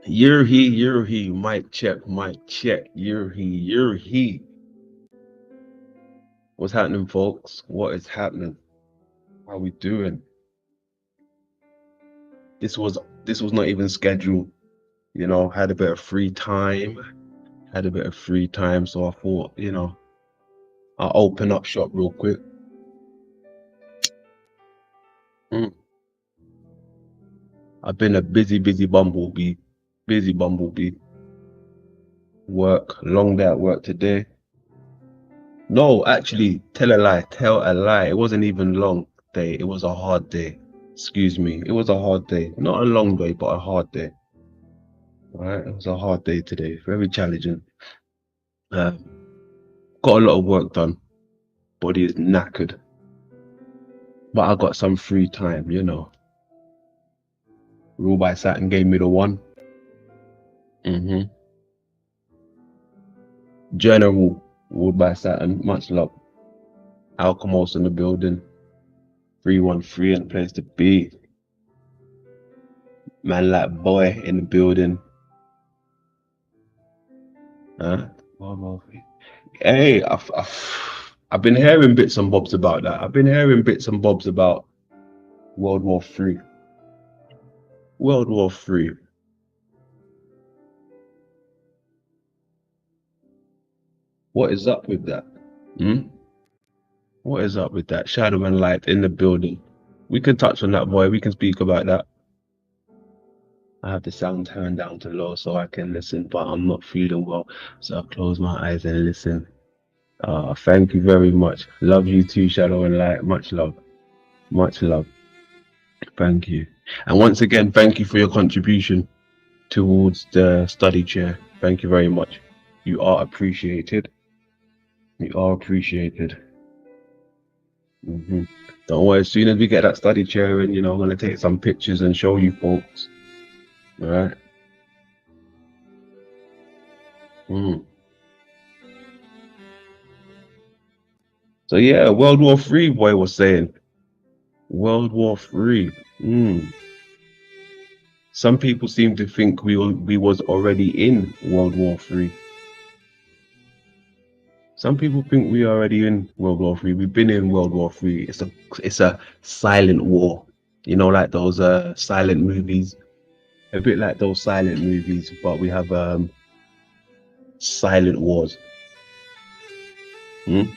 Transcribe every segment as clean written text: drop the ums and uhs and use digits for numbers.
You're he, mic check, you're he. What's happening, folks? What is happening? How we doing? This was this was not even scheduled, had a bit of free time, so I thought, I'll open up shop real quick. Mm. I've been a busy bumblebee, busy bumblebee. Work, long day at work today. No, actually, tell a lie. It wasn't even long day. It was a hard day. Excuse me. It was a hard day. Not a long day, but a hard day. All right, it was a hard day today. Very challenging. Uh, got a lot of work done. Body is knackered. But I got some free time, Rule by Saturn gave me the one. General, ruled by Saturn. Much love. Alchemos in the building. 313 in the place to be. Man like boy in the building. Hey, I've been hearing bits and bobs about that. I've been hearing bits and bobs about World War III. World War III. What is up with that? What is up with that? Shadow and light in the building. We can touch on that, boy. We can speak about that. I have the sound turned down to low so I can listen, but I'm not feeling well. So I'll close my eyes and listen. Thank you very much. Love you too, Shadow and Light. Much love. Much love. Thank you. And once again, thank you for your contribution towards the study chair. Thank you very much. You are appreciated. You are appreciated. Don't worry, as soon as we get that study chair in, I'm going to take some pictures and show you folks. All right. So yeah, World War III, boy was saying. World War III. Some people seem to think we was already in World War III. Some people think we are already in World War III. We've been in World War III. It's a silent war. Like those silent movies. A bit like those silent movies, but we have silent wars. You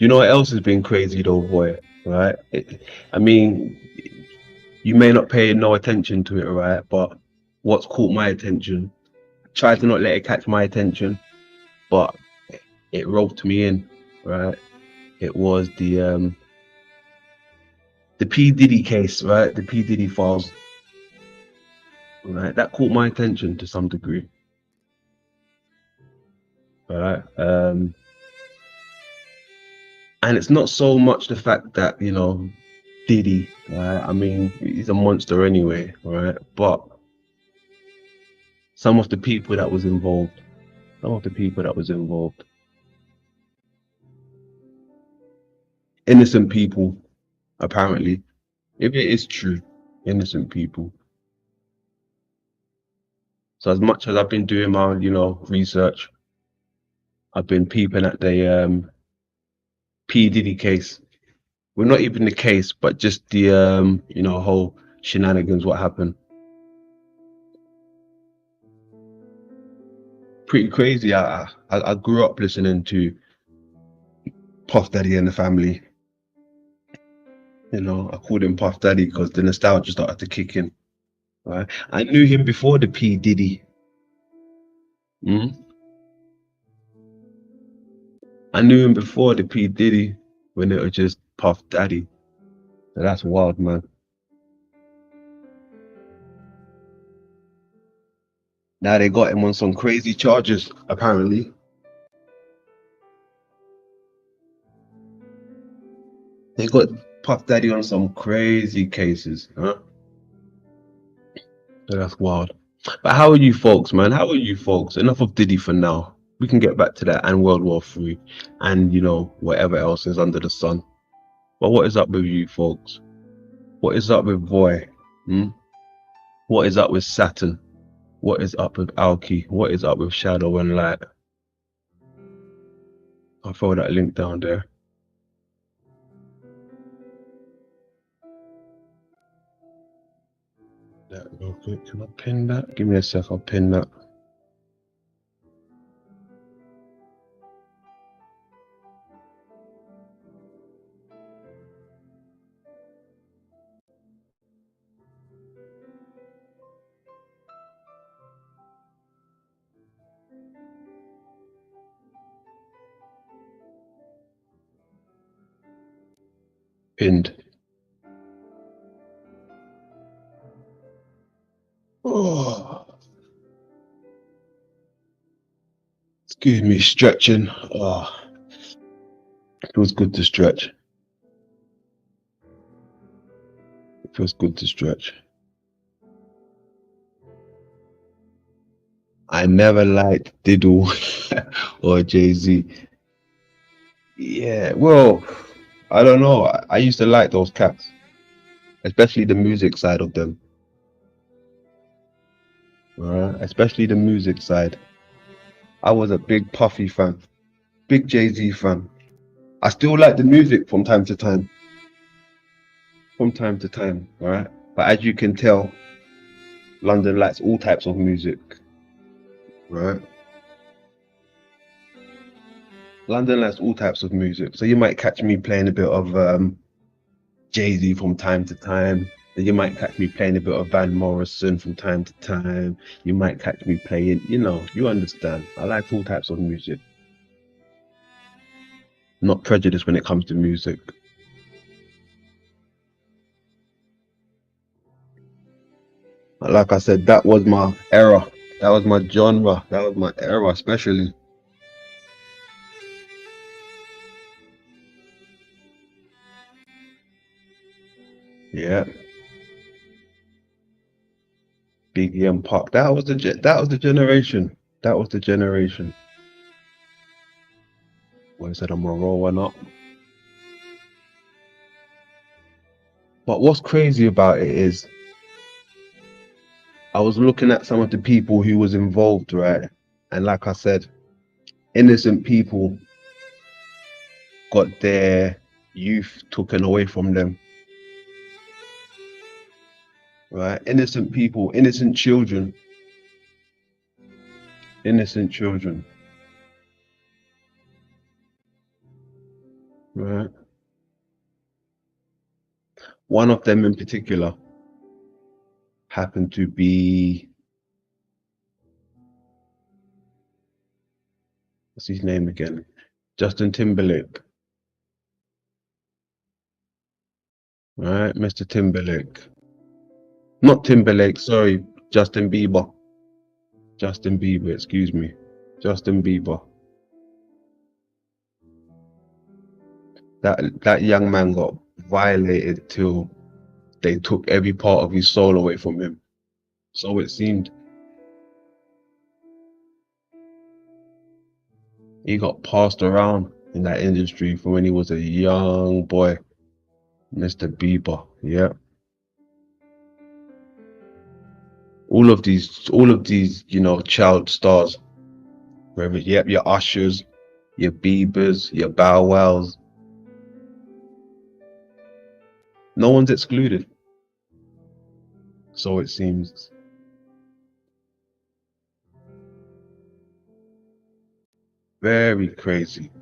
know what else has been crazy though, boy? right? I mean, you may not pay no attention to it, right? But what's caught my attention, try to not let it catch my attention, but it roped me in, right? It was the P Diddy case, right? The P Diddy files, right? That caught my attention to some degree, right? And it's not so much the fact that Diddy, right? I mean, he's a monster anyway, right? But some of the people that was involved, some of the people that was involved, innocent people, apparently, if it is true, innocent people. So as much as I've been doing my, research, I've been peeping at the P Diddy case. Well, not even the case, but just the whole shenanigans. What happened? Pretty crazy. I grew up listening to Puff Daddy and the Family. I called him Puff Daddy because the nostalgia started to kick in. Right? I knew him before the P Diddy. Mm? I knew him before the P Diddy when it was just Puff Daddy. So that's wild, man. Now they got him on some crazy charges, apparently. They got Puff Daddy on some crazy cases, huh? So that's wild. But how are you folks, man? How are you folks? Enough of Diddy for now. We can get back to that and World War III and whatever else is under the sun. But what is up with you folks? What is up with Voy? Hmm? What is up with Saturn? What is up with Alki? What is up with Shadow and Light? I'll throw that link down there. That real quick. Can I pin that? Give me a sec, I'll pin that. Pinned. Oh, excuse me, stretching. Oh, it feels good to stretch. It feels good to stretch. I never liked Diddle or Jay-Z. Yeah, well, I don't know. I used to like those cats, especially the music side of them. Right? Especially the music side. I was a big Puffy fan, big Jay-Z fan. I still like the music from time to time, right? But as you can tell, London likes all types of music, right? London likes all types of music. So you might catch me playing a bit of Jay-Z from time to time. Then you might catch me playing a bit of Van Morrison from time to time. You might catch me playing, you understand. I like all types of music. Not prejudiced when it comes to music. Like I said, that was my era. That was my genre. That was my era, especially. Yeah, Biggie and Pop. That was the generation. That was the generation. When I said I'm gonna roll one up. But what's crazy about it is I was looking at some of the people who was involved, right? And like I said, innocent people got their youth taken away from them, right? Innocent people, innocent children, right? One of them in particular happened to be, what's his name again? Justin Timberlake. Right, Mr. Timberlake. Not Timberlake, sorry, Justin Bieber. Justin Bieber, excuse me. Justin Bieber. That young man got violated till they took every part of his soul away from him. So it seemed. He got passed around in that industry from when he was a young boy. Mr. Bieber, yeah. All of these, child stars, whether your Ushers, your Biebers, your Bow Wows, no one's excluded. So it seems. Very crazy.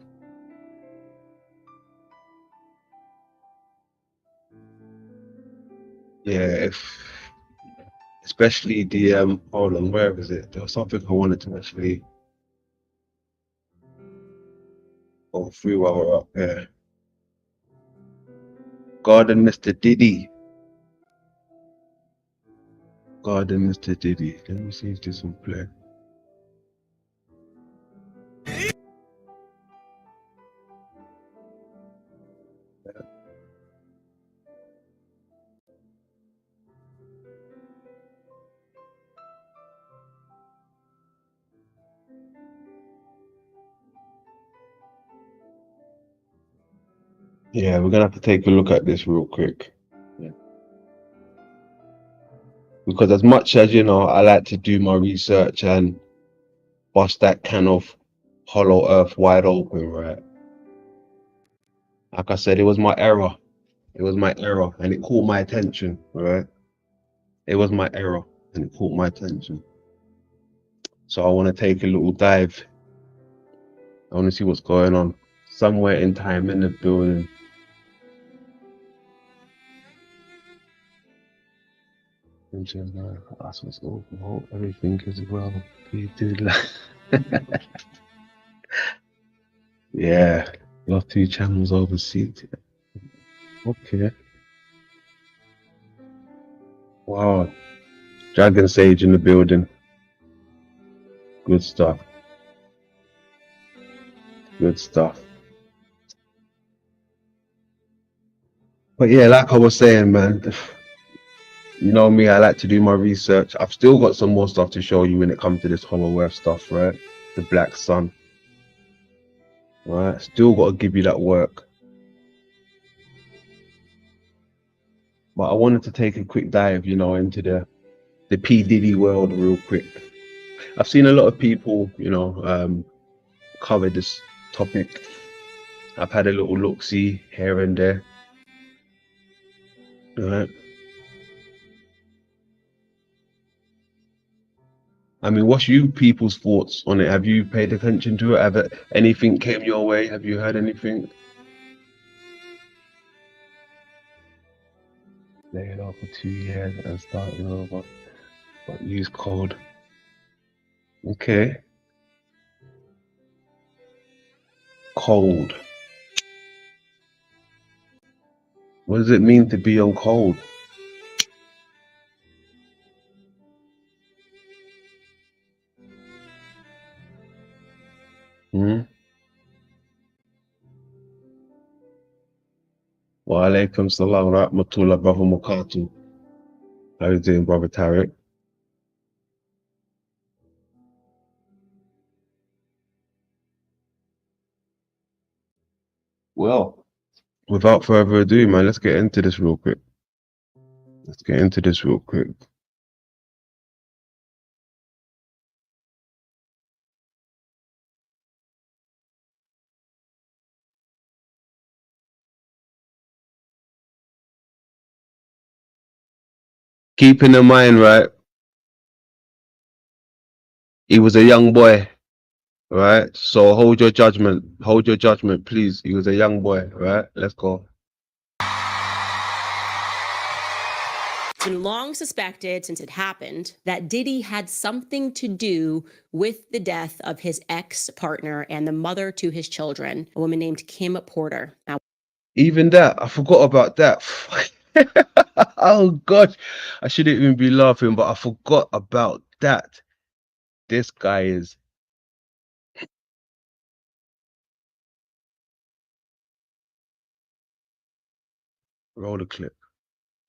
Yeah, especially the hold on, where is it? There was something I wanted to actually go through while we're up here. Garden Mr. Diddy. Garden Mr. Diddy. Let me see if this will play. Yeah, we're gonna have to take a look at this real quick. Yeah. Because as much as I like to do my research and bust that can of hollow earth wide open, right? Like I said, it was my error. It was my error, and it caught my attention, right? It was my error, and it caught my attention. So I want to take a little dive. I want to see what's going on somewhere in time in the building. That's what's open. Hope everything is well. You do that. Yeah, your 2 channels overseas. Okay. Wow. Dragon Sage in the building. Good stuff. Good stuff. But yeah, like I was saying, man, you know me, I like to do my research. I've still got some more stuff to show you when it comes to this Hollow Earth stuff, right? The Black Sun, right? Still got to give you that work. But I wanted to take a quick dive, into the P. Diddy world real quick. I've seen a lot of people, cover this topic. I've had a little look-see here and there, right? I mean, what's you people's thoughts on it? Have you paid attention to it? Anything came your way? Have you heard anything? Laid off for 2 years and starting over, but use code. Okay. Cold. What does it mean to be on cold? Hmm? Wa alaikum salam wa rahmatullah, brother Mukatu. How you doing, brother Tariq? Well, without further ado, man, let's get into this real quick. Let's get into this real quick. Keeping in mind, right, he was a young boy, right? So hold your judgment. Hold your judgment, please. He was a young boy, right? Let's go. It's been long suspected since it happened that Diddy had something to do with the death of his ex-partner and the mother to his children, a woman named Kim Porter. Now, Even that, I forgot about that. Oh gosh, I shouldn't even be laughing, but I forgot about that. This guy is roll the clip.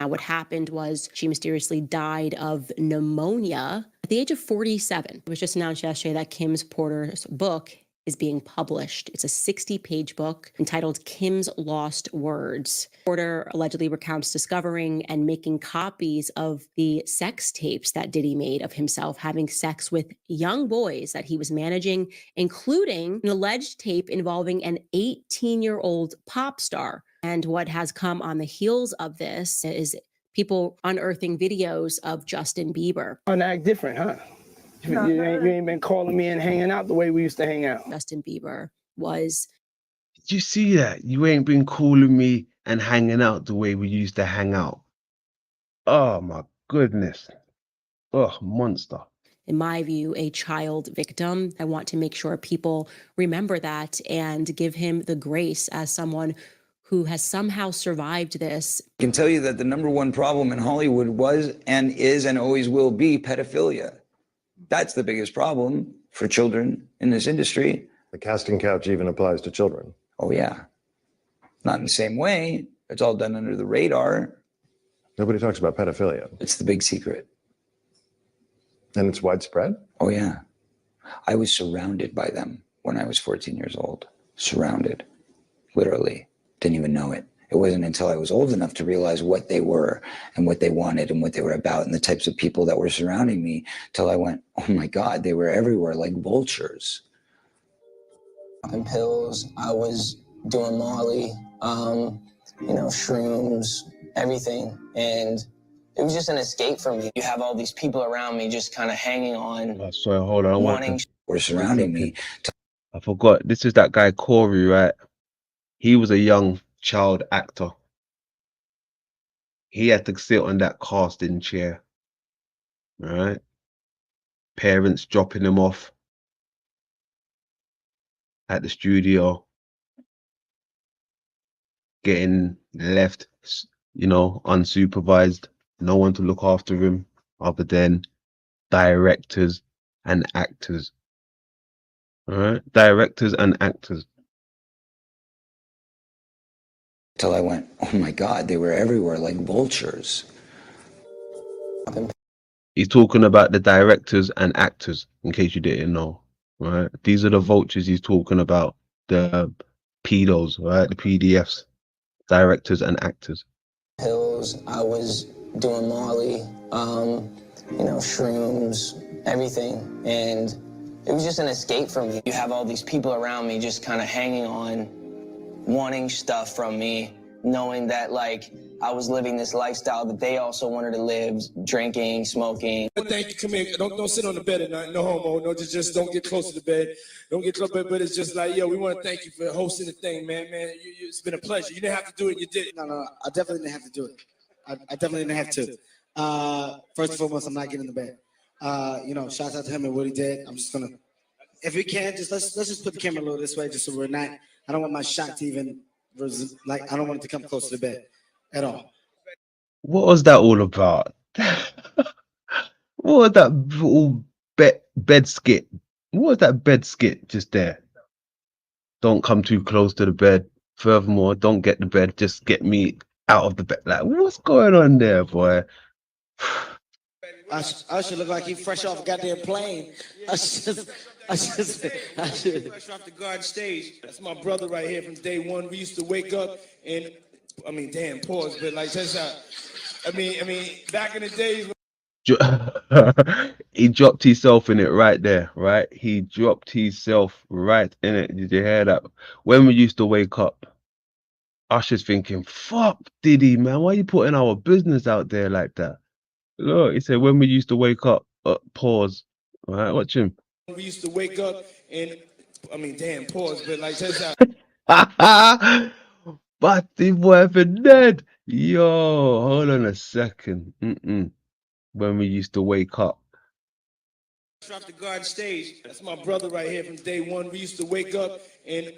what happened was she mysteriously died of pneumonia at the age of 47. It was just announced yesterday that Kim's Porter's book is being published. It's a 60-page book entitled Kim's Lost Words. Porter allegedly recounts discovering and making copies of the sex tapes that Diddy made of himself having sex with young boys that he was managing, including an alleged tape involving an 18-year-old pop star. And what has come on the heels of this is people unearthing videos of Justin Bieber. And act different, huh? You ain't been calling me and hanging out the way we used to hang out. Justin Bieber was. Did you see that? You ain't been calling me and hanging out the way we used to hang out. Oh my goodness. Oh, monster. In my view, a child victim. I want to make sure people remember that and give him the grace as someone who has somehow survived this. I can tell you that the #1 problem in Hollywood was and is and always will be pedophilia. That's the biggest problem for children in this industry. The casting couch even applies to children. Oh yeah. Not in the same way. It's all done under the radar. Nobody talks about pedophilia. It's the big secret. And it's widespread? Oh yeah. I was surrounded by them when I was 14 years old. Surrounded. Literally. Didn't even know it. It wasn't until I was old enough to realize what they were and what they wanted and what they were about and the types of people that were surrounding me till I went, oh my God, they were everywhere like vultures. Popping pills, I was doing Molly, shrooms, everything. And it was just an escape for me. You have all these people around me just kind of hanging on. Oh, sorry, hold on. Were surrounding me. I forgot. This is that guy Corey, right? He was a young child actor. He had to sit on that casting chair, right? Parents dropping him off at the studio, getting left, unsupervised, no one to look after him other than directors and actors. All right, directors and actors. Till I went, oh my God, they were everywhere like vultures. He's talking about the directors and actors, in case you didn't know, right? These are the vultures he's talking about, the pedos, right? The PDFs, directors and actors. Pills, I was doing Molly, shrooms, everything. And it was just an escape for me. You have all these people around me just kind of hanging on, wanting stuff from me, knowing that I was living this lifestyle that they also wanted to live, drinking, smoking. Thank you, come here. Don't sit on the bed at night. No homo. No, just don't get close to the bed. Don't get close, but it's just like, yo, we want to thank you for hosting the thing, man. It's been a pleasure. You didn't have to do it. You did it. No. I definitely didn't have to do it. I definitely didn't have to. First and foremost, I'm not getting in the bed. Shouts out to him and what he did. I'm just gonna, if we can, let's just put the camera a little this way, just so we're not. I don't want my shot to even, I don't want it to come close to the bed at all. What was that all about? What was that little bed skit? What was that bed skit just there? Don't come too close to the bed. Furthermore, don't get the bed. Just get me out of the bed. Like, what's going on there, boy? I should look like he fresh off a goddamn plane. I should. Fresh off the garden stage. That's my brother right here from day one. We used to wake up and, pause, but that's how, back in the days. He dropped himself in it right there, right? He dropped himself right in it. Did you hear that? When we used to wake up, Usher's thinking, fuck Diddy, man. Why are you putting our business out there like that? Look, he said, when we used to wake up, pause. All right, watch him. We used to wake up and, pause, but that's how. But the boy for dead. Yo, hold on a second. When we used to wake up. Drop the garden stage. That's my brother right here from day one. We used to wake up and,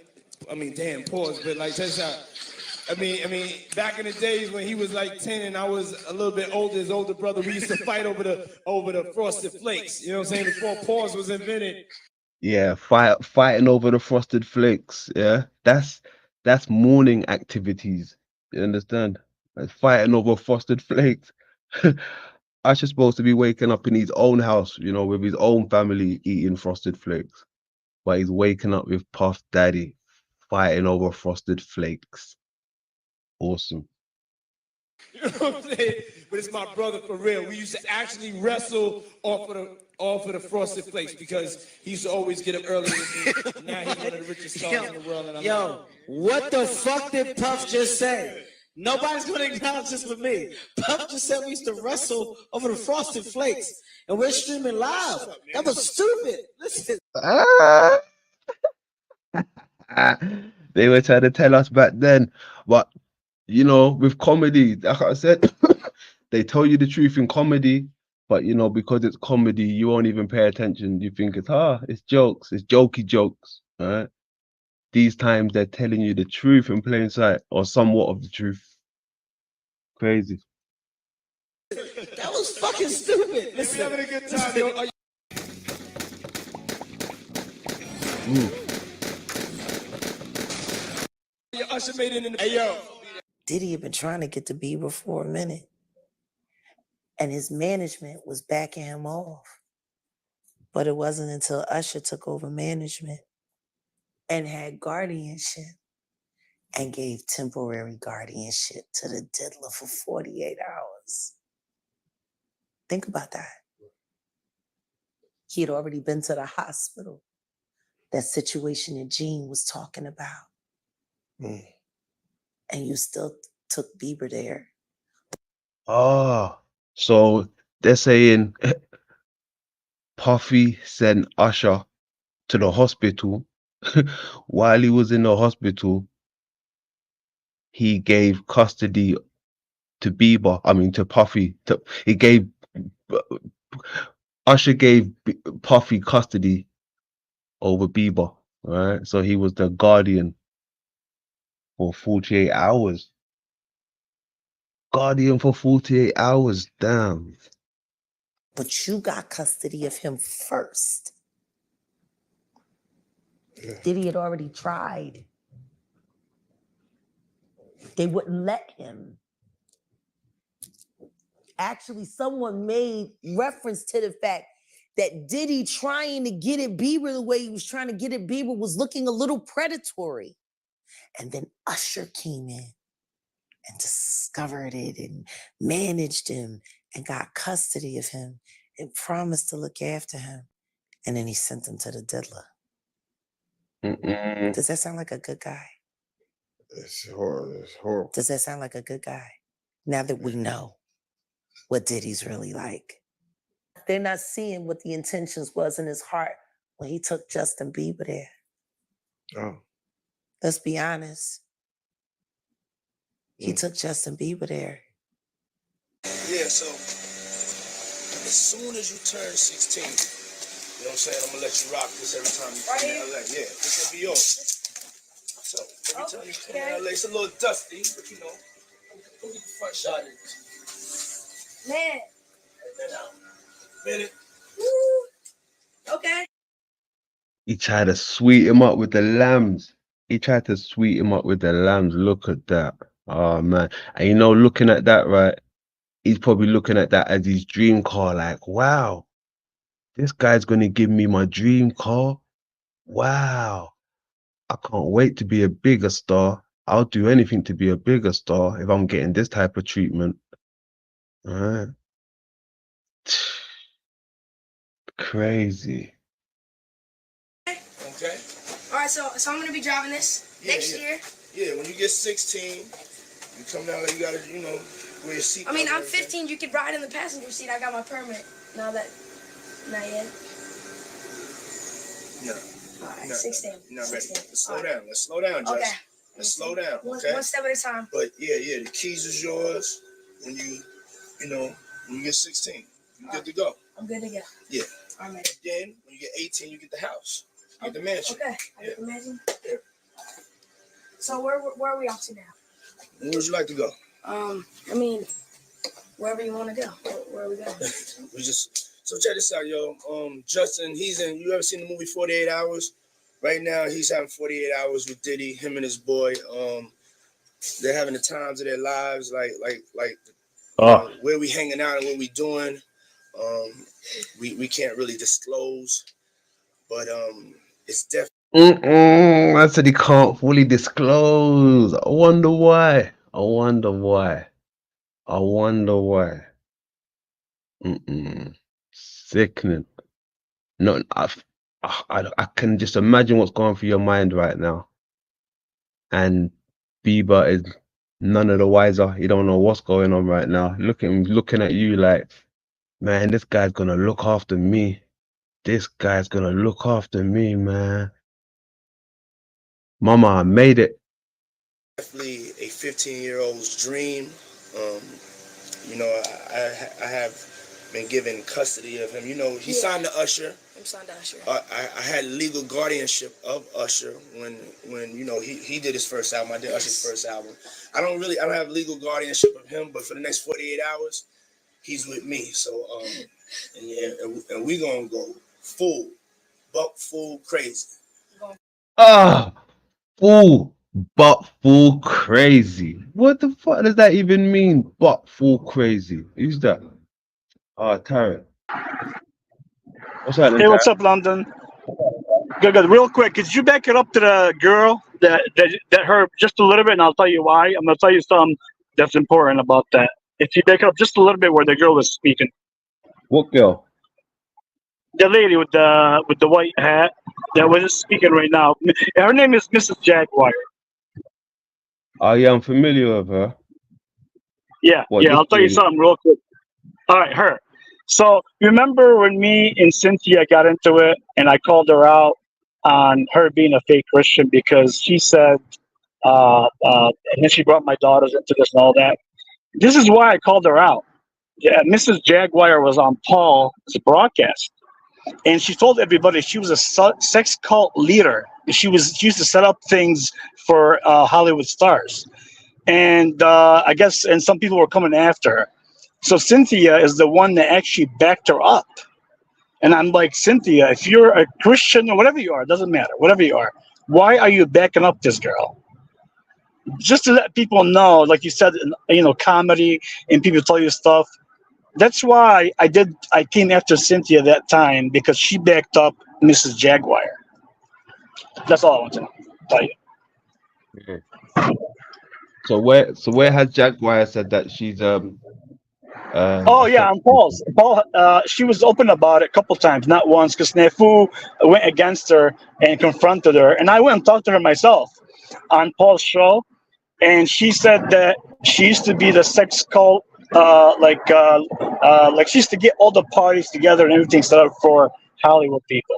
I mean, damn, pause, but like, check this out. I mean, back in the days when he was like 10 and I was a little bit older, his older brother, we used to fight over the Frosted Flakes. You know what I'm saying? Before pause was invented. Yeah, fighting over the frosted flakes. Yeah, that's morning activities. You understand? Like fighting over frosted flakes. Ash is supposed to be waking up in his own house, you know, with his own family eating frosted flakes, but he's waking up with Puff Daddy fighting over frosted flakes. Awesome. You know what I'm saying? But it's my brother for real. We used to actually wrestle off of the Frosted Flakes because he used to always get up early with me. Now he's one of the richest stars in the world. And Yo, what the fuck did Puff just say? Nobody's gonna acknowledge this with me. Puff just said we used to wrestle over the Frosted Flakes, and we're streaming live. That was stupid. Listen. Ah! They were trying to tell us back then, but you know, with comedy, like I said, they tell you the truth in comedy, but you know, because it's comedy, you won't even pay attention. You think it's jokes, it's jokey jokes, right? These times they're telling you the truth in plain sight, or somewhat of the truth. Crazy. That was fucking stupid. We having a good time, yo. Your Usher made it in the. Hey, yo. Diddy had been trying to get to Bieber for a minute, and his management was backing him off. But it wasn't until Usher took over management and had guardianship and gave temporary guardianship to the diddler for 48 hours. Think about that. He had already been to the hospital. That situation that Gene was talking about. And you still took Bieber there. Oh, so they're saying Puffy sent Usher to the hospital. While he was in the hospital, he gave custody to Bieber. I mean, to Puffy. Usher gave Puffy custody over Bieber. Right, so he was the guardian for 48 hours. Guardian for 48 hours. Damn. But you got custody of him first. Diddy had already tried. They wouldn't let him. Actually, someone made reference to the fact that Diddy trying to get at Bieber the way he was trying to get at Bieber was looking a little predatory. And then Usher came in and discovered it and managed him and got custody of him and promised to look after him. And then he sent him to the diddler. Does that sound like a good guy? It's horrible. It's horrible. Does that sound like a good guy? Now that we know what Diddy's really like. They're not seeing what the intentions was in his heart when he took Justin Bieber there. Oh. Let's be honest. He took Justin Bieber there. Yeah, so as soon as you turn 16, you know what I'm saying? I'm gonna let you rock this every time you come to LA. Yeah, this gonna be yours. So every time you come to LA, it's a little dusty, but you know, we'll get the front shot of this. Man. Minute. Okay. He tried to sweet him up with the lambs. Look at that. Oh man. And you know, looking at that, right? He's probably looking at that as his dream car, like, wow, this guy's gonna give me my dream car. Wow. I can't wait to be a bigger star. I'll do anything to be a bigger star if I'm getting this type of treatment. All right. Crazy. Okay. All right, so I'm gonna be driving this next year. Yeah, when you get 16, you come down there, you gotta, you know, wear your seat. I mean, I'm 15. You could ride in the passenger seat. I got my permit. Not yet. No. All right, 16. You're not ready. 16. Let's slow down. Let's slow down, Jess. Okay. Let's slow down, One okay? step at a time. But yeah, the keys is yours when when you get 16. You're good to go. I'm good to go. Yeah. All right. Then when you get 18, you get the house. You get the mansion. Okay. I get the mansion. Yeah. So where are we off to now? Where would you like to go? I mean, wherever you want to go. Where are we going? So check this out, yo. Justin, you ever seen the movie 48 Hours? Right now, he's having 48 hours with Diddy, him and his boy. They're having the times of their lives, where we hanging out and what we doing. We can't really disclose, but it's definitely. I said he can't fully disclose. I wonder why. I wonder why. I wonder why. Sickening. No, I can just imagine what's going through your mind right now. And Bieber is none of the wiser. He don't know what's going on right now. Looking at you like, man, this guy's gonna look after me. This guy's gonna look after me, man. Mama, I made it. Definitely a 15-year-old's dream. I have been given custody of him. He signed to Usher. I'm signed to Usher. I had legal guardianship of Usher when he did his first album. I did Usher's first album. I don't have legal guardianship of him, but for the next 48 hours, he's with me. So and we gonna go full crazy. Full crazy. What the fuck does that even mean? Full crazy. Who's that? Taryn. What's that? Hey, what's up, London? Good. Real quick, could you back it up to the girl that heard just a little bit, and I'll tell you why. I'm gonna tell you something that's important about that. If you back it up just a little bit where the girl is speaking. What girl? The lady with the white hat that was speaking right now. Her name is Mrs. Jaguar. Oh yeah, I'm familiar with her. Yeah, I'll tell you something real quick. All right, her. So remember when me and Cynthia got into it, and I called her out on her being a fake Christian because she said, and then she brought my daughters into this and all that. This is why I called her out. Yeah, Mrs. Jaguar was on Paul's broadcast, and she told everybody she was a sex cult leader. She used to set up things for Hollywood stars, and I guess some people were coming after her. So Cynthia is the one that actually backed her up. And I'm like, Cynthia, if you're a Christian or whatever you are, it doesn't matter, whatever you are, why are you backing up this girl? Just to let people know, like you said, comedy and people tell you stuff. That's why I came after Cynthia that time, because she backed up Mrs. Jaguar. That's all I want to tell you. Okay. So where has Jaguar said that she's on Paul's. She was open about it a couple times, not once, because Nefu went against her and confronted her. And I went and talked to her myself on Paul's show. And she said that she used to be the sex cult, like she used to get all the parties together and everything set up for Hollywood people.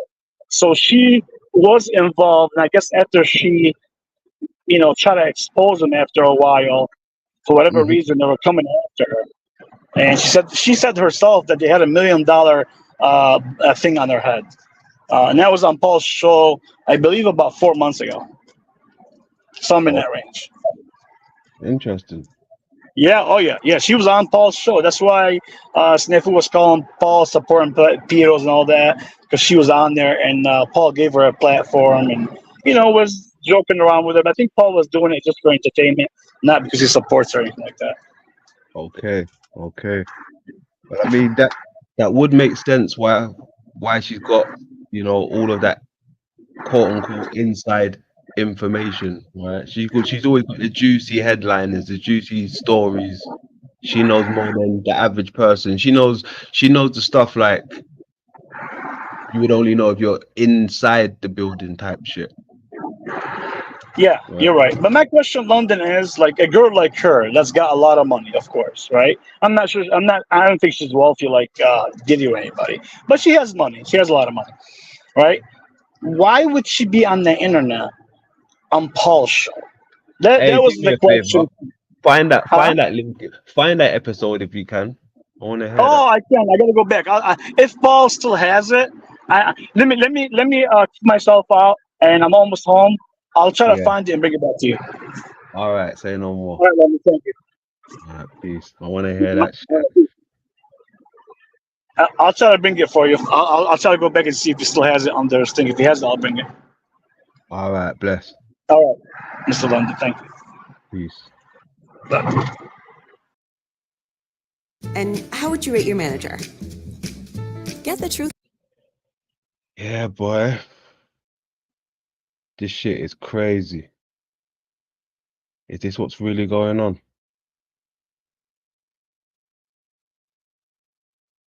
So she was involved. And I guess after she, tried to expose them after a while, for whatever reason, they were coming after her. And she said herself that they had $1 million thing on their head. And that was on Paul's show, I believe, about 4 months ago. Something in that range. Interesting. Yeah, yeah. She was on Paul's show. That's why Sniffle was calling Paul supporting pedos and all that, because she was on there, and Paul gave her a platform and, was joking around with her. But I think Paul was doing it just for entertainment, not because he supports her or anything like that. Okay. But I mean that would make sense why she's got all of that quote unquote inside information, right? She's always got the juicy headliners, the juicy stories. She knows more than the average person. She knows the stuff like you would only know if you're inside the building type shit. Yeah, right. You're right. But my question, London, is like a girl like her that's got a lot of money, of course, right? I don't think she's wealthy like Diddy or anybody, but she has money. She has a lot of money, right? Why would she be on the internet on Paul's show? That Hey, was do me the a favor. question. Find that Huh? link. Find that episode if you can. I want to hear that. Oh, I can. I gotta go back. If Paul still has it, let me keep myself out, and I'm almost home. I'll try to Yeah. find it and bring it back to you. All right. Say no more. All right, let me thank you. All right. Peace. I want to hear that shit. All right. I'll try to bring it for you. I'll try to go back and see if he still has it on their thing. If he has it, I'll bring it. All right. Bless. All right, Mr. London, thank you. Peace. And how would you rate your manager? Get the truth. Yeah, boy. This shit is crazy. Is this what's really going on?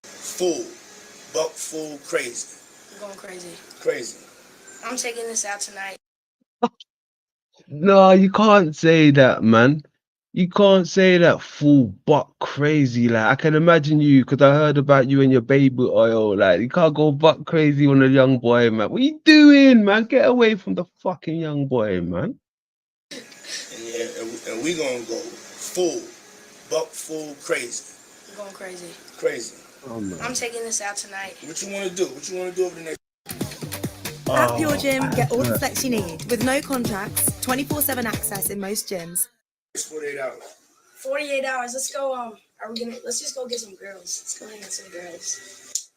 Fool. Buck fool crazy. I'm going crazy. Crazy. I'm taking this out tonight. No, you can't say that, man. You can't say that full buck crazy. Like, I can imagine you, because I heard about you and your baby oil. Like, you can't go buck crazy on a young boy, man. What you doing, man? Get away from the fucking young boy, man. And we gonna go full. Buck fool crazy. I'm going crazy. Crazy. Oh, man. I'm taking this out tonight. What you wanna do? What you wanna do over the next? At Pure Gym, get all the flex you need with no contracts, 24/7 access in most gyms. It's 48 hours. 48 hours. Let's go. Let's just go get some girls. Let's go hang out with some girls.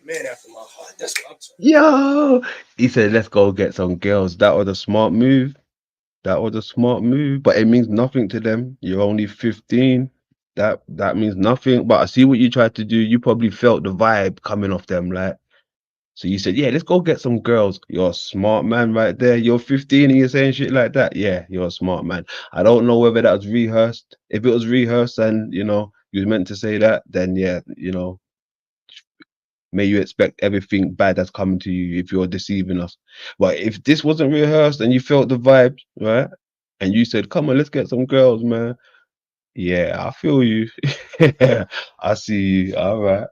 Man after my heart. That's what I'm talking. Yo, he said, let's go get some girls. That was a smart move. That was a smart move, but it means nothing to them. You're only 15. That means nothing. But I see what you tried to do. You probably felt the vibe coming off them, like. So you said, yeah, let's go get some girls. You're a smart man right there. You're 15 and you're saying shit like that. Yeah, you're a smart man. I don't know whether that was rehearsed. If it was rehearsed and, you know, you was meant to say that, then yeah, you know, may you expect everything bad that's coming to you if you're deceiving us. But if this wasn't rehearsed and you felt the vibe, right? And you said, come on, let's get some girls, man. Yeah, I feel you. I see you. All right.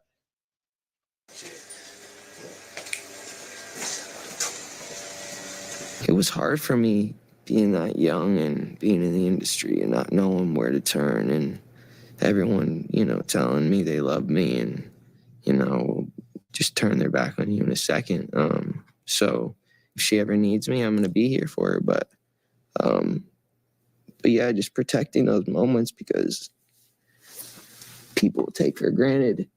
It was hard for me being that young and being in the industry and not knowing where to turn, and everyone, you know, telling me they love me and, you know, just turn their back on you in a second. So if she ever needs me, I'm going to be here for her. But yeah, just protecting those moments, because people take for granted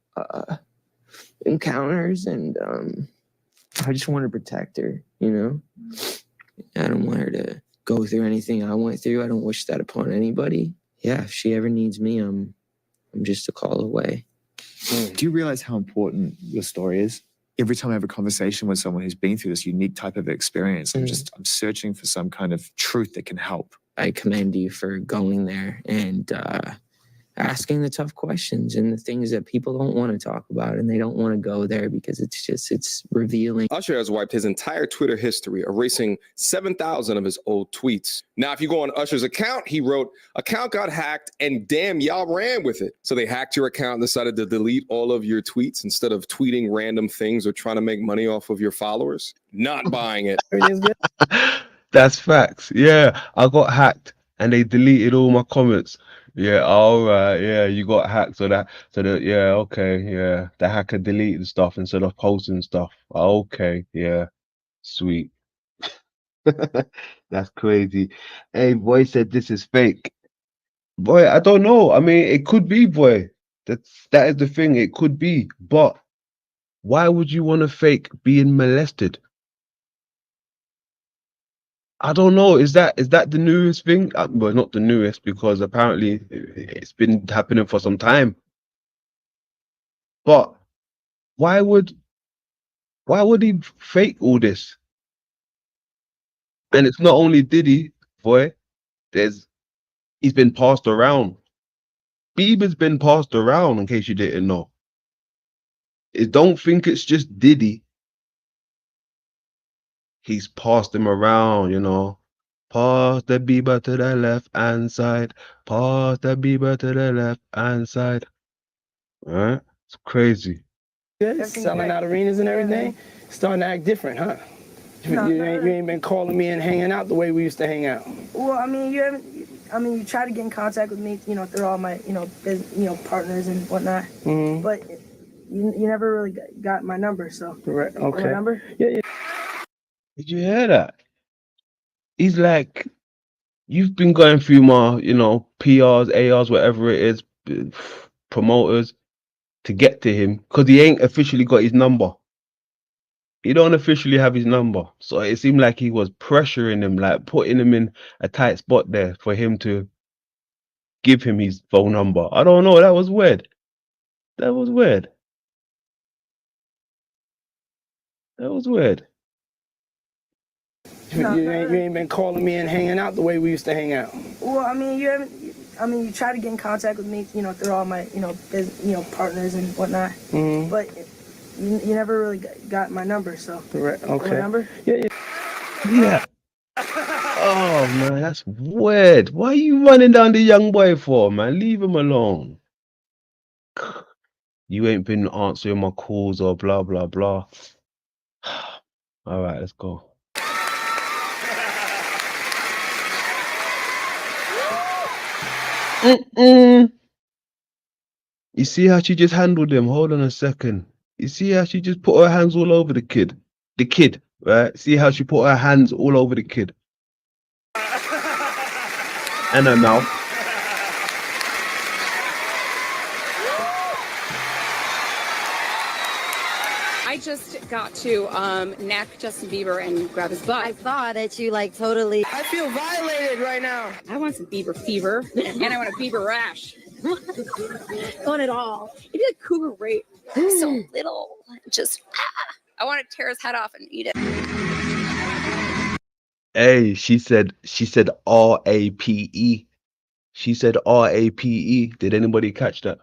encounters, and I just want to protect her, you know? I don't want her to go through anything I went through. I don't wish that upon anybody. Yeah, if she ever needs me, I'm just a call away. Do you realize how important your story is? Every time I have a conversation with someone who's been through this unique type of experience, I'm searching for some kind of truth that can help. I commend you for going there and asking the tough questions and the things that people don't want to talk about, and they don't want to go there because it's revealing. Usher has wiped his entire Twitter history, erasing 7,000 of his old tweets. Now, if you go on Usher's account, he wrote, "Account got hacked and damn, y'all ran with it." So they hacked your account and decided to delete all of your tweets instead of tweeting random things or trying to make money off of your followers. Not buying it. That's facts. Yeah, I got hacked and they deleted all my comments. Yeah, all right. Yeah, you got hacked. Yeah, okay. Yeah, the hacker deleted stuff instead of posting stuff. Okay. Yeah, sweet. That's crazy. Hey, boy said this is fake. Boy, I don't know. I mean, it could be, boy. That is the thing. It could be. But why would you want to fake being molested? I don't know. Is that the newest thing? Well, not the newest, because apparently it's been happening for some time. But why would he fake all this? And it's not only Diddy, boy. He's been passed around. Bieber's been passed around, in case you didn't know. Don't think it's just Diddy. He's passed him around, you know. Pass the Bieber to the left hand side. Pass the Bieber to the left hand side. Right? It's crazy. Good, selling out arenas and everything. Starting to act different, huh? You ain't been calling me and hanging out the way we used to hang out. Well, I mean, you haven't. I mean, you try to get in contact with me, through all my, partners and whatnot. Mm-hmm. But you never really got my number, so. Right. Okay. My number? Yeah. Did you hear that? He's like, you've been going through my, PRs, ARs, whatever it is, promoters to get to him because he ain't officially got his number. He don't officially have his number. So it seemed like he was pressuring him, like putting him in a tight spot there for him to give him his phone number. I don't know. That was weird. That was weird. That was weird. You ain't been calling me and hanging out the way we used to hang out. Well, I mean, you haven't. I mean, you try to get in contact with me, through all my, partners and whatnot. Mm-hmm. But you never really got my number, so. Right. Okay. My number? Yeah. Oh man, that's weird. Why are you running down the young boy for, man? Leave him alone. You ain't been answering my calls or blah blah blah. All right, let's go. You see how she just handled him? Hold on a second. You see how she just put her hands all over the kid? The kid, right? See how she put her hands all over the kid? And her mouth. I just got to neck Justin Bieber and grab his butt. I saw that you totally. I feel violated right now. I want some Bieber fever, and I want a Bieber rash. Want it all. Maybe a cougar rape. So little, just I want to tear his head off and eat it. Hey, she said R-A-P-E. She said R-A-P-E. Did anybody catch that?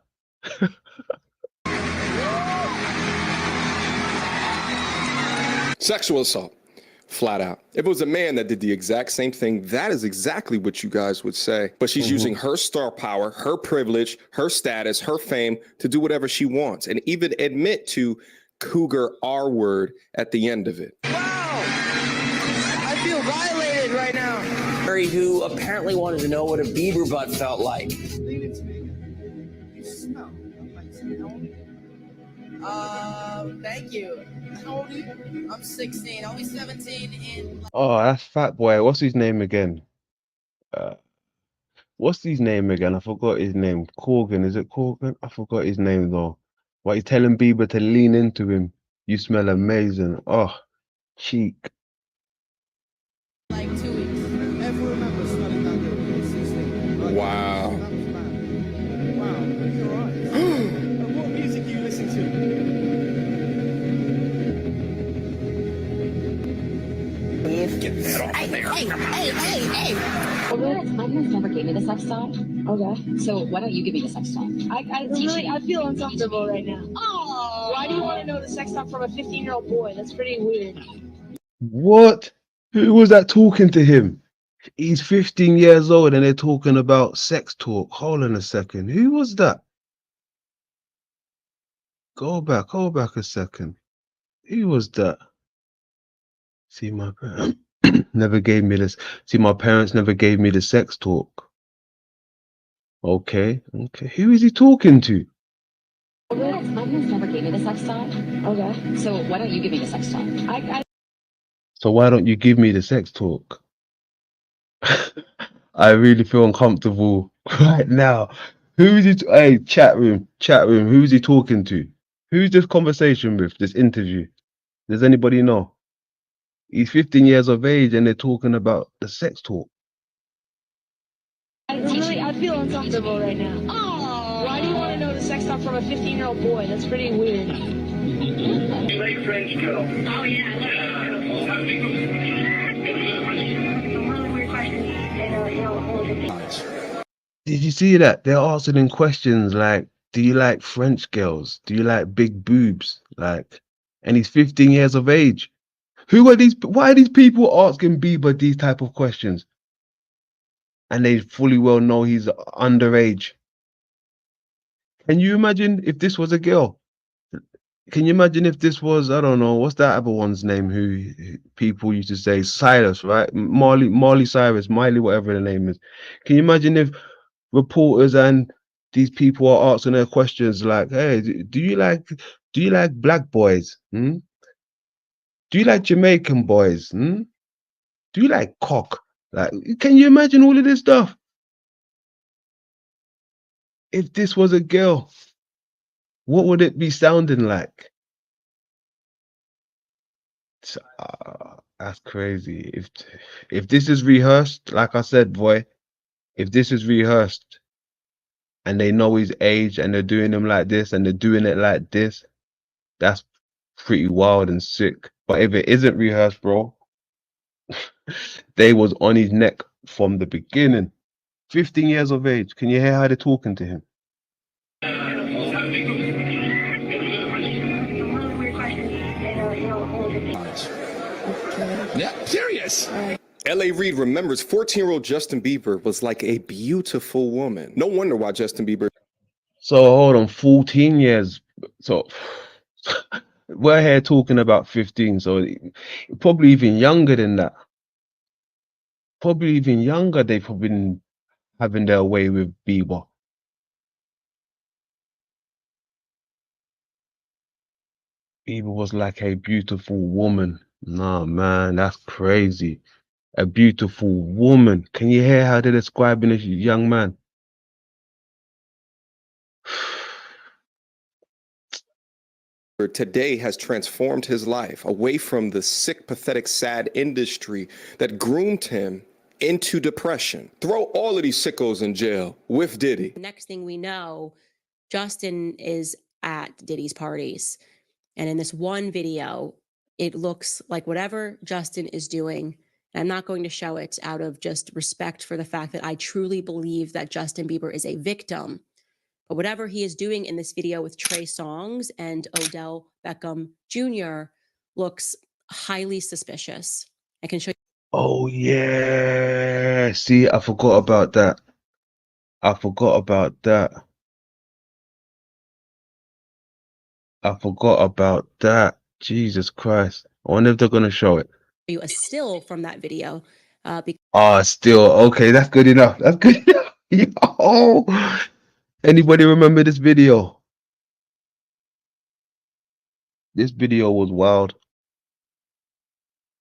Sexual assault, flat out. If it was a man that did the exact same thing, that is exactly what you guys would say. But she's using her star power, her privilege, her status, her fame to do whatever she wants and even admit to cougar R word at the end of it. Wow! I feel violated right now. Who apparently wanted to know what a Bieber butt felt like. Thank you. How old are you? I'm 16. I'll be 17 in. Oh, that's Fat Boy. What's his name again? What's his name again? I forgot his name. Corgan. Is it Corgan? I forgot his name though. Why he's telling Bieber to lean into him. You smell amazing. Oh, cheek. Like 2 weeks. Ever remember smelling that good when you were 16? Wow. Wow, you're right. What music do you listen to? Get that off of there. Hey. My parents never gave me the sex talk. Okay. So why don't you give me the sex talk? I feel uncomfortable right now. Oh. Why do you want to know the sex talk from a 15-year-old boy? That's pretty weird. What? Who was that talking to him? He's 15 years old and they're talking about sex talk. Hold on a second. Who was that? Go back a second. Who was that? See, my parents never gave me this. See, my parents never gave me the sex talk. Okay. Who is he talking to? My parents never gave me the sex talk. Okay. So why don't you give me the sex talk? So why don't you give me the sex talk? I really feel uncomfortable right now. Who is he? Hey, chat room. Who is he talking to? Who's this conversation with? This interview? Does anybody know? He's 15 years of age and they're talking about the sex talk. I feel uncomfortable right now. Oh. Why do you want to know the sex talk from a 15-year-old boy? That's pretty weird. You like French girl? Oh yeah. Did you see that? They're asking him questions like, do you like French girls? Do you like big boobs? Like, and he's 15 years of age. Who are these? Why are these people asking Bieber these type of questions? And they fully well know he's underage. Can you imagine if this was a girl? Can you imagine if this was, I don't know, what's that other one's name who people used to say, Cyrus, right? Marley Cyrus, Miley, whatever the name is. Can you imagine if reporters and these people are asking her questions like, hey, do you like black boys? Hmm? Do you like Jamaican boys? Hmm? Do you like cock? Like, can you imagine all of this stuff? If this was a girl, what would it be sounding like? That's crazy. If this is rehearsed, like I said, boy, if this is rehearsed and they know his age and they're doing him like this and they're doing it like this, that's pretty wild and sick. But if it isn't rehearsed, bro, they was on his neck from the beginning. 15 years of age. Can you hear how they're talking to him? Yeah, serious. L.A. Reid remembers 14-year-old Justin Bieber was like a beautiful woman. No wonder why Justin Bieber. So hold on, 14 years. So we're here talking about 15. So probably even younger than that. Probably even younger. They've probably been having their way with Bieber. Bieber was like a beautiful woman. Nah, man, that's crazy. A beautiful woman. Can you hear how they're describing this young man? Today has transformed his life away from the sick, pathetic, sad industry that groomed him into depression. Throw all of these sickos in jail with Diddy. Next thing we know, Justin is at Diddy's parties. And in this one video, it looks like whatever Justin is doing, and I'm not going to show it out of just respect for the fact that I truly believe that Justin Bieber is a victim. But whatever he is doing in this video with Trey Songz and Odell Beckham Jr. looks highly suspicious. I can show you. Oh yeah. See, I forgot about that. I forgot about that. I forgot about that. Jesus Christ. I wonder if they're gonna show it. You a still from that video. Still okay. That's good enough. That's good enough. Yo. Anybody remember this video? This video was wild.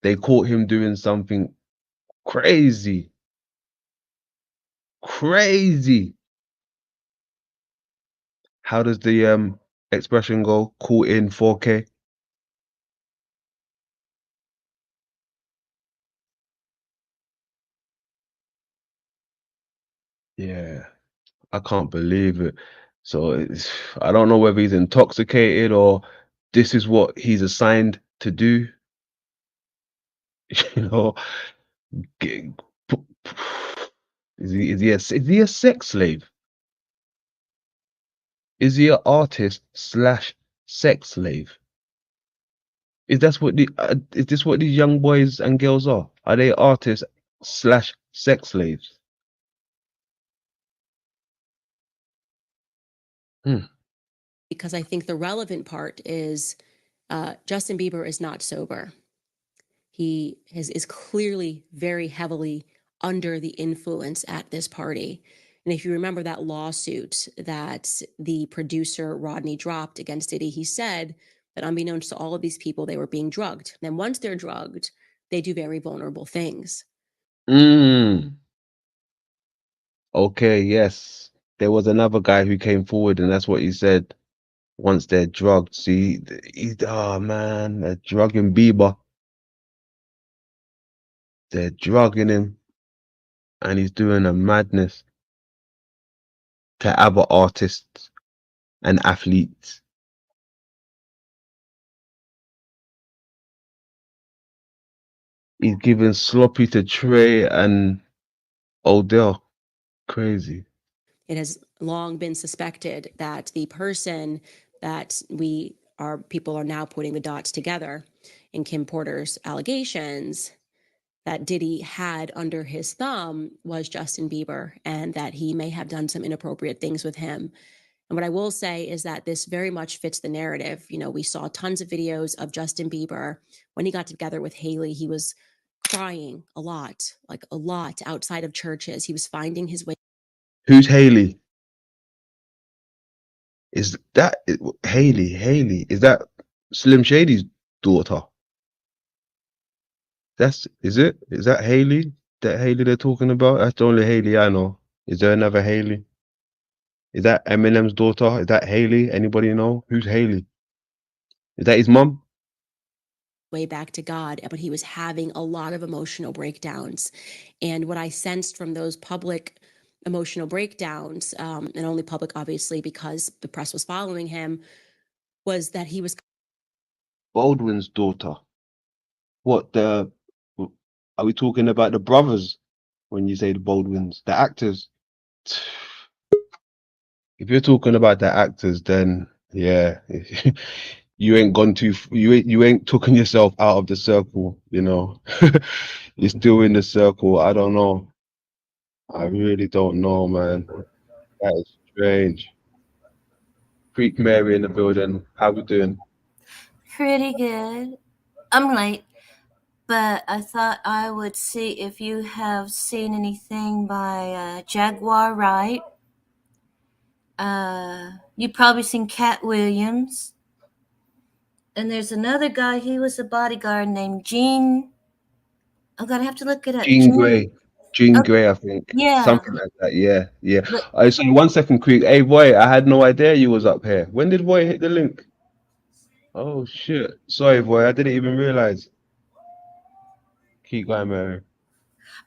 They caught him doing something crazy. Crazy. How does the expression go? Caught in 4K. Yeah. I can't believe it. So I don't know whether he's intoxicated or this is what he's assigned to do. You know, get, is he a sex slave? Is he an artist / sex slave? Is this what these young boys and girls are? Are they artists / sex slaves? Because I think the relevant part is Justin Bieber is not sober. He is clearly very heavily under the influence at this party. And if you remember that lawsuit that the producer Rodney dropped against Diddy, he said that unbeknownst to all of these people, they were being drugged. And then once they're drugged, they do very vulnerable things. Okay, yes. There was another guy who came forward and that's what he said. Once they're drugged, see, oh man, they're drugging Bieber. They're drugging him. And he's doing a madness to other artists and athletes. He's giving sloppy to Trey and Odell. Crazy. It has long been suspected that the person that people are now putting the dots together in Kim Porter's allegations that Diddy had under his thumb was Justin Bieber, and that he may have done some inappropriate things with him. And what I will say is that this very much fits the narrative. You know, we saw tons of videos of Justin Bieber when he got together with Hailey. He was crying a lot, like a lot outside of churches. He was finding his way. Who's Hailey? Is that Hailey? Hailey, is that Slim Shady's daughter? Is it? Is that Hailey? That Hailey they're talking about? That's the only Hailey I know. Is there another Hailey? Is that Eminem's daughter? Is that Hailey? Anybody know? Who's Hailey? Is that his mom? Way back to God, but he was having a lot of emotional breakdowns. And what I sensed from those public emotional breakdowns, and only public obviously because the press was following him, was that he was Baldwin's daughter. What are we talking about the brothers when you say the Baldwins, the actors? If you're talking about the actors, then yeah, you ain't gone too. You ain't taken yourself out of the circle. You know, you're still in the circle. I don't know. I really don't know, man. That is strange. Freak Mary in the building. How we doing? Pretty good. I'm late, but I thought I would see if you have seen anything by Jaguar Wright. You've probably seen Cat Williams. And there's another guy, he was a bodyguard named Gene. I'm going to have to look it up. Jean Grey. Jean Grey, I think. Yeah. Something like that. Yeah, yeah. But, So 1 second, quick. Hey, boy, I had no idea you was up here. When did boy hit the link? Oh shit. Sorry, boy. I didn't even realize. Keep going, Mary.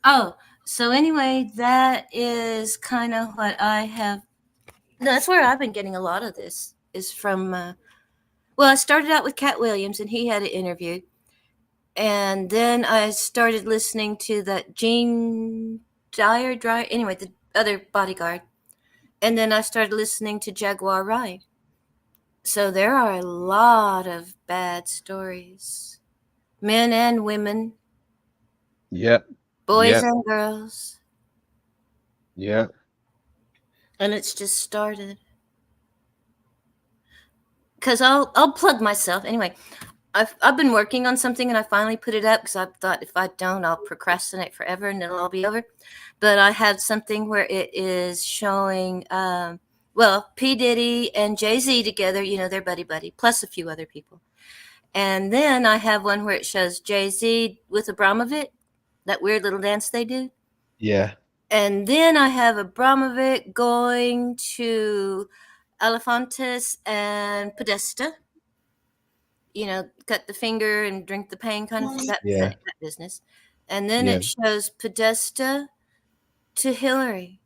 oh, so anyway, that is kind of what I have. That's where I've been getting a lot of this is from. Well, I started out with Cat Williams, and he had an interview. And then I started listening to that Gene Dyer, anyway, the other bodyguard. And then I started listening to Jaguar Wright. So there are a lot of bad stories. Men and women. Yeah. Boys and girls. Yeah. And it's just started. Because I'll plug myself. Anyway, I've been working on something and I finally put it up because I thought if I don't, I'll procrastinate forever and it'll all be over. But I had something where it is showing, P. Diddy and Jay-Z together, you know, they're buddy-buddy, plus a few other people. And then I have one where it shows Jay-Z with Abramovic, that weird little dance they do. Yeah. And then I have Abramovic going to Elefantis and Podesta. You know, cut the finger and drink the pain kind of that business. And then it shows Podesta to Hillary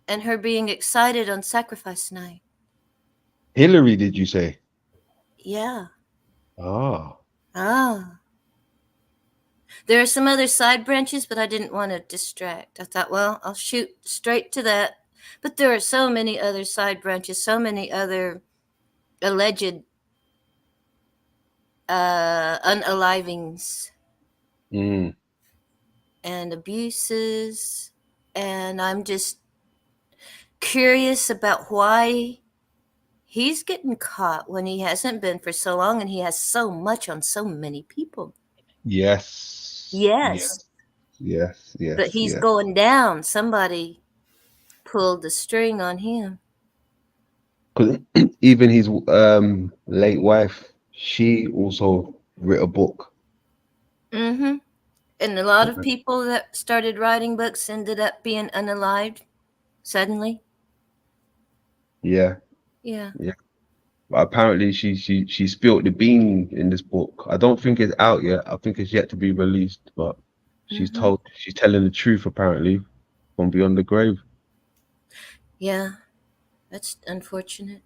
and her being excited on sacrifice night. Hillary, did you say? Yeah. Oh. There are some other side branches, but I didn't want to distract. I thought, well, I'll shoot straight to that. But there are so many other side branches, so many other alleged unalivings and abuses. And I'm just curious about why he's getting caught when he hasn't been for so long and he has so much on so many people. Yes. But he's going down. Somebody pulled the string on him. Because even his late wife, she also wrote a book. Mm-hmm. And a lot of people that started writing books ended up being unalived suddenly. Yeah. But apparently she spilled the bean in this book. I don't think it's out yet. I think it's yet to be released, but she's telling the truth apparently from beyond the grave. Yeah, that's unfortunate.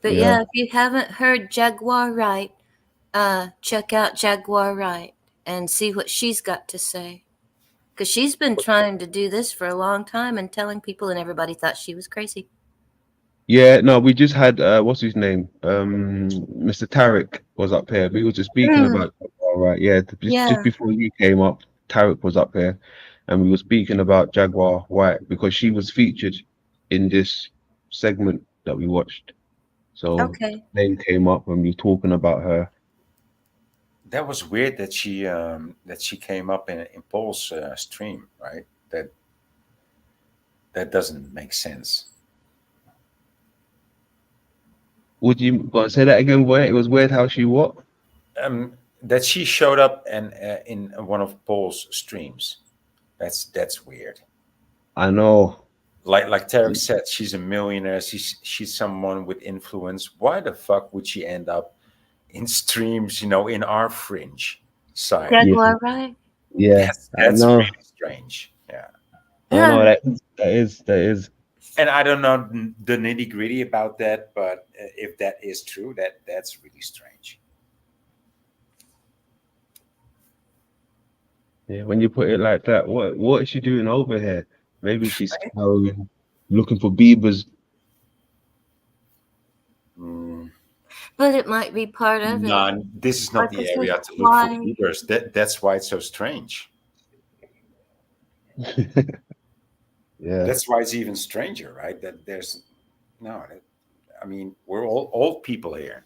But if you haven't heard Jaguar Wright, check out Jaguar Wright and see what she's got to say. Because she's been trying to do this for a long time and telling people, and everybody thought she was crazy. Yeah, no, we just had what's his name? Mr. Tarek was up here. We were just speaking about Jaguar, right? Just before you came up, Tarek was up here, and we were speaking about Jaguar White because she was featured in this segment that we watched. So Okay. name came up when we were talking about her. That was weird that she came up in Paul's stream, right? That doesn't make sense. Would you go and say that again? Where it was weird how she what? That she showed up and in one of Paul's streams. That's weird. I know. Like Tarek said, she's a millionaire. She's someone with influence. Why the fuck would she end up in streams? In our fringe side. Jaguar, right? Yeah, I That's know. really strange. Yeah. I know that is. And I don't know the nitty gritty about that, but if that is true, that's really strange. Yeah, when you put it like that, what is she doing over here? Maybe she's looking for Bieber's. But it might be part of it. No, this is not Like the this is area to look why- for Beavers. That's why it's so strange. Yeah. That's why it's even stranger, right? That there's no. I mean, we're all old people here,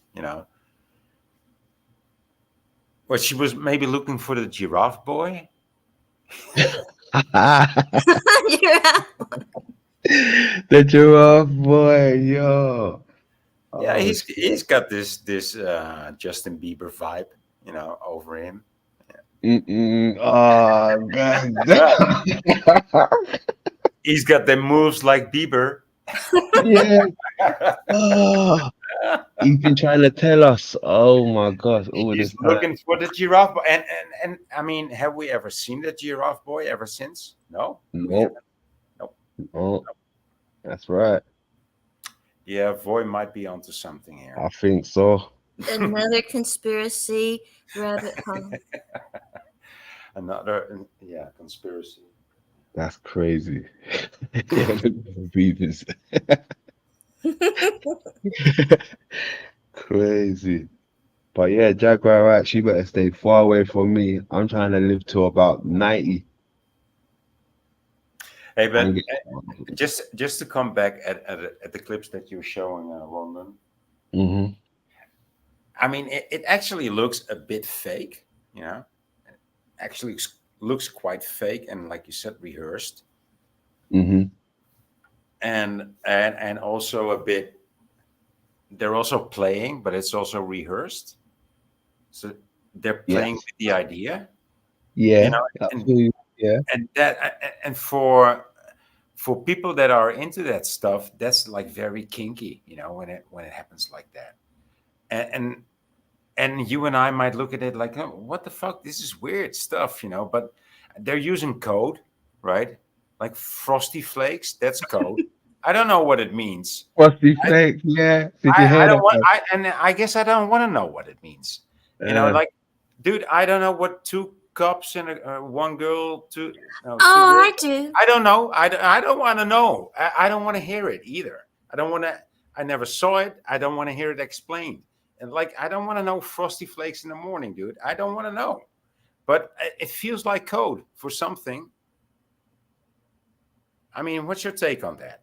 Well, she was maybe looking for the giraffe boy. The giraffe boy, yo. Yeah, Oh, he's got this Justin Bieber vibe, over him. Oh, God. He's got them moves like Bieber. Yeah. Oh, he's been trying to tell us. Oh my gosh, all He's this time. looking for the giraffe boy. And I mean, have we ever seen the giraffe boy ever since? No. Nope. Nope. That's right. Yeah, Voy might be onto something here. I think so. Another conspiracy rabbit hole. Another, conspiracy. That's crazy. Beavers. Crazy. But yeah, Jaguar, right? She better stay far away from me. I'm trying to live to about 90. Hey, but just to come back at the clips that you're showing, London. Mm-hmm. I mean, it actually looks a bit fake, It actually looks quite fake and, like you said, rehearsed. Mm-hmm. And also a bit. They're also playing, but it's also rehearsed. So they're playing with the idea. Yeah. Yeah. And for people that are into that stuff, that's like very kinky, when it happens like that. And you and I might look at it like, oh, what the fuck? This is weird stuff, but they're using code, right? Like Frosty Flakes, that's code. I don't know what it means. Frosty Flakes, yeah. Did you hear that? And I guess I don't want to know what it means. Like, dude, I don't know what 2 cups and one girl, two. No, I do. I don't know. I don't want to know. I don't want to hear it either. I don't want to. I never saw it. I don't want to hear it explained. And like, I don't want to know Frosty Flakes in the morning, dude. I don't want to know. But it feels like code for something. I mean, what's your take on that?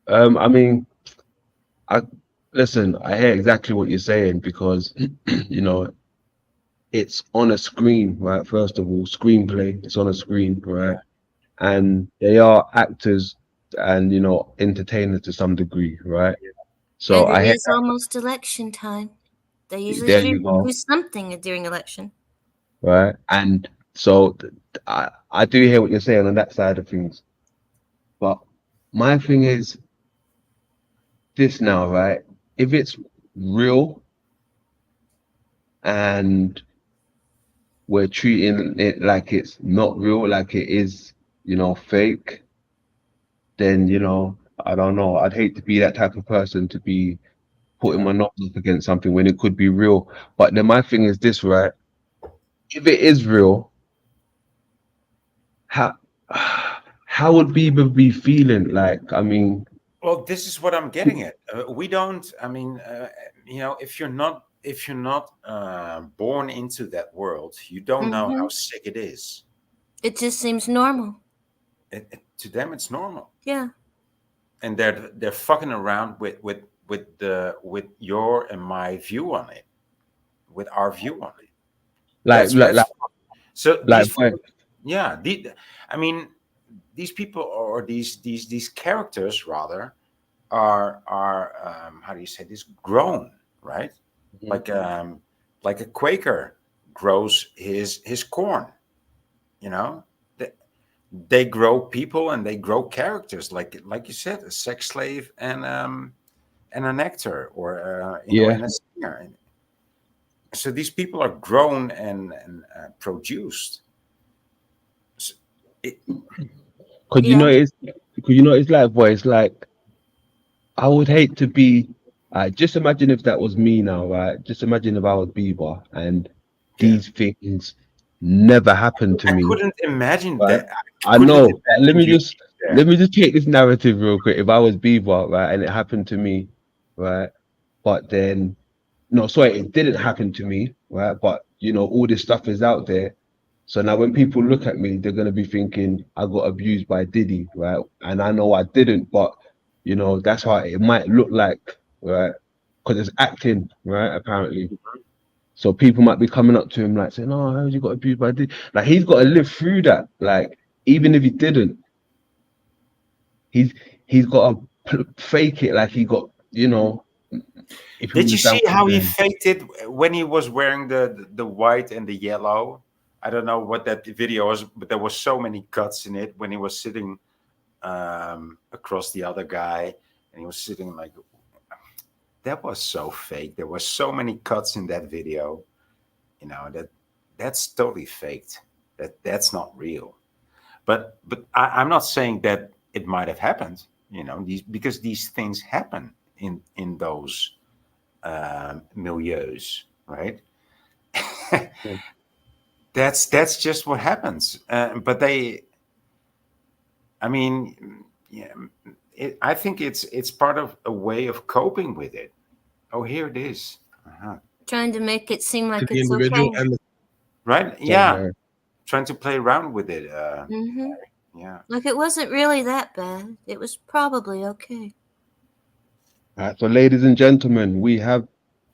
I mean, listen, I hear exactly what you're saying because, it's on a screen, right? First of all, screenplay, it's on a screen, right? And they are actors and, entertainers to some degree, right? So and I it hear is almost election time. They usually There you go. do something during election. right? And so I do hear what you're saying on that side of things. But my thing is this now, right? If it's real and we're treating it like it's not real, like it is, fake, then, I don't know. I'd hate to be that type of person to be putting my nose up against something when it could be real. But then my thing is this, right? If it is real, how would Bieber be feeling? Like, I mean, Well, this is what I'm getting at. We don't. I mean, if you're not born into that world, you don't know how sick it is. It just seems normal. to them it's normal. Yeah. And they're fucking around with your and my view on it, with our view on it. So these, yeah, I mean, these people or these characters rather are how do you say this, grown, right? Like a Quaker grows his corn, you know. They grow people and they grow characters, like you said, a sex slave and an actor or and a singer. So these people are grown and produced. Could you notice? Could you notice, like, boy, it's like I would hate to be. Just imagine if that was me now, right? Just imagine if I was Bieber and these things never happened to me. I couldn't imagine right? that. I know. Let me just take this narrative real quick. If I was Bieber, right, and it happened to me, right, but then no, sorry, it didn't happen to me, right? But you know, all this stuff is out there. So now when people look at me, they're gonna be thinking I got abused by Diddy, right? And I know I didn't, but you know, that's how it might look like, right? Because it's acting, right? Apparently. So people might be coming up to him like saying, "Oh, how you got abused by Diddy?" Like he's got to live through that. Like even if he didn't, he's got to fake it like he got, you know. Did you see how he faked it when he was wearing the white and the yellow? I don't know what that video was, but there was so many cuts in it when he was sitting across the other guy, and he was sitting like, that was so fake. There were so many cuts in that video, you know, that's totally faked. That's not real. But I'm not saying that it might have happened, you know, because these things happen in those milieus, right? That's just what happens. But I mean, yeah, I think it's part of a way of coping with it. Oh, here it is. Trying to make it seem like the it's individual okay. and Right? Yeah. Trying to play around with it. Yeah. Like it wasn't really that bad. It was probably okay. All right, so ladies and gentlemen, we have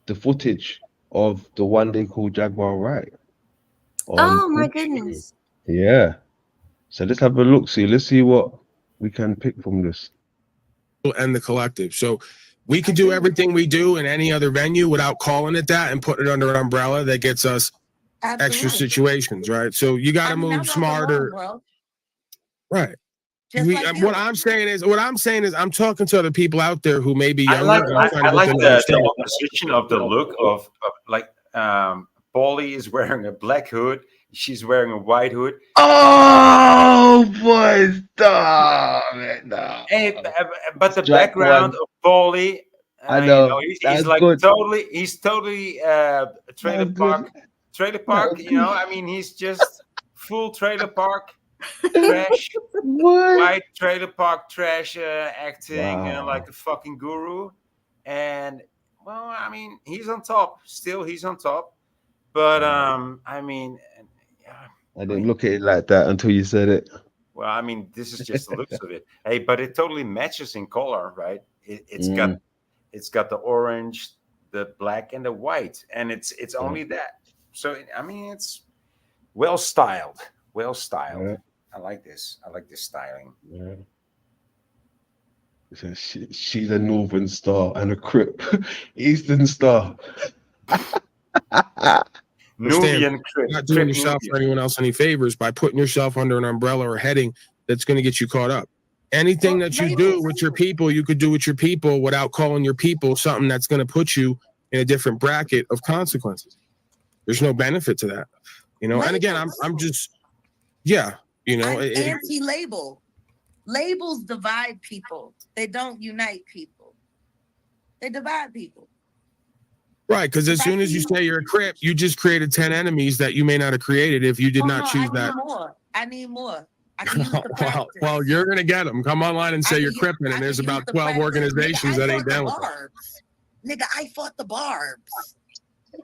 the footage of the one they call Jaguar Right. Oh my goodness. Yeah. So let's have a look. Let's see what we can pick from this. and the collective. So we could do everything we do in any other venue without calling it that and putting it under an umbrella that gets us extra situations, right? So you got to move smarter, right? What I'm saying is, I'm talking to other people out there who may be younger. I like the opposition of the look of like Paulie is wearing a black hood, she's wearing a white hood. Oh boy, stop it! No. Hey, but the background of Paulie, I know, you know, he's like good. totally trailer park. You know, I mean, he's just full trailer park trash, white trailer park trash, acting like a fucking guru. And well, I mean, he's on top. Still, he's on top. But I mean, I didn't look at it like that until you said it. well, I mean, this is just the looks of it. Hey, but it totally matches in color, right? It's got the orange, the black, and the white, and it's only that. So I mean, it's well styled. Well styled. Yeah. I like this. I like this styling. Yeah. So she's a Northern Star and a Crip, Eastern Star. Nubian Crip. Not doing yourself or anyone else any favors by putting yourself under an umbrella or heading that's going to get you caught up. Anything that you do with your people, you could do with your people without calling your people something that's going to put you in a different bracket of consequences. There's no benefit to that, you know. And again, I'm just, yeah, you know, anti-label. Labels divide people. They don't unite people. They divide people. Right, because as soon as you say you're a Crip, you just created 10 enemies that you may not have created if you did not choose that. I need more. I can use the practice. Well, you're gonna get them. Come online and say you're Crippin', and there's about 12 organizations that ain't down with it. Nigga, I fought the Barbs.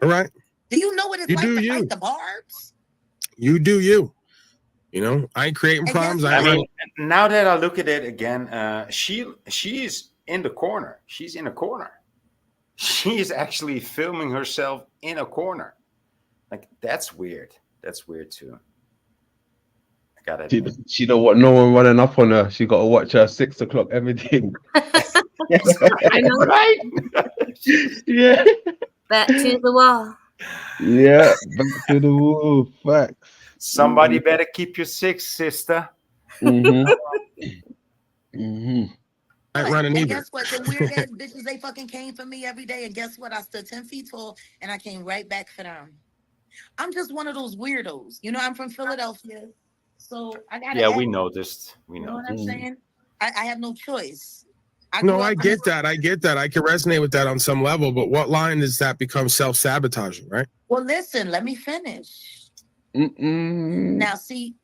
All right. Do you know what it's like to fight the Barbs? You do you. You know, I ain't creating problems. I mean, now that I look at it again, she's in the corner. She's in a corner. She is actually filming herself in a corner. Like, that's weird. That's weird too. I gotta admit. She don't want no one running up on her. She got to watch her 6 o'clock everything. I know, right? Yeah. Back to the wall. Yeah, back to the wall. Facts. Somebody better keep your 6, sister. Mm-hmm. Mm-hmm. running Guess what? The weird ass bitches, they fucking came for me every day. And guess what? I stood 10 feet tall and I came right back for them. I'm just one of those weirdos. You know, I'm from Philadelphia. So I got Yeah, we noticed. We You know what I'm noticed. saying? I have no choice. No, I get that. I get that. I can resonate with that on some level. But what line does that become self-sabotaging, right? Well, listen, let me finish. Now, see,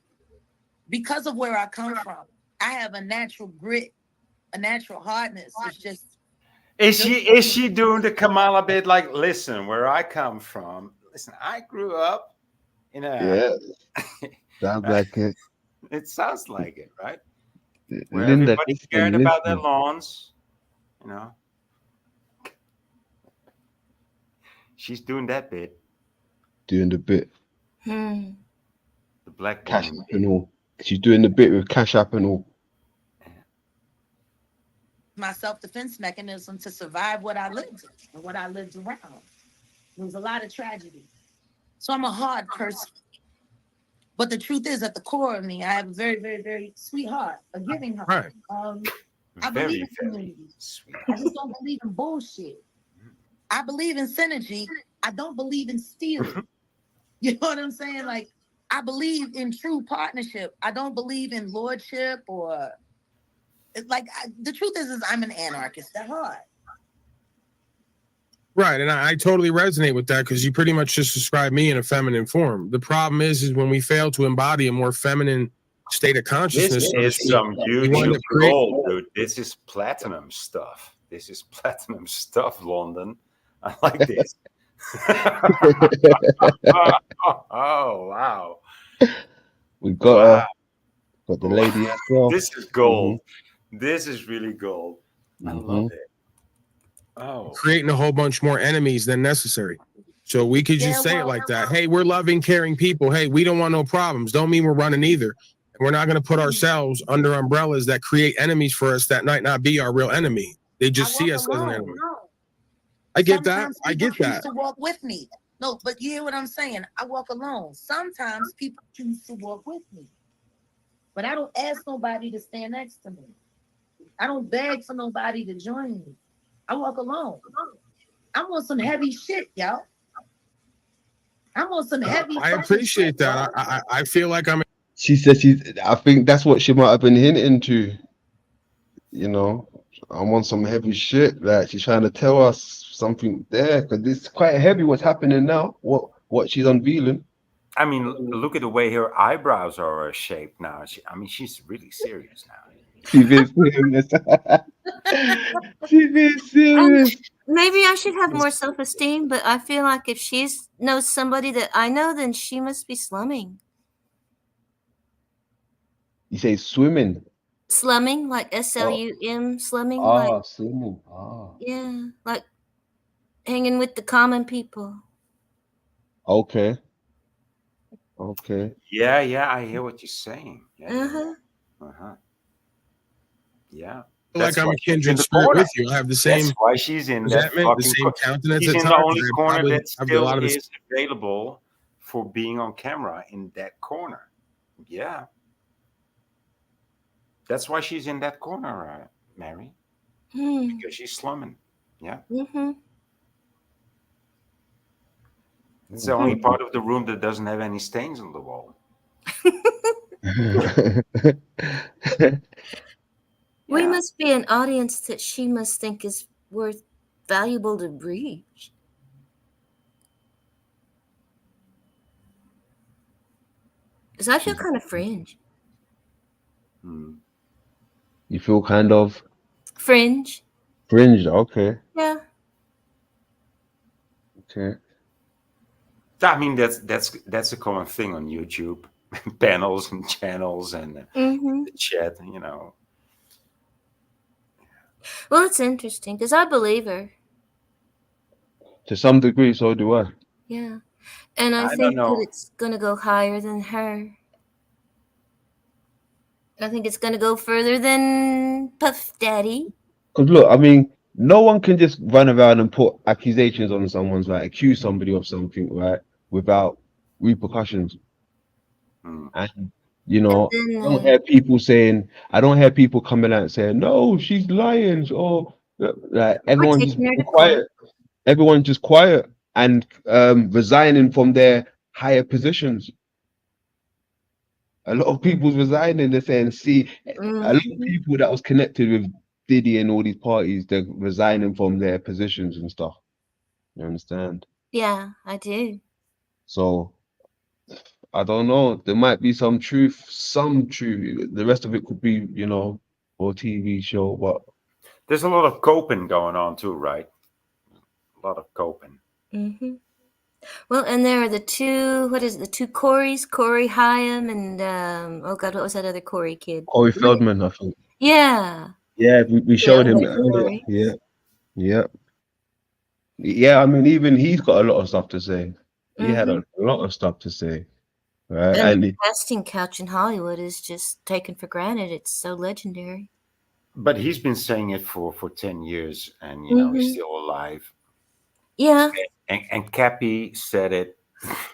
because of where I come from, I have a natural grit, a natural hardness. It's just. Is she doing the Kamala bit? Like, listen, where I come from. Listen, I grew up in a. Yeah. Sounds like it. It sounds like it, right? Where Linda, everybody cared about their lawns, you know. She's doing that bit. Doing the bit. The black Cash woman. App and all. She's doing the bit with Cash App and all. My self-defense mechanism to survive what I lived and what I lived around. There was a lot of tragedy. So I'm a hard person. But the truth is, at the core of me, I have a very, very, very sweet heart, a giving heart. I believe in community. I just don't believe in bullshit. I believe in synergy. I don't believe in stealing. You know what I'm saying? Like, I believe in true partnership. I don't believe in lordship or the truth is I'm an anarchist at heart. Right, and I totally resonate with that because you pretty much just described me in a feminine form. The problem is when we fail to embody a more feminine state of consciousness. This is some YouTube gold, dude. This is platinum stuff. This is platinum stuff, London. I like this. Oh, wow. We got got the lady as well. This is gold. This is really gold. I love it. Oh, Creating a whole bunch more enemies than necessary. So we could just say it like that. Hey, we're loving, caring people. Hey, we don't want no problems. Don't mean we're running either. And we're not going to put ourselves under umbrellas that create enemies for us that might not be our real enemy. They just see us as an enemy. I get that. I get that. To walk with me. No, but you hear what I'm saying? I walk alone. Sometimes people choose to walk with me. But I don't ask nobody to stand next to me. I don't beg for nobody to join me. I walk alone. I'm on some heavy shit, y'all. I'm on some heavy I appreciate that. I feel like I'm. She said I think that's what she might have been hinting to. You know, I'm on some heavy shit. Like she's trying to tell us something there because it's quite heavy what's happening now. What she's unveiling. I mean, look at the way her eyebrows are shaped now. She's really serious now. She's being serious. She's being serious. Maybe I should have more self-esteem, but I feel like if she knows somebody that I know, then she must be slumming. You say swimming? Slumming, like SLUM, slumming. Ah, swimming. Ah. Yeah, like hanging with the common people. Okay. Okay. Yeah, I hear what you're saying. Uh-huh. Yeah. Like I'm a kindred spirit with you. I have the same. That's why she's in that the same countenance. She's at in the times. only I corner probably that have a still lot of this- is available for being on camera in that corner. Yeah. That's why she's in that corner, Mary. Because she's slumming. Yeah. Mm-hmm. It's the only part of the room that doesn't have any stains on the wall. We must be an audience that she must think is worth valuable to reach. Because I feel kind of fringe. You feel kind of Fringe. fringe. Okay. Yeah. Okay. I mean, that's a common thing on YouTube. panels and channels and the chat, you know. Well, it's interesting because I believe her. To some degree, so do I. Yeah. And I I think don't that know. it's going to go higher than her. I think it's going to go further than Puff Daddy. Because look, I mean, no one can just run around and put accusations on someone's like accuse somebody of something, right, without repercussions. And you know, then, I don't hear people saying, I don't hear people coming out and saying, no, she's lying, or like We're everyone just taking her being to court. quiet. Everyone just quiet and resigning from their higher positions. A lot of people's resigning. They're saying, see, a lot of people that was connected with Diddy and all these parties, they're resigning from their positions and stuff. You understand? Yeah, I do. So I don't know. There might be some truth, some truth. The rest of it could be, you know, or TV show, but There's a lot of coping going on too, right? A lot of coping. Mm-hmm. Well, and there are the two, what is it, the two Corys, Corey Haim and, oh God, what was that other Corey kid? Corey Feldman, I think. Yeah. Yeah, we The showed him other earlier. Corey. Yeah, yeah. Yeah, I mean, even he's got a lot of stuff to say. He had a lot of stuff to say, right? And And the casting couch in Hollywood is just taken for granted. It's so legendary. But he's been saying it for 10 years and, you know, he's still alive. Yeah. And Cappy said it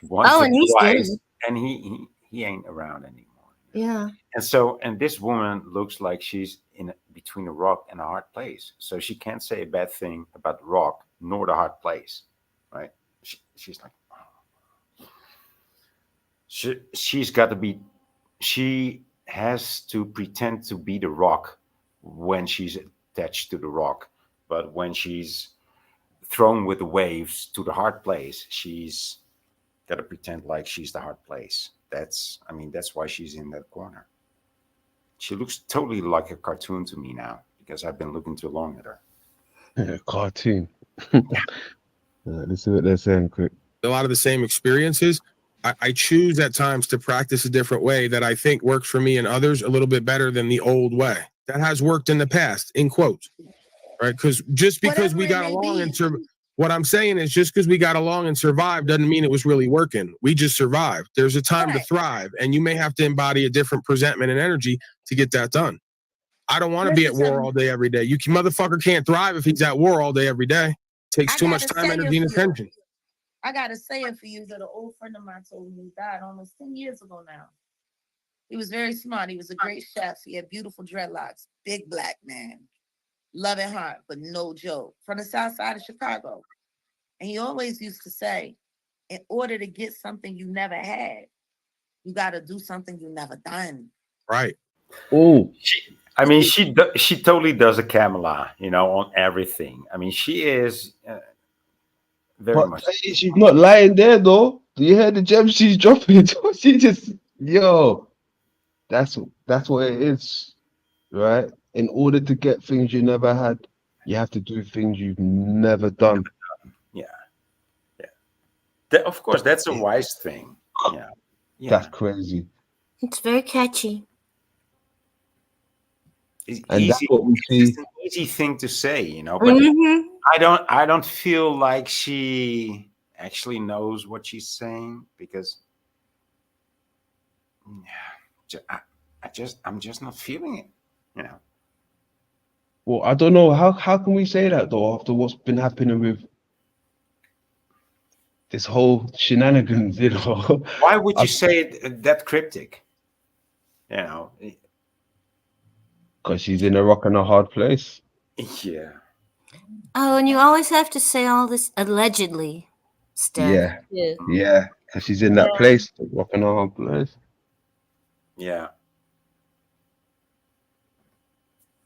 once Oh, or and he's twice, dead. and he ain't around anymore. Yeah. And this woman looks like she's between a rock and a hard place. So she can't say a bad thing about the rock nor the hard place, right? She's like, she's got to be, she has to pretend to be the rock when she's attached to the rock, but when she's thrown with the waves to the hard place, she's got to pretend like she's the hard place. That's why she's in that corner. She looks totally like a cartoon to me now because I've been looking too long at her. cartoon. Let's see what they're saying quick. A lot of the same experiences. I choose at times to practice a different way that I think works for me and others a little bit better than the old way. That has worked in the past, in quotes, right? Because just because we got along and what I'm saying is just because we got along and survived doesn't mean it was really working. We just survived. There's a time to thrive, and you may have to embody a different presentment and energy to get that done. I don't want to be at war all day, every day. You motherfucker can't thrive if he's at war all day, every day. Takes too much time, energy, and attention. I gotta say it for you that an old friend of mine told me he died almost 10 years ago now. He was very smart. He was a great chef. He had beautiful dreadlocks, big black man, loving heart, but no joke, from the south side of Chicago. And he always used to say, in order to get something you never had, you got to do something you never done. Right. Oh, she totally does a Kamala, you know, on everything. I mean, she is very But much. she's not lying there though. Do you hear the gems she's dropping? She just, yo, that's what it is, right? In order to get things you never had, you have to do things you've never done. Yeah. Of course, that's a wise thing. Yeah. That's crazy. It's very catchy. It's And easy. that's what we It's see. just an easy thing to say, you know. But I don't feel like she actually knows what she's saying because I'm just not feeling it, you know. Well, I don't know. How can we say that though after what's been happening with this whole shenanigans, you know? Why would you say it that cryptic? You know. Because she's in a rock and a hard place. Yeah. Oh, and you always have to say all this allegedly stuff. Yeah. too. Yeah. Because she's in that place, the rock and a hard place. Yeah.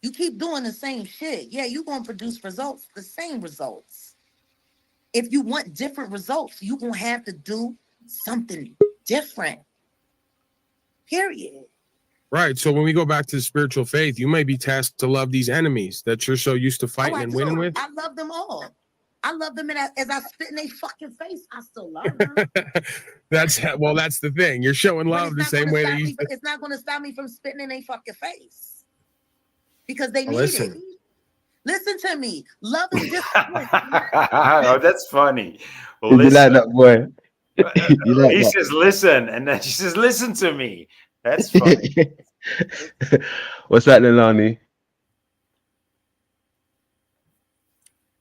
You keep doing the same shit. Yeah, you're going to produce results, the same results. If you want different results, you're going to have to do something different. Period. Right. So when we go back to the spiritual faith, you may be tasked to love these enemies that you're so used to fighting and winning with. I love them all. I love them as I spit in their fucking face. I still love them. That's the thing. You're showing love the same way that you. It's not going to stop me from spitting in their fucking face because they need Listen. it. Listen to me. Love is discipline. Oh, that's funny. Well, Did you listen. like that, boy? You like He that? says, "Listen," and then she says, "Listen to me." That's funny. What's that, Lilani?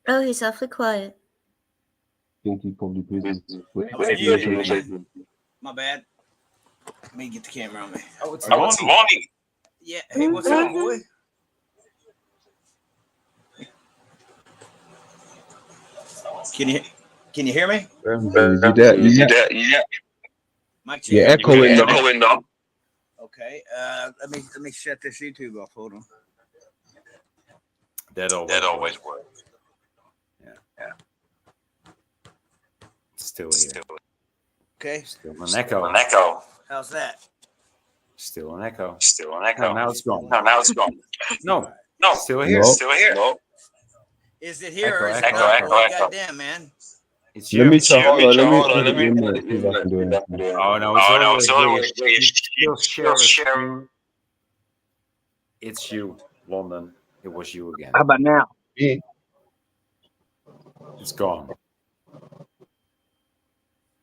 Oh, he's awfully quiet. I think he probably busy. My bad. Let me get the camera on me. Oh, it's morning. Yeah. Hey, what's up, boy? Can you hear me? You there? Yeah. Mic check. You're echoing though. Okay. Let me shut this YouTube off. Hold on. That always works. Yeah. Still here. Okay. Still an echo. How's that? Still an echo. No, now it's gone. No. Still here. No. Is it here or is it Echo. goddamn, man. It's you. Let me try. Hold on. Let me see if I can do it. Oh no! It's always still sharing. It's you, London. It was you again. How about now? Me. It's gone.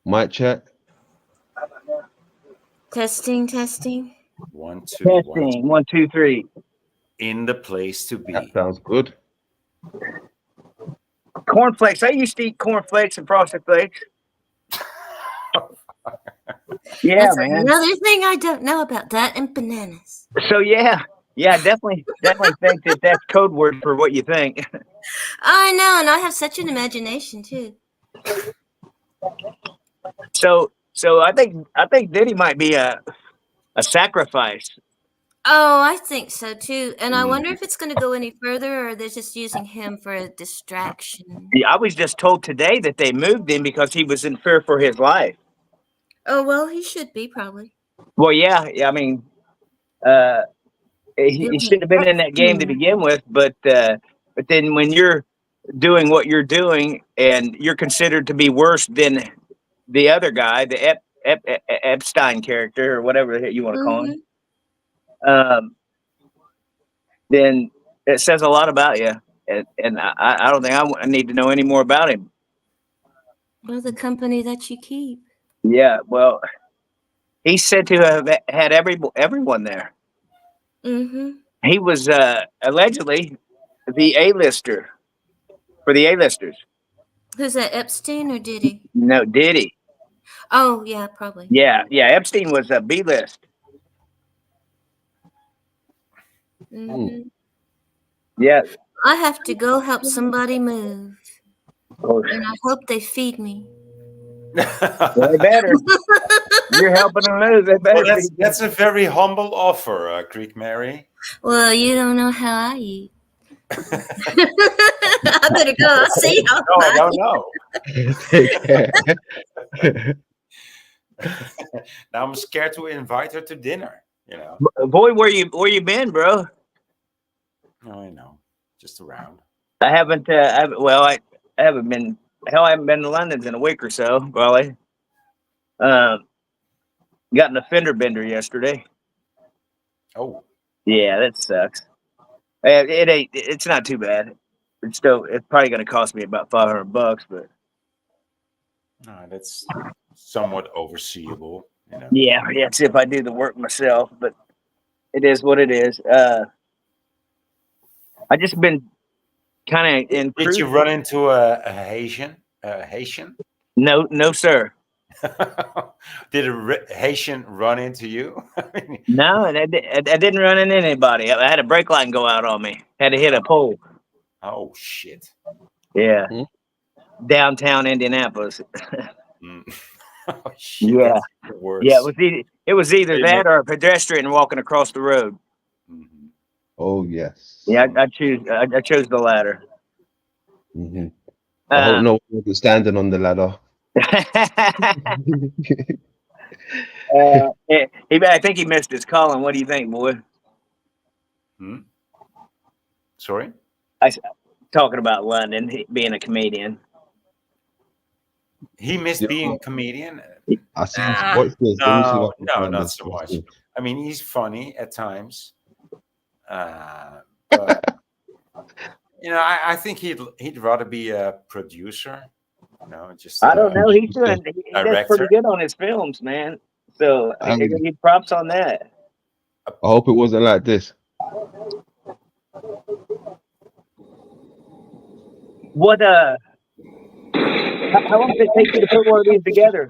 Mic check. Testing. 1, 2, Testing. 1, 2, 3. In the place to be. That sounds good. Cornflakes. I used to eat cornflakes and frosted flakes. Yeah, That's man. another thing I don't know about that, and bananas. So yeah, definitely think that that's code word for what you think. I know, and I have such an imagination too. So I think Diddy might be a sacrifice. Oh, I think so too. And I wonder if it's going to go any further, or they're just using him for a distraction. Yeah, I was just told today that they moved him because he was in fear for his life. Oh well, he should be probably. Well, yeah. I mean, he shouldn't have been in that game to begin with. But then when you're doing what you're doing and you're considered to be worse than the other guy, the Epstein character or whatever you want to call him, then it says a lot about you. And I don't think I need to know any more about him. Well, the company that you keep. Yeah, well, he's said to have had everyone there. Mm-hmm. He was allegedly the A-lister for the A-listers. Who's that, Epstein or Diddy? No, Diddy. Oh, yeah, probably. Yeah. Epstein was a B-list. Mm-hmm. Yeah. I have to go help somebody move. Oh. And I hope they feed me. Well, they better. You're helping them move. They better. Well, that's a very humble offer, Greek Mary. Well, you don't know how I eat. I better go. I'll see y'all. No, I don't know. Take care. Now I'm scared to invite her to dinner. You know. Boy, where you been, bro? Oh, I know. Just around. I haven't. I haven't been. Hell, I haven't been to London in a week or so. Probably. Got in a fender bender yesterday. Oh. Yeah, that sucks. It ain't. It's not too bad. It's probably going to cost me about $500, but. No, that's somewhat overseeable. You know. Yeah. It's if I do the work myself, but it is what it is. I just been kind of in. Did you run into a Haitian? Haitian? No, sir. Did a Haitian run into you? No, and I didn't run into anybody. I had a brake line go out on me. Had to hit a pole. Oh shit! Yeah, downtown Indianapolis. Oh, shit, yeah, that's worse. Yeah. It was either that or a pedestrian walking across the road. Oh yes. Yeah, I chose the latter. Mm-hmm. I hope no one was standing on the ladder. I think he missed his calling. What do you think, boy? Sorry? I talking about London being a comedian. He missed being a comedian. I see. Watch this. Let me see if I can No, find not this. so Let's much. see. I mean, he's funny at times, but I think he'd rather be a producer. Just I don't know. He does director. pretty good on his films, man. So I he props on that. hope it wasn't like this. What how long did it take you to put one of these together,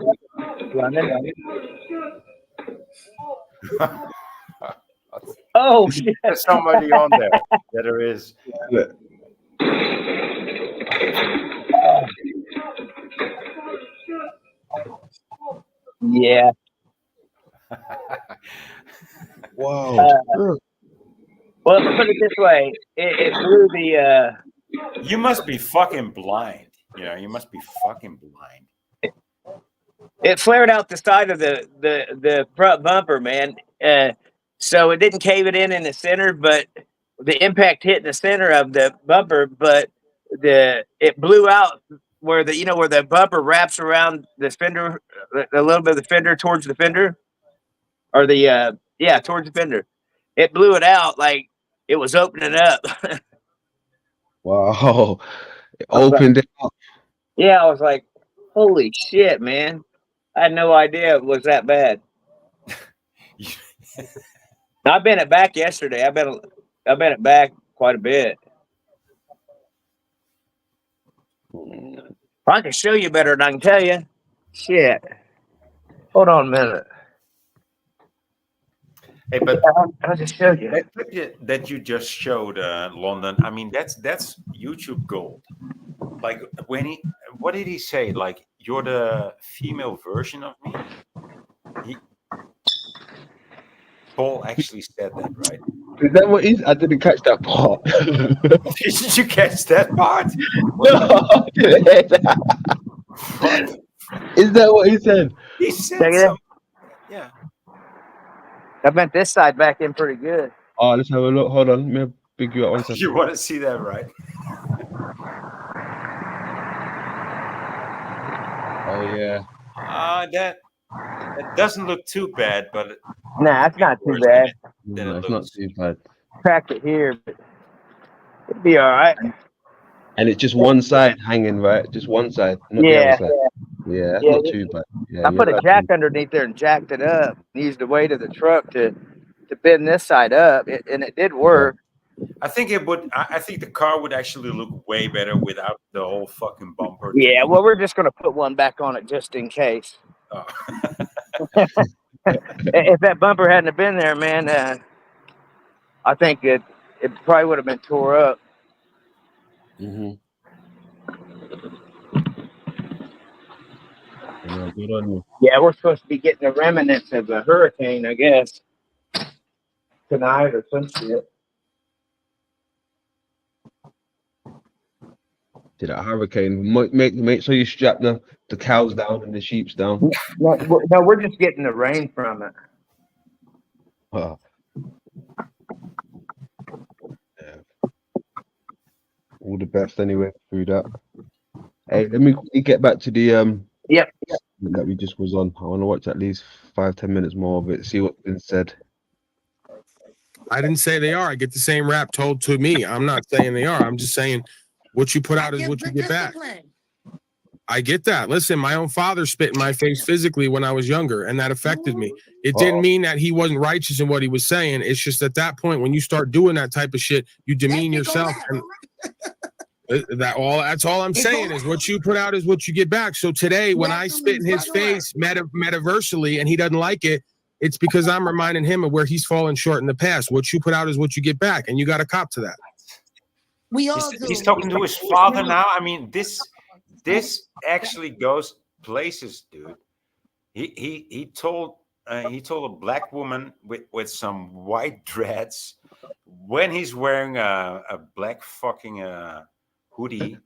London? Oh shit! There's somebody on there. Yeah, there is. Yeah. Wow. Well, put it this way, it blew the. You must be fucking blind. You must be fucking blind. It flared out the side of the front bumper, man. So it didn't cave it in the center, but the impact hit in the center of the bumper, but it blew out where where the bumper wraps around the fender, a little bit of the fender towards the fender, or towards the fender. It blew it out like it was opening up. Wow. It opened it up. Yeah, I was like, holy shit, man. I had no idea it was that bad. I bent it back yesterday. I bent it back quite a bit. I can show you better than I can tell you. Shit. Hold on a minute. Hey, but I'll just show you. That you just showed, London. I mean, that's YouTube gold. Like what did he say? Like, you're the female version of me. Paul actually said that, right? Is that what he's? I didn't catch that part. Did you catch that part? No, I didn't hear that. What? Is that what he said? He said something. Yeah. I bent this side back in pretty good. Oh, let's have a look. Hold on. Let me big you up 1 second. You want to see that, right? Oh yeah. That doesn't look too bad, but Nah, it's not too bad. No, it's not too bad. Cracked it here, but it'd be all right. And it's just one side hanging, right? Just one side, not the other side. Yeah, that's not too bad. Yeah, I put a jack underneath there and jacked it up. Used the weight of the truck to bend this side up, and it did work. I think it would. I think the car would actually look way better without the whole fucking bumper. Yeah, well, we're just gonna put one back on it just in case. Oh. If that bumper hadn't have been there, man, I think it probably would have been tore up. Mm-hmm. Yeah, good on you. Yeah, we're supposed to be getting the remnants of a hurricane, I guess, tonight or some shit. To that hurricane, make sure you strap the cows down and the sheep's down. No, we're just getting the rain from it. Yeah. All the best anyway through that. Hey, let me quickly get back to the that we just was on. I want to watch at least 5-10 minutes more of it, see what's been said. I didn't say they are. I get the same rap told to me. I'm not saying they are. I'm just saying what you put out is what you get back. I get that. Listen, my own father spit in my face physically when I was younger, and that affected me. It didn't mean that he wasn't righteous in what he was saying. It's just at that point, when you start doing that type of shit, you demean yourself. And that's all I'm saying is what you put out is what you get back. So today, when I spit in his face metaversally and he doesn't like it, it's because I'm reminding him of where he's fallen short in the past. What you put out is what you get back, and you got to cop to that. He's talking to his father now. I mean, this actually goes places, dude. He told a black woman with some white dreads when he's wearing a black fucking hoodie.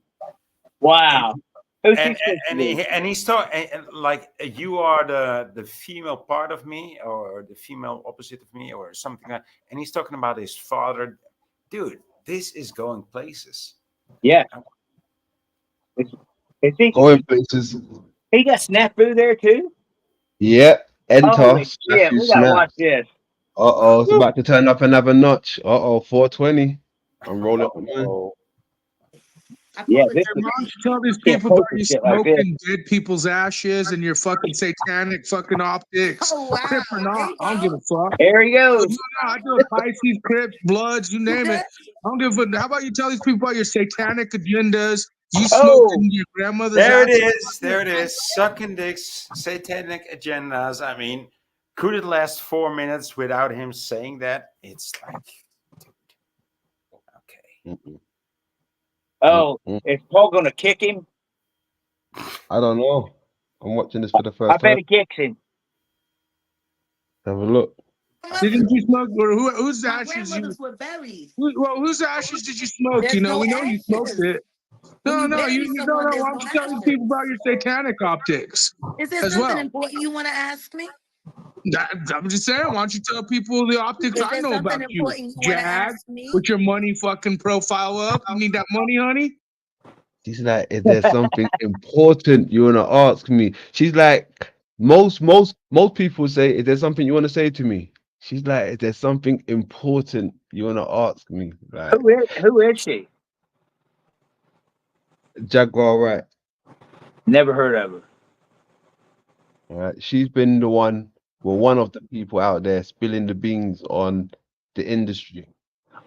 Wow. And he's talking like, you are the female part of me, or the female opposite of me, or something like that. And he's talking about his father. Dude, this is going places. Yeah. Going places. He got snafu there too. Yeah, enter. Holy shit! Snafu We gotta watch snaps. this. It's about to turn up another notch. 420. I'm rolling up, man. Yeah, this Hey, is, why don't you tell these can't people pay about for you shit like this. smoking dead people's ashes and your fucking satanic fucking optics? Oh, wow. Crip or not, There I you don't go. give a fuck. There he Oh, goes. you know, I do it Pisces, Crips, Bloods, you name it. I don't give a. How about you tell these people about your satanic agendas? You smoking your grandmother's There it ashes? is. There it is. Sucking dicks, satanic agendas. I mean, could it last 4 minutes without him saying that? It's like, Oh, is Paul gonna kick him? I don't know. I'm watching this for the I first bet time. he kicks him. Have a look. Didn't you smoke? Or whose My ashes you? grandmothers were buried. Well, whose ashes did you smoke? There's You know, no we know you smoked ashes. it. When No, you no, bury you don't someone, know. there's Why no don't you tell these ashes. people about your satanic optics Is there as something well? important you want to ask me? I'm just saying, why don't you tell people the optics Is I there know something about you? important you want to Jag, ask me? with your money fucking profile up. You need that money, honey? She's like, if there's something important you wanna ask me. She's like, most people say, is there something you want to say to me? She's like, is there something important you wanna ask me? Like Who is she? Jaguar, right? Never heard of her. All right. She's been the one of the people out there spilling the beans on the industry.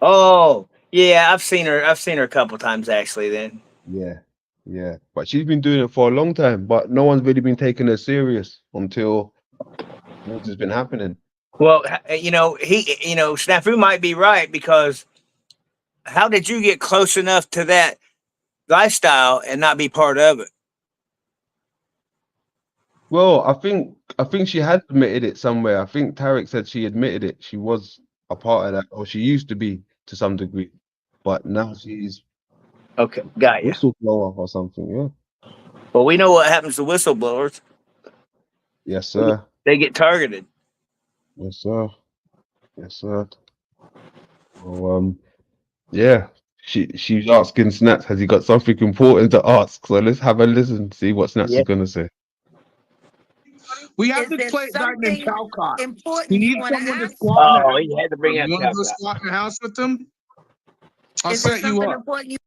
Oh, yeah, I've seen her. I've seen her a couple times actually. Then Yeah. Yeah. But she's been doing it for a long time, but no one's really been taking her serious until what has been happening. well, Snafu might be right because how did you get close enough to that lifestyle and not be part of it? Well, I think she had admitted it somewhere. I think Tarek said she admitted it. She was a part of that, or she used to be to some degree, but now she's Okay, got you. whistleblower or something. Yeah. Well, we know what happens to whistleblowers. Yes, sir. They get targeted. Yes, sir. Yes, sir. Well, yeah. She's asking Snaps, has he got something important to ask? So let's have a listen, see what Snaps Yeah. is gonna say. We have Is this there place right in something Calcott. important You you need want to someone to ask? squat in the Oh, house. he had to bring You up want to go Calcott. squat in the house with them? I'll Is there set you something up. important you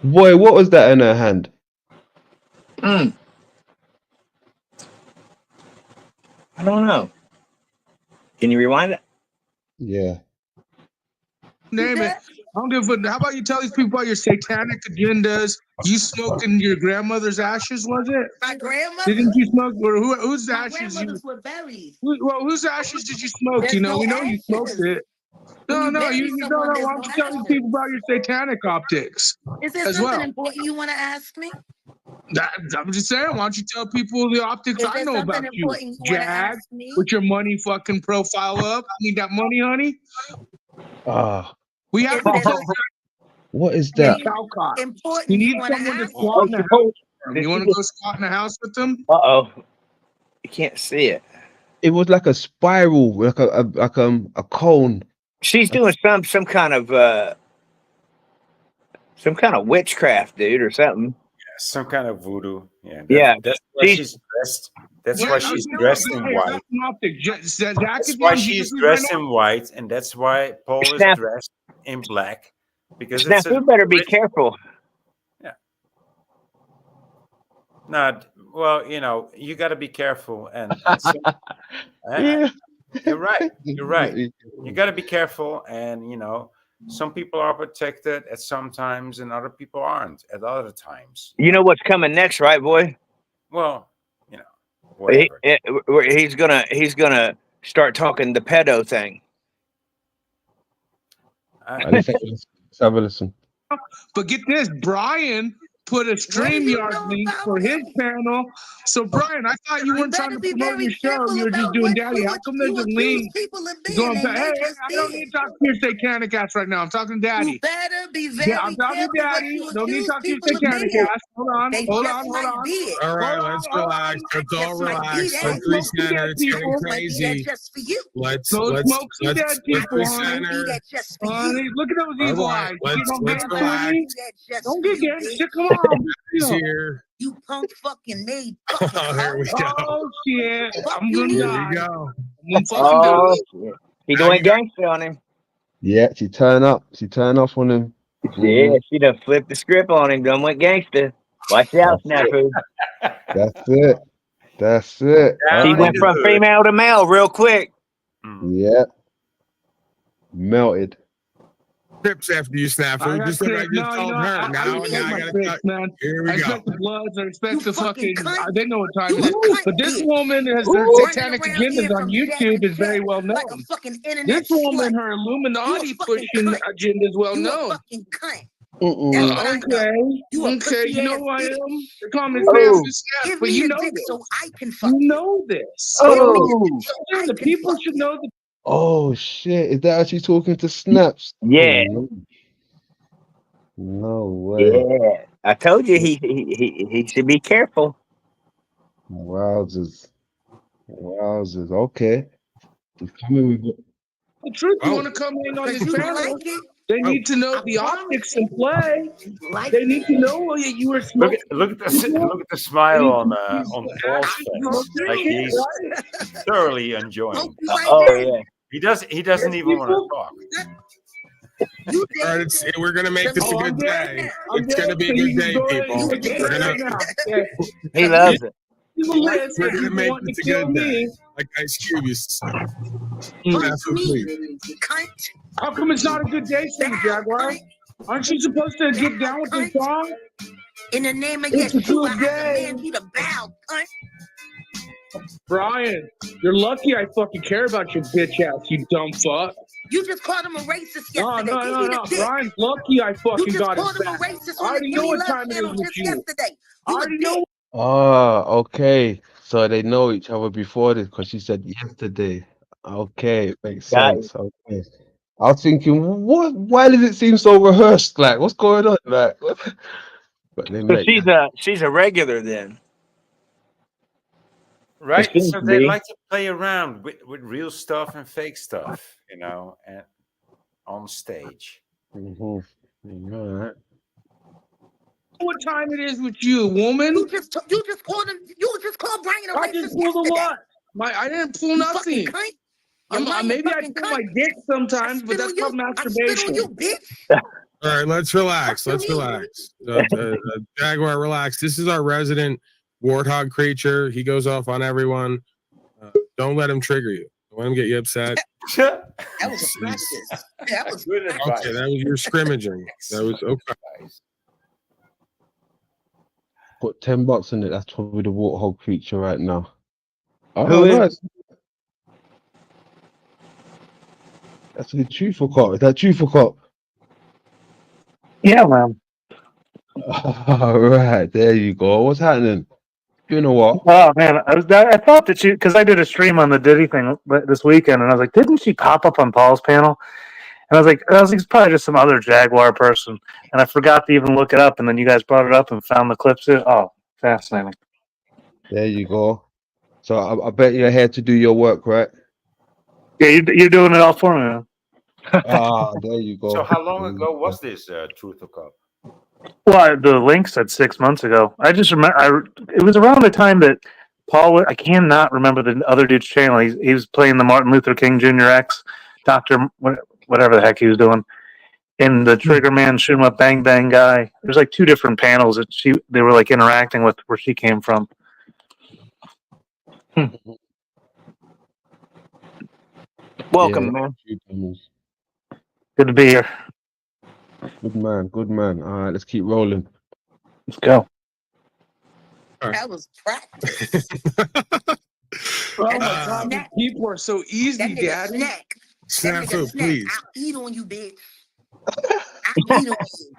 Boy, what was that in her hand? I don't know. Can you rewind it? Yeah. Name it. I don't give a. How about you tell these people about your satanic agendas? You smoked in your grandmother's ashes, was it? My grandmother? Didn't you smoke? Or whose My ashes you? grandmothers were buried. Well, whose ashes did you smoke? There's You know, no we know you smoked ashes. it. When No, you no, bury you don't someone, know. there's Why no don't you tell these ashes. people about your satanic optics Is there as something well? important you want to ask me? I'm just saying, why don't you tell people the optics Is I there know something about you? important you want to Jag, ask me? with your money fucking profile up. You need that money, honey? Ah, We have Is the there place what is in that? something Calcott. You important you need want to someone to ask squat Oh, in the house. suppose. You want to go squat in the house with them? Uh-oh. You can't see it. It was like a spiral, like a cone. She's doing some kind of witchcraft, dude, or something. some kind of voodoo. Yeah, Yeah. that's why She's she's dressed. That's Wait, why I'm she's saying, dressed in hey, I got white. an optic. Zach That's is why on she's Jesus right dressed now. in white, and that's why Paul is Snap. dressed in black, because it's a Snafu better be ritual. careful. Yeah. Not well, you got to be careful, and Yeah. you're right. You're right. You got to be careful, and some people are protected at some times, and other people aren't at other times. You know what's coming next, right, boy? Well, whatever. He's gonna start talking the pedo thing. Let's have a listen. But get this, Brian put a StreamYard link for his channel. So Brian, I thought you weren't trying to promote your show. You were just doing daddy. How come there's a link? Going back, hey, I don't need to talk to your satanic ass right now. I'm talking to daddy. You better be Yeah, very I'm talking to careful what daddy. you Don't need to accuse talk to your people of satanic being. ass. Hold on, They hold just on, hold might on. be it. All right, let's relax. Let's all relax. that. Let's Smoke some dead recenter. It's getting people. Might be that crazy. just for you. Let's Go let's smoke some let's dead let's people, honey. Might be recenter. that just for Honey, you. look at those All evil right, eyes. You let's gonna dance relax. with me? That just Don't for get you, gangster. bitch. Come on. He's here. You punk fucking made. Oh, there we go. Oh shit! I'm you gonna Here die. we go. I'm gonna fucking Oh, die. shit. He doing gangster on him. Yeah, she turned up. She turned off on him. Yeah, she done flipped the script on him. Done went gangster. Watch out, That's it. Snafu. That's it. That's it. He went from female to male real quick. Yeah. Melted. Trips after you, I Snafu. got Just like I critics. just No, told I her. Now respect I my gotta critics, cut. man. Here I we go. respect the Bloods. I respect You the fucking fucking. cunt. They know what time You it is. a cunt, But this bitch. woman has her Running satanic around agendas here on from YouTube jack is very to well jack like a known. fucking internet This woman, slut. her Illuminati You a fucking pushing cunt. agenda is well You a known. fucking cunt. That's what I know. Okay, You a okay. pussy You know ass who I bitch. am? They call me Oh. Snappy Snap, Give but me you the know dick this. so I can fuck You you. know this. Give me the Oh. dick so I The can people fuck should you. know the. Oh shit. Is that actually talking to Snaps? Yeah. Oh, no way. Yeah. I told you he should be careful. Wowzers. Wowzers. Okay. He's coming with The truth, you Oh. want to come in on Cause this you panel? like it. They Oh. need to know I the promise optics you. in play. You like They need to it. know that you were Look smoking. at look at the people. look at the smile They need on to see on some Paul's action, face, some like shit, he's right? thoroughly enjoying. Smoke you right Oh there. yeah. He doesn't Yes, even want to people. talk. You All right, dead. we're gonna make this a Oh, I'm good dead. day. I'm It's dead. gonna be So a good you day, go ahead people. and take a We're break gonna right now. Yeah. He loves it. You list we're if gonna you make want to this a kill good day. me. Like Ice Cube used to say. Fuck Snafu, me, please. cunt. How come it's not a good day for you, Bow, Jaguar? cunt. Aren't you supposed to get Bow, down with the cunt. song? In the name of It's a Yeshua, good I day. command you to bow, cunt. Brian, you're lucky I fucking care about your bitch ass, you dumb fuck. You just called him a racist No, yesterday. no, Give no, me no. the dick. Brian's lucky I You fucking just got his called him a back. racist I on the already know Gimme what Love time it channel is with just you. yesterday. I You a already dick. know. Ah, okay. So they know each other before this because she said yesterday. Okay, makes Got it. sense. Okay. I was thinking, what? Why does it seem so rehearsed? Like, what's going on? Like, what? But they So met. she's a regular then. It Right? seems So to they be. like to play around with real stuff and fake stuff, and on stage. Mm-hmm. All right. What time it is with you, woman? You just called him. You just called Brian a I racist just pulled a yesterday. lot. I didn't pull You nothing. fucking cunt. You lying Maybe I fucking pull cunt. my dick sometimes, I but spit that's on you. called I spit on you, masturbation. bitch. All right, let's relax. Fuck Let's you. relax. Jaguar, relax. This is our resident warthog creature. He goes off on everyone. Don't let him trigger you. Don't let him get you upset. That was a practice. That was Good advice. Okay, that was your scrimmaging. That was okay. Put $10 in it. That's probably the warthog creature right now. Oh, Who is nice. That's a truthful cop. Is that truthful cop? Yeah, man. All right, there you go. What's happening? Been a while. Oh man, I thought that because I did a stream on the Diddy thing this weekend, and I was like, didn't she pop up on Paul's panel? And I was like, it's probably just some other Jaguar person, and I forgot to even look it up. And then you guys brought it up and found the clips. Oh, fascinating. There you go. So I bet you're here to do your work, right? Yeah, you're doing it all for me, man. Ah, there you go. So how long There you ago go. was this Truth or Cup? Well, the link said 6 months ago. I just remember it was around the time that Paul. I cannot remember the other dude's channel. He was playing the Martin Luther King Jr. X Doctor, whatever the heck he was doing, and the Trigger Man shoot 'em up bang bang guy. There's like two different panels that they were like interacting with where she came from. welcome, man? Good to be here. Good man. Good man. All right, let's keep rolling. Let's go. That was practice. Oh my God, these people are so easy, That nigga Daddy. snack. Snafu, That nigga snack. please. I'll eat on you, bitch. I'll eat on you.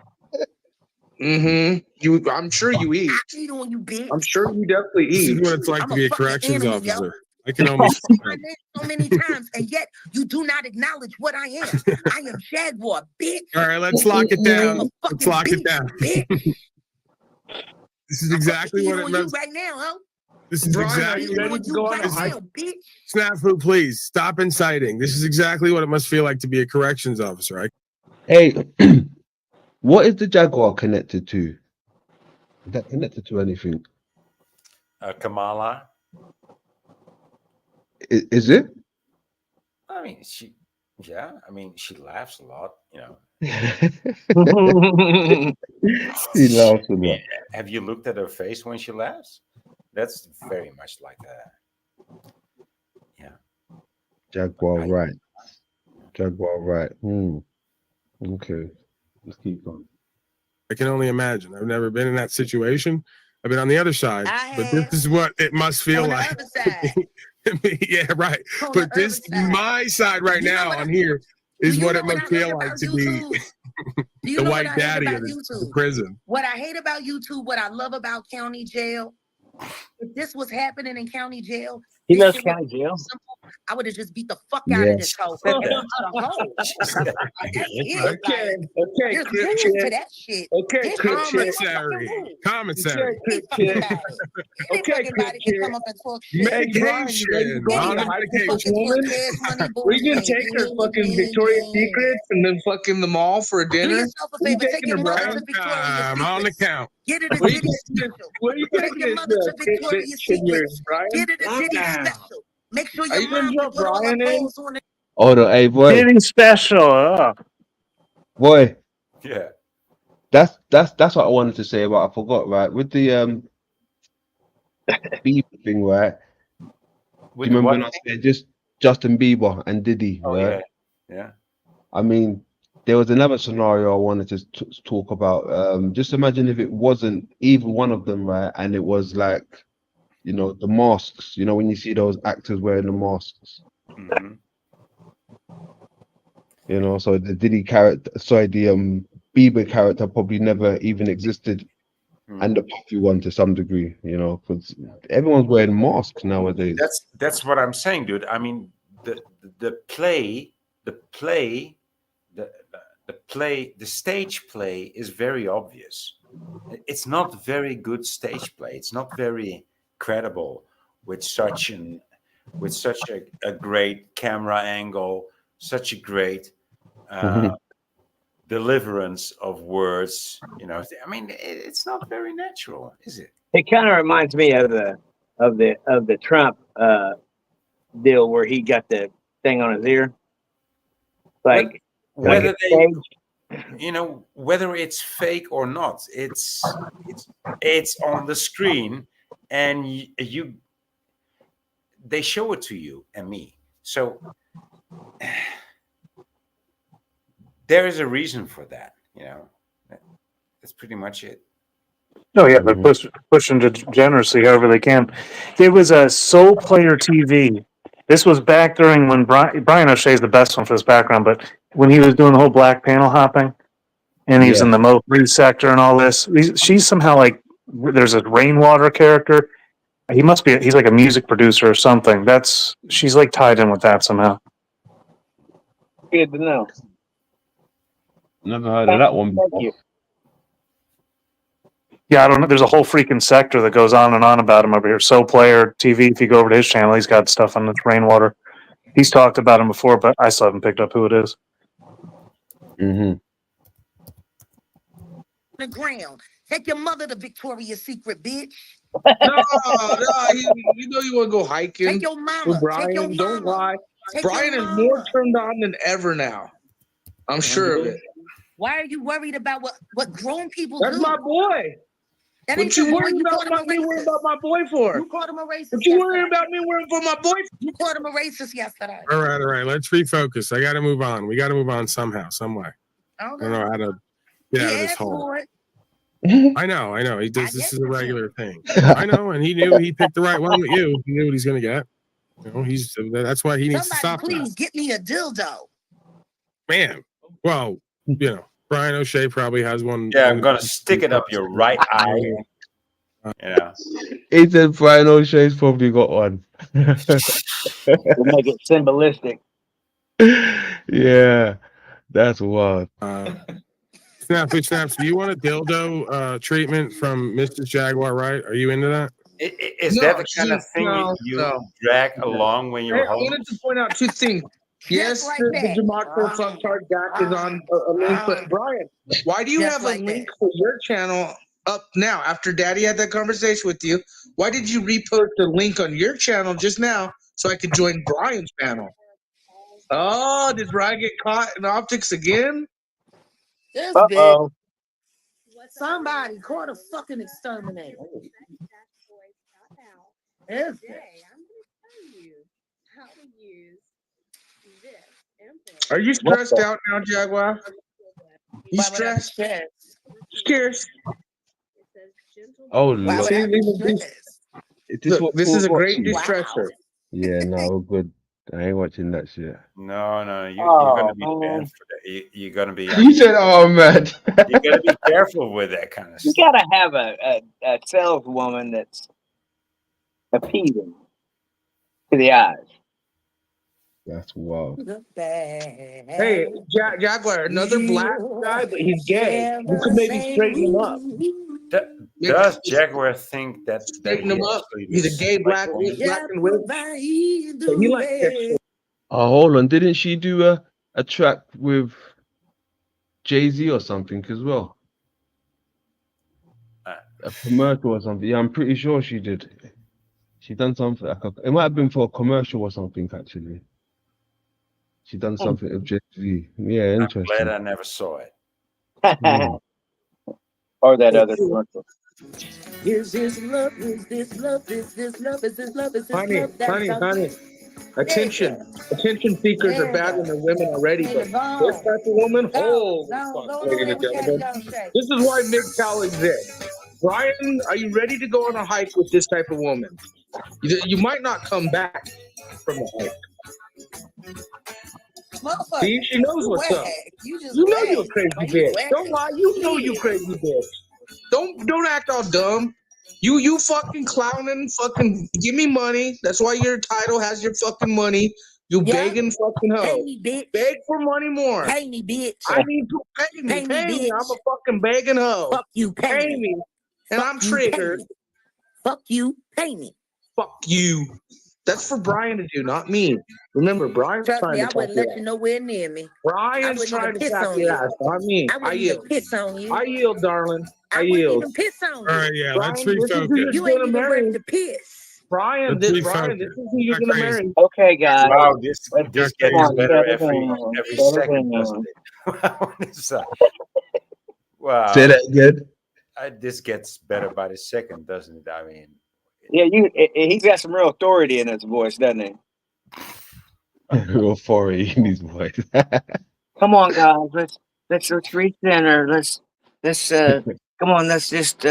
Mm-hmm. I'm sure you eat. I'll eat on you, bitch. I'm sure you definitely This is eat. what it's like I'm to a be a fucking corrections animal, yo. officer. I can almost. You my name so many times, and yet you do not acknowledge what I am. I am Jaguar, bitch. All right, let's lock it down. I'm a Let's fucking lock it beast, down. bitch. This is exactly Eat what it on you meant. right now, huh? This is Brian, are exactly. you ready to go on a Right hike? now, bitch. Snafu, please stop inciting. This is exactly what it must feel like to be a corrections officer. Right? Hey, what is the Jaguar connected to? Is that connected to anything? Kamala. Is it? I mean, she laughs a lot, you know. He laughs a I mean, lot. have you looked at her face when she laughs? That's very much like Jaguar right. Jaguar right. Okay. Let's keep going. I can only imagine. I've never been in that situation. I've been on the other side, but this is what it must feel like. Yeah, right. But this, my side right now on here is what it must feel like to be the white daddy of the prison. What I hate about YouTube, what I love about county jail, if this was happening in county jail, He this loves shit would county be jail. simple. I would have just beat the fuck out of this hoe. And put a hoe. That's it. Okay, Like, okay, there's Crip rules Chick. to that shit. Okay, There's Crip rules. Chick. There's fucking Commissary. rules. Commissary. Okay, Any Crip fucking Chick. body. Any Okay, fucking Crip body can Chick. come up and talk shit. Hey, Brian, you ready to Medication. go On on the the high Fucking medication. woman? cash money We're gonna bullshit. take her fucking Victoria's Secrets and then fucking the mall for a Do dinner. yourself a Where you favor. Take taking your her, mother Brian? to Victoria's On the Secret. count. Get her the Where you Diddy taking this? special. Where you Take taking your this mother to bitch Victoria's of yours, Secret. Brian? Get her the Diddy Lockdown. special. Make sure Are your you gonna mom can drop put all her Brian in? clothes on it. Oh no, hey boy, Getting special. Oh. boy. yeah. That's what I wanted to say, but I forgot. Right, with the Bieber thing, right? Do With you the remember what? when I said just Justin Bieber and Diddy, Oh right? yeah. I mean, there was another scenario I wanted to talk about. Just imagine if it wasn't either one of them, right? And it was like, you know, the masks. You know, when you see those actors wearing the masks. Mhm. You know, so the Diddy character, sorry, the Bieber character probably never even existed, and the Puffy one to some degree. You know, because everyone's wearing masks nowadays. That's what I'm saying, dude. I mean, the stage play is very obvious. It's not very good stage play. It's not very credible with such a great camera angle, such a great deliverance of words. You know, I mean, it's not very natural, is it? It kind of reminds me of the Trump deal where he got the thing on his ear. Like Whether they, you know, whether it's fake or not, it's on the screen, and you they show it to you and me. So there is a reason for that. You know, that's pretty much it. Oh yeah, they're pushing degeneracy however they can. There was a Soul Player TV. This was back during when Brian O'Shea is the best one for this background, but when he was doing the whole black panel hopping, and he was in the Mo 3 sector and all this. She's somehow like there's a rainwater character. He's like a music producer or something. She's like tied in with that somehow. good to know. Never heard of that one before. Thank you. Yeah, I don't know. There's a whole freaking sector that goes on and on about him over here. Soul Player TV. If you go over to his channel, he's got stuff on this rainwater. He's talked about him before, but I still haven't picked up who it is. The ground. Take your mother to Victoria's Secret, bitch. No, you know you want to go hiking. Take your mama. With Brian. Take your Don't mama. lie. Take Brian your is mama. more turned on than ever now. I'm sure of it. Why are you worried about what grown people That's do? my boy. That What ain't you your boy. worried You about called him a me worrying about racist. my boy for? You called him a racist. What you worrying yesterday. about me worrying for my boy? You called him a racist yesterday. All right. Let's refocus. I got to move on. We got to move on somehow, some way. I don't know how to get out of this hole. I know. He does. This is a regular thing. I know, and he knew he picked the right one with you. He knew what he's going to get. You know, that's why he needs to stop. Please get me a dildo. Man, well, you know, Brian O'Shea probably has one. Yeah, I'm gonna stick it up your right eye. Yeah. He said Brian O'Shea's probably got one. We'll make it symbolistic. Yeah, that's wild. Snaps. Do you want a dildo treatment from Mrs. Jaguar, right? Are you into that? Is that the kind of thing you drag along when you're I home? wanted to point out two things. Yes, the Jamaica fucktard Jack is on a link, but Brian, why do you have a link for your channel up now after Daddy had that conversation with you? Why did you repost the link on your channel just now so I could join Brian's channel? Oh, did Brian get caught in optics again? This bitch. Somebody caught a fucking exterminator. This bitch. Are you stressed out now, Jaguar? You stressed? Scared? Oh, Why look. would I be stressed? Is this what This Paul's is a great watching? de-stressor. Yeah, no, we're good. I ain't watching that shit. No, you're Oh, gonna be banned man. for that. You're gonna be. You said, "Oh man." You gotta be careful with that kind of You stuff. gotta have a saleswoman that's appealing to the eyes. That's wild. Hey, Jaguar, another black guy, but he's gay. You could maybe straighten him up. Does Jaguar think that Straighten he him up. actually He's a looks gay like black a woman? and witch. So he likes that shit. Oh, hold on. Didn't she do a track with Jay-Z or something as well? A commercial or something. Yeah, I'm pretty sure she did. She done something. It might have been for a commercial or something, actually. She done something with Jay-Z. Yeah, I'm interesting. glad I never saw it. Yeah. Or that other commercial. Is this love? Is this love? Is this love? Is this love? Is this Honey, love? That's honey. Attention. Attention seekers are bad when they're women already, but this type of woman, holy fuck, ladies and gentlemen. This is why MGTOW exists. Brian, are you ready to go on a hike with this type of woman? You might not come back from the hike. See, she knows what's up. You know you're a crazy bitch. Don't lie. You know you crazy bitch. Don't act all dumb. You fucking clowning, fucking give me money. That's why your title has your fucking money. You begging fucking hoe. Pay me, bitch. Beg for money more. Pay me, bitch. I need to pay me. Pay me. I'm a fucking begging hoe. Fuck you, pay me. And I'm triggered. Fuck you, pay me. Fuck you. That's for Brian to do, not me. Remember, Brian's Trust trying me, to I talk wouldn't your let you ass. nowhere near me. Brian's trying to tap your ass, not me. I I wouldn't yield. even piss on you. I yield, darling. I wouldn't yield. even piss on you. All right, yeah, let's Brian, this is who refocus. You you're ain't gonna even marry. worth the piss. Brian, Let's this refocus. is who you're Not gonna crazy. marry. Okay, guys. Wow, this Got gets crazy. better Settle every down. Settle second, down. doesn't it? What is that? Wow. Say that again. This gets better by the second, doesn't it? I mean, Yeah, he's got some real authority in his voice, doesn't he? Authority in his voice. Come on, guys. Let's recenter. Let's come on. Let's just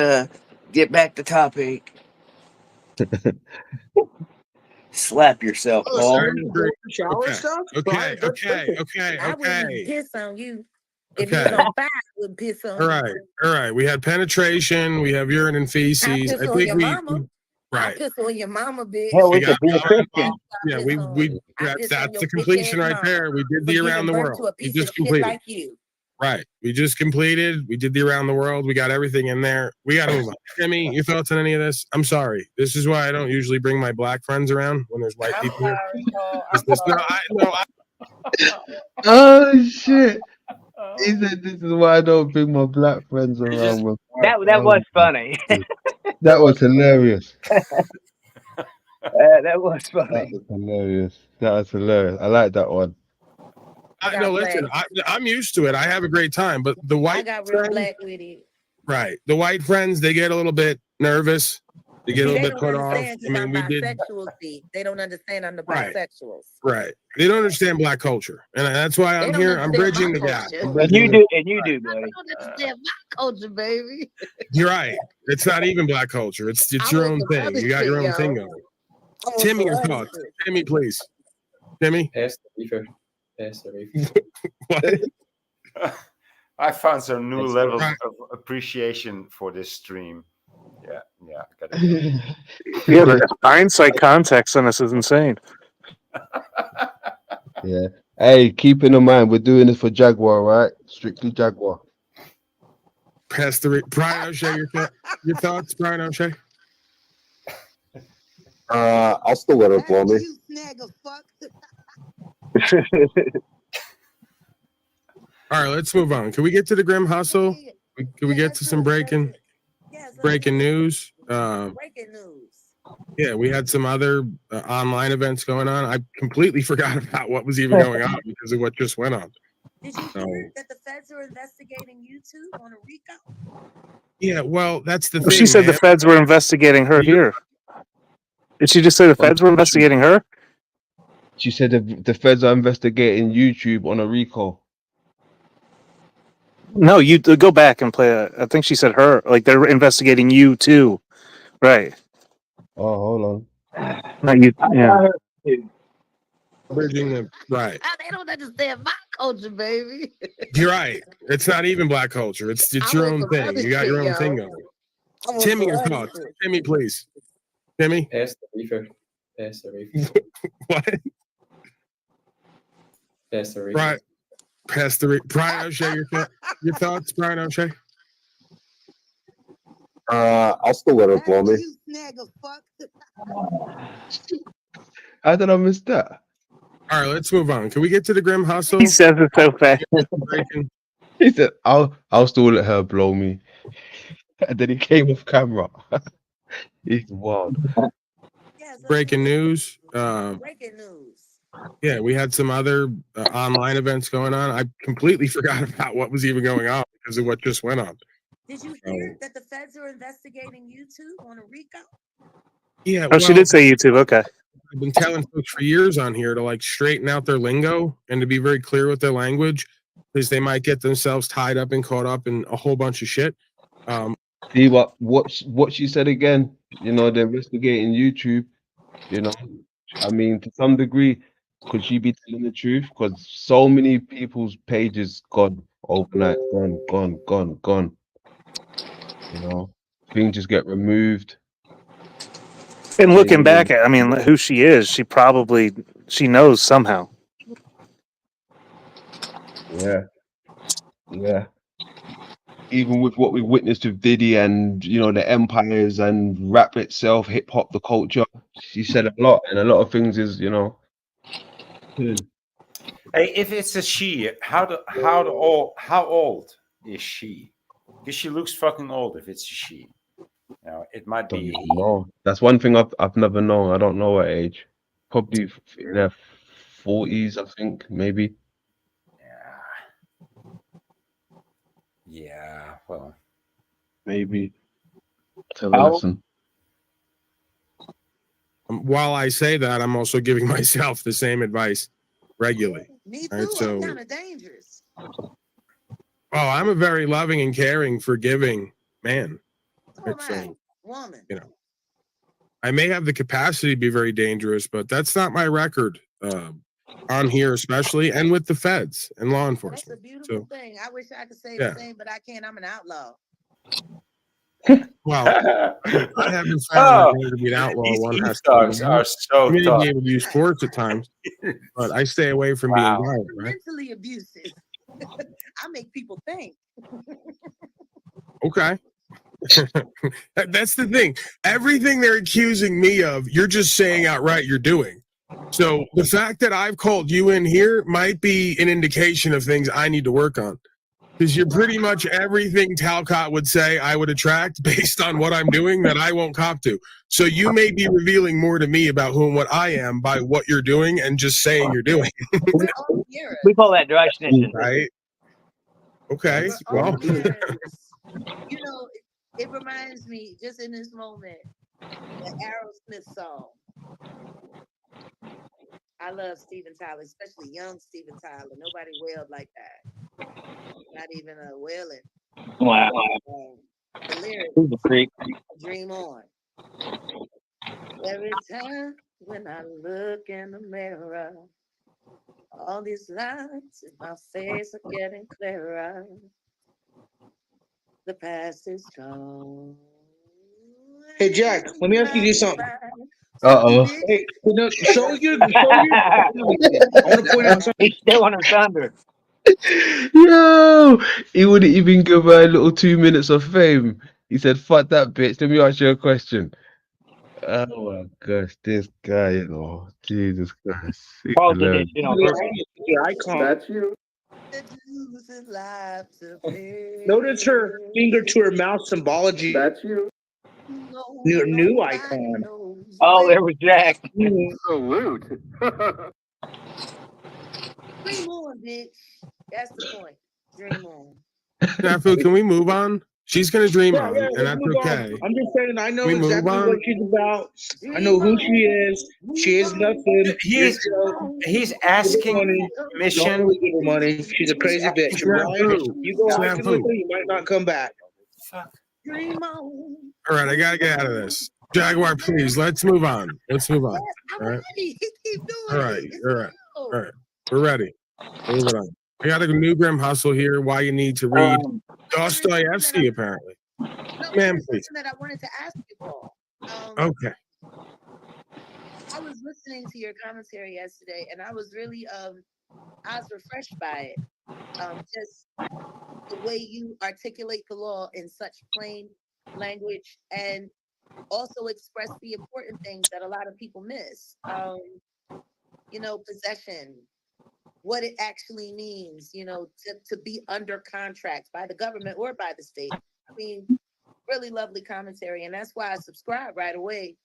get back to topic. Slap yourself, Oh, Paul. so you're gonna go to the shower Okay. stuff? Okay. Brian, that's perfect. I wouldn't even piss on you. If you Okay. was on fire, I wouldn't piss on All you. right. We had penetration. We have urine and I feces. piss I on think your mama. I right. piss on your mama, bitch. Hell, We we could got be a Christian. yeah. piss on That's your the bitch completion ass right mama there. We did for the around giving the birth world. to a We piece just of shit completed. like you. Right. We just completed. We did the around the world. We got everything in there. We got to move on. Timmy, your thoughts on any of this? I'm sorry. This is why I don't usually bring my black friends around when there's white people here. Oh shit! He said, "This is why I don't bring my black friends around." With That was funny. that was hilarious. That was That funny. was hilarious. That was hilarious. I like that one. No, listen. I'm used to it. I have a great time. But the I white got real friends, black with it. right? The white friends, they get a little bit nervous. They get a See, little they bit don't put off. understand I mean, we did bisexuals. See, they don't understand I'm the Right. bisexuals. right. They don't understand black culture, and that's why They I'm don't here. I'm understand bridging my the gap. culture. I'm bridging the- And you do, buddy. I don't understand my culture, baby. You're right. It's not even black culture. It's I your want own some thing. other You got shit, your own yo. thing going. I want Timmy, some your other thoughts. shit. Timmy, please. Timmy. Pass the reefer. Pass the reefer. What? I found some new That's levels right. of appreciation for this stream. Yeah. Got it. Yeah, the hindsight context on this is insane. Yeah. Hey, keep in mind we're doing this for Jaguar, right? Strictly Jaguar. Pass the Brian O'Shea. Your thoughts, Brian O'Shea. I'll still let her blow me. All right, let's move on. Can we get to the Grim Hustle? Can we get to some breaking? breaking news. Breaking news. Yeah, we had some other online events going on. I completely forgot about what was even going on because of what just went on. Did you hear that the feds are investigating YouTube on a RICO? Yeah, well, that's the Well, thing. she said the man. feds were investigating her here. Did she just say the feds were investigating her? She said the feds are investigating YouTube on a RICO. No, you go back and play. I think she said her. Like they're investigating you too, right? Oh, hold on. Not you. Yeah. Bridging the right. They don't understand my culture, baby. You're right. It's not even black culture. It's I your want own some thing. other You got shit, your own yo. thing going. I want Timmy, some your other thoughts. shit. Timmy, please. Timmy. Pass the reefer. Pass the reefer. What? Pass the reefer. Right. Pass the Brian O'Shea, your thoughts, Brian O'Shea? I'll still let her blow me. You snag a fuck. How did I miss that? All right, let's move on. Can we get to the Grim Hustle? He says it so fast. He said, "I'll still let her blow me," and then he came off camera. He's wild. Breaking news. Breaking news. Yeah, we had some other online events going on. I completely forgot about what was even going on because of what just went on. Did you hear that the feds are investigating YouTube on a RICO? Yeah, Oh, she did say YouTube. Okay. I've been telling folks for years on here to like straighten out their lingo and to be very clear with their language because they might get themselves tied up and caught up in a whole bunch of shit. See what she said again? You know, they're investigating YouTube. You know, I mean, to some degree, could she be telling the truth? Because so many people's pages gone overnight, gone. You know, things just get removed. And looking back at, I mean, who she is, she knows somehow. Yeah. Even with what we witnessed with Diddy and you know the empires and rap itself, hip hop, the culture, she said a lot, and a lot of things is Hey, if it's a she, how old is she? Because she looks fucking old. If it's a she, you know, it might be a he. No, that's one thing I've never known. I don't know her age. Probably in their 40s, I think, maybe. Yeah, well, maybe. Tell her listen. While I say that, I'm also giving myself the same advice regularly. Me too. Right, so, I'm kind of dangerous. oh, I'm a very loving and caring, forgiving man. Right, so, woman. you know, I may have the capacity to be very dangerous, but that's not my record on here, especially, and with the feds and law enforcement. That's a beautiful thing. I wish I could say yeah. the same, but I can't. I'm an outlaw. Well, I haven't found to be an outlaw. These One has dogs to are so be tough. able to use force at times, but I stay away from being violent. Right? Mentally abusive. I make people think. Okay. That's the thing. Everything they're accusing me of, you're just saying outright you're doing. So the fact that I've called you in here might be an indication of things I need to work on. Because you're pretty much everything Talcott would say I would attract based on what I'm doing that I won't cop to. So you may be revealing more to me about who and what I am by what you're doing and just saying you're doing. We call that dry snitching. Right? Okay. Well. You know, it reminds me just in this moment, the Aerosmith song. I love Steven Tyler, especially young Steven Tyler. Nobody wailed like that. Not even a wailing. Wow. The lyrics, Who's a freak? Dream On. Every time when I look in the mirror, all these lines in my face are getting clearer. The past is gone. Hey Jack, let me ask you something. Hey, show you. I want to point out something. He's still on her thunder. Yo, he wouldn't even give her a little 2 minutes of fame. He said, "Fuck that bitch. Let me ask you a question." Oh my gosh, this guy, you know, Jesus Christ. Paul's an icon. That's you. Notice her finger to her mouth symbology. That's you. new icon. Oh, there was Jack. Salute. Dream on, bitch. That's the point. Dream on. Snafu, can we move on? She's gonna dream on, and Let's that's move on. okay. I'm just saying, I know We move exactly on? what she's about. I know who she is. She is nothing. He's asking money. permission. Don't really give her money. She's a crazy bitch. And Brian, you go hiking with her, you might not come back. Dream on. All right, I gotta get out of this. Jaguar, please, let's move on. Let's move on. All right. All right. All right. All right. We're ready. Moving on. I got a new Grim Hustle here. Why you need to read Dostoevsky, apparently. Man, please. That I wanted to ask you, Paul. Okay. I was listening to your commentary yesterday, and I was really I was refreshed by it. Just the way you articulate the law in such plain language, and also express the important things that a lot of people miss. Possession, what it actually means, to be under contract by the government or by the state. I mean, really lovely commentary, and that's why I subscribed right away.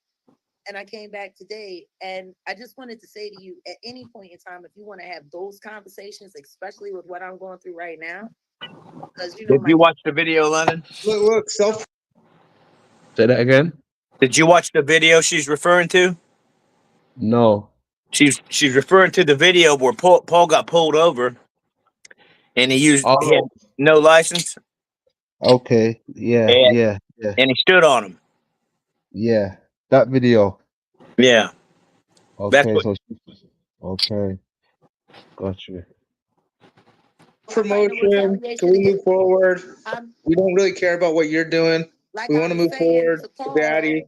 And I came back today, and I just wanted to say to you, at any point in time, if you want to have those conversations, especially with what I'm going through right now, because Did you watch the video, London? Look, Say that again. Did you watch the video she's referring to? No. She's referring to the video where Paul got pulled over, and he had no license. Okay. Yeah. And he stood on him. Yeah. That video. Yeah. Okay. Okay. Got you. Promotion. Can we move forward? We don't really care about what you're doing. We want to move forward, Daddy.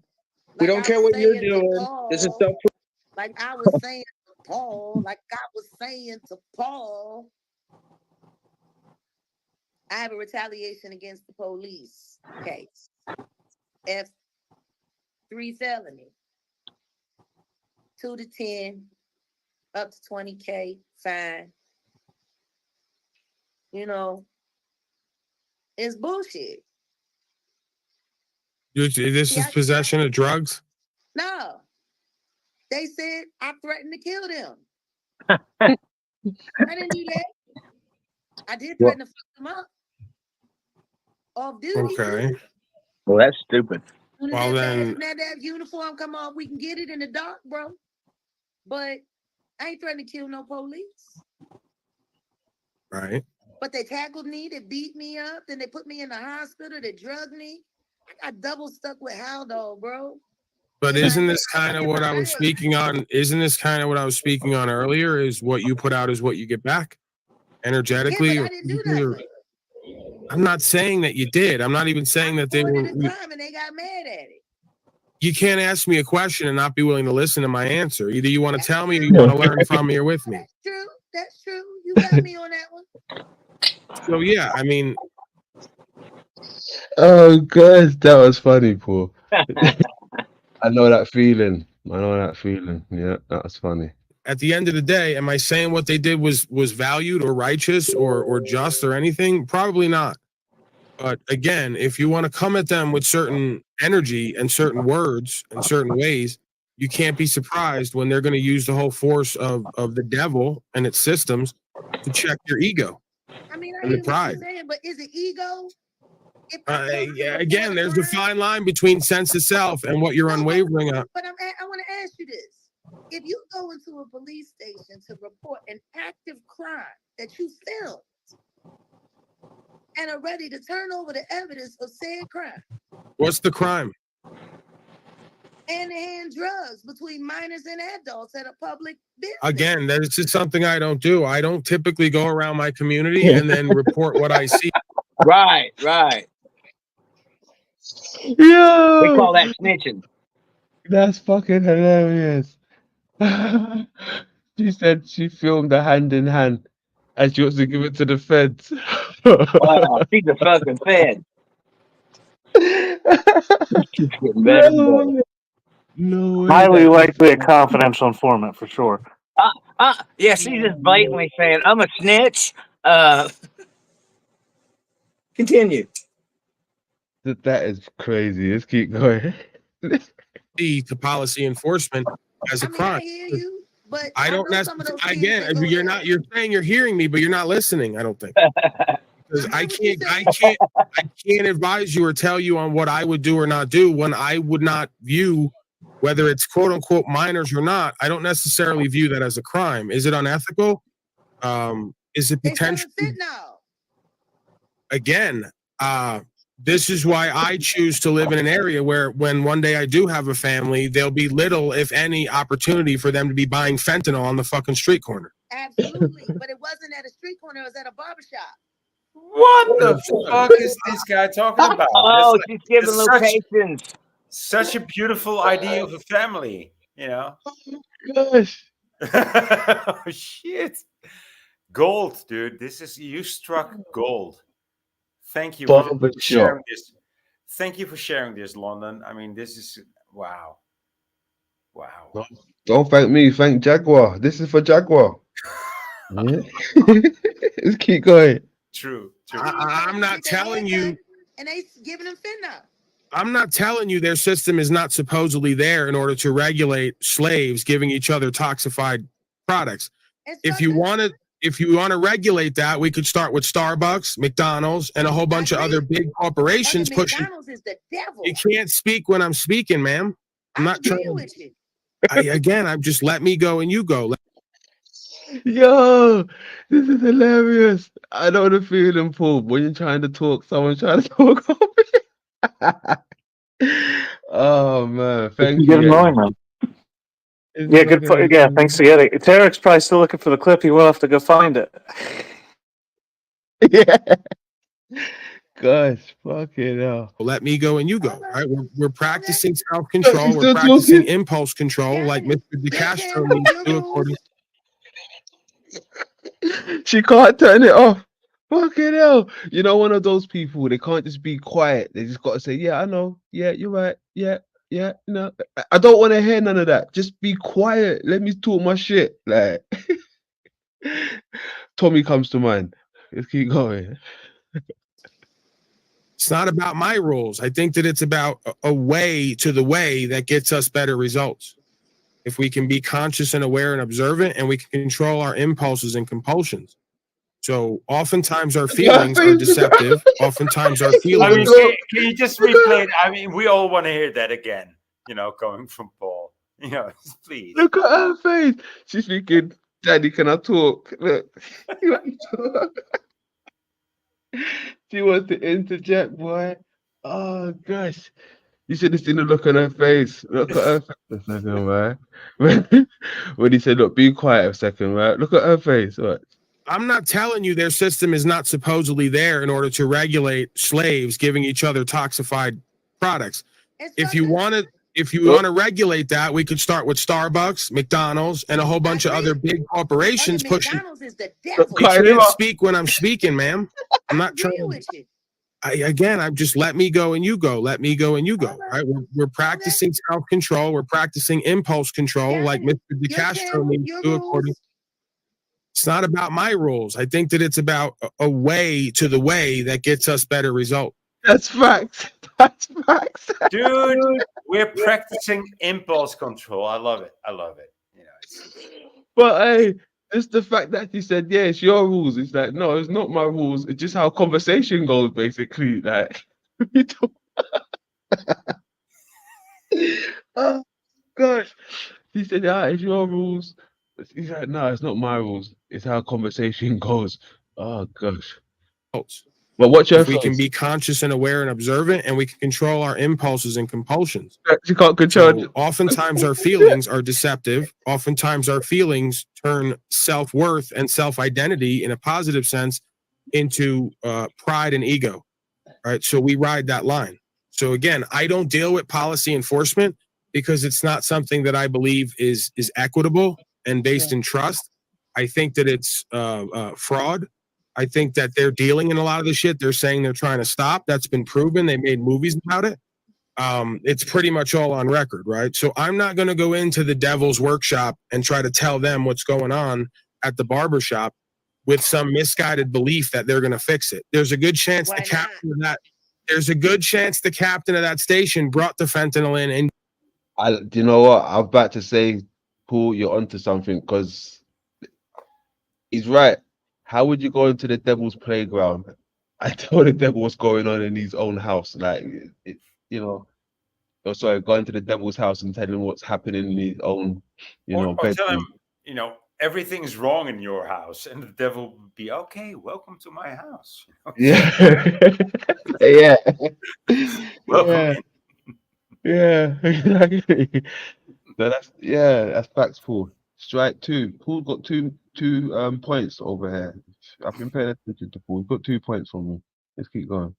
We don't care what you're doing. This is stuff. Like I was saying to Paul, I have a retaliation against the police case. F3 felony. 2 to 10, up to 20K fine. It's bullshit. This is possession of drugs? No. They said I threatened to kill them. I didn't do that. I did threaten to fuck them up. Off duty. Okay. Well, that's stupid. Well, then. That uniform come off, we can get it in the dark, bro. But I ain't threatening to kill no police. Right. But they tackled me, they beat me up, then they put me in the hospital, they drugged me. I got double stuck with Haldol, bro. But isn't this kind of what I was speaking on? Isn't this kind of what I was speaking on earlier? Is what you put out is what you get back, energetically. Yeah, but I didn't do nothing. I'm not saying that you did. I'm not even saying that they were. And they got mad at it. You can't ask me a question and not be willing to listen to my answer. Either you want to tell me or you want to learn from me or with me. That's true. That's true. You got me on that one. So yeah, I mean. Oh God, that was funny, Paul. I know that feeling. Yeah, that was funny. At the end of the day, am I saying what they did was valued or righteous or just or anything? Probably not. But again, if you want to come at them with certain energy and certain words and certain ways, you can't be surprised when they're going to use the whole force of the devil and its systems to check your ego. I mean, and the pride. Saying, but is it ego? Yeah, again, there's a fine line between sense of self and what you're unwavering on. But I want to ask you this. If you go into a police station to report an active crime that you filmed and are ready to turn over the evidence of said crime. What's the crime? Hand-to-hand drugs between minors and adults at a public business. Again, that's just something I don't do. I don't typically go around my community and then report what I see. Right. Yo! We call that snitching. That's fucking hilarious. She said she filmed a hand in hand and she wants to give it to the feds. Wow, she's a fucking fed. No way. Highly likely a confidential informant for sure. Yeah, she's just blatantly saying, I'm a snitch. Continue. That is crazy. Let's keep going. to policy enforcement as a crime. I hear you, but I don't know some of necessarily. those kids, Again, they go you're there. not. You're saying you're hearing me, but you're not listening. I don't think. Because I can't advise you or tell you on what I would do or not do when I would not view whether it's quote unquote minors or not. I don't necessarily view that as a crime. Is it unethical? Is it potentially? Again, this is why I choose to live in an area where when one day I do have a family, there'll be little, if any, opportunity for them to be buying fentanyl on the fucking street corner. Absolutely, but it wasn't at a street corner, it was at a barbershop. What the fuck is this guy talking about? Oh, That's she's giving that's locations. Such a beautiful idea of a family, you know. Gosh. Oh, shit. Gold, dude. You struck gold. Thank you for sharing this. Thank you for sharing this, London. I mean, this is wow. Wow. Don't thank me, thank Jaguar. This is for Jaguar. Yeah. Let's keep going. True. I'm not telling you. And they giving them fentanyl. I'm not telling you their system is not supposedly there in order to regulate slaves giving each other toxified products. If you want to regulate that, we could start with Starbucks, McDonald's, and a whole bunch of other big corporations pushing. McDonald's is the devil. You can't speak when I'm speaking, ma'am. I'm not trying. With you. I'm just let me go and you go. Yo, this is hilarious. I know the feeling, Paul. When you're trying to talk, someone's trying to talk over you. Oh man, thank Get you. annoying, man. Yeah, good. Yeah, thanks for getting it. Tarek's probably still looking for the clip. He will have to go find it. Yeah. Gosh, fucking hell. Let me go and you go. Right? We're practicing self-control. We're practicing impulse control, like Mr. DeCastro needs to do according. She can't turn it off. Fucking hell. You know, one of those people, they can't just be quiet. They just got to say, yeah, I know. Yeah, you're right. Yeah. No, I don't want to hear none of that. Just be quiet. Let me talk my shit. Like, Tommy comes to mind. Let's keep going. It's not about my rules. I think that it's about a way to the way that gets us better results. If we can be conscious and aware and observant, and we can control our impulses and compulsions. So oftentimes our feelings are deceptive. Oftentimes our feelings. I mean, can you just replay it? I mean, we all want to hear that again, you know, coming from Paul. You know, please. Look at her face. She's thinking, Daddy, can I talk? Look. She wants to interject, boy. Oh, gosh. You should have seen the look on her face. Look at her face a second, right? When he said, look, be quiet a second, right? Look at her face. Right? I'm not telling you their system is not supposedly there in order to regulate slaves giving each other toxified products. If you want to regulate that, we could start with Starbucks, McDonald's, and a whole bunch of other big corporations pushing. McDonald's is the devil. You can't speak when I'm speaking, ma'am. I'm not trying. I'm just let me go and you go. Let me go and you go. Right? We're practicing self-control. We're practicing impulse control, like Mr. DeCastro needs to do according. It's not about my rules. I think that it's about a way to the way that gets us better results. That's facts. That's facts. Dude, we're practicing impulse control. I love it. You know, but hey, it's the fact that you said, yeah, it's your rules. It's like, no, it's not my rules. It's just how conversation goes, basically. Like, oh gosh. He said, yeah, it's your rules. He's like, no, it's not my rules. It's how conversation goes. Oh gosh. Well, what's your If we can be conscious and aware and observant, and we can control our impulses and compulsions. You can't control. Oftentimes our feelings are deceptive. Oftentimes our feelings turn self-worth and self-identity in a positive sense into pride and ego. Right. So we ride that line. So again, I don't deal with policy enforcement because it's not something that I believe is equitable and based in trust. I think that it's fraud. I think that they're dealing in a lot of the shit they're saying they're trying to stop. That's been proven. They made movies about it. It's pretty much all on record, right? So I'm not going to go into the devil's workshop and try to tell them what's going on at the barbershop with some misguided belief that they're going to fix it. There's a good chance to capture that. there's a good chance the captain of that station brought the fentanyl in. And do you know what? I'm about to say, Paul, you're onto something because he's right. How would you go into the devil's playground and tell the devil what's going on in his own house? Like, you know, or sorry, go into the devil's house and tell him what's happening in his own, Or tell him, bedroom. everything's wrong in your house, and the devil will be okay. Welcome to my house. Yeah, yeah, Welcome yeah, in. yeah, exactly. So that's facts, Paul. Strike two. Paul got two points over here. I've been paying attention to Paul. He's got 2 points from me. Let's keep going.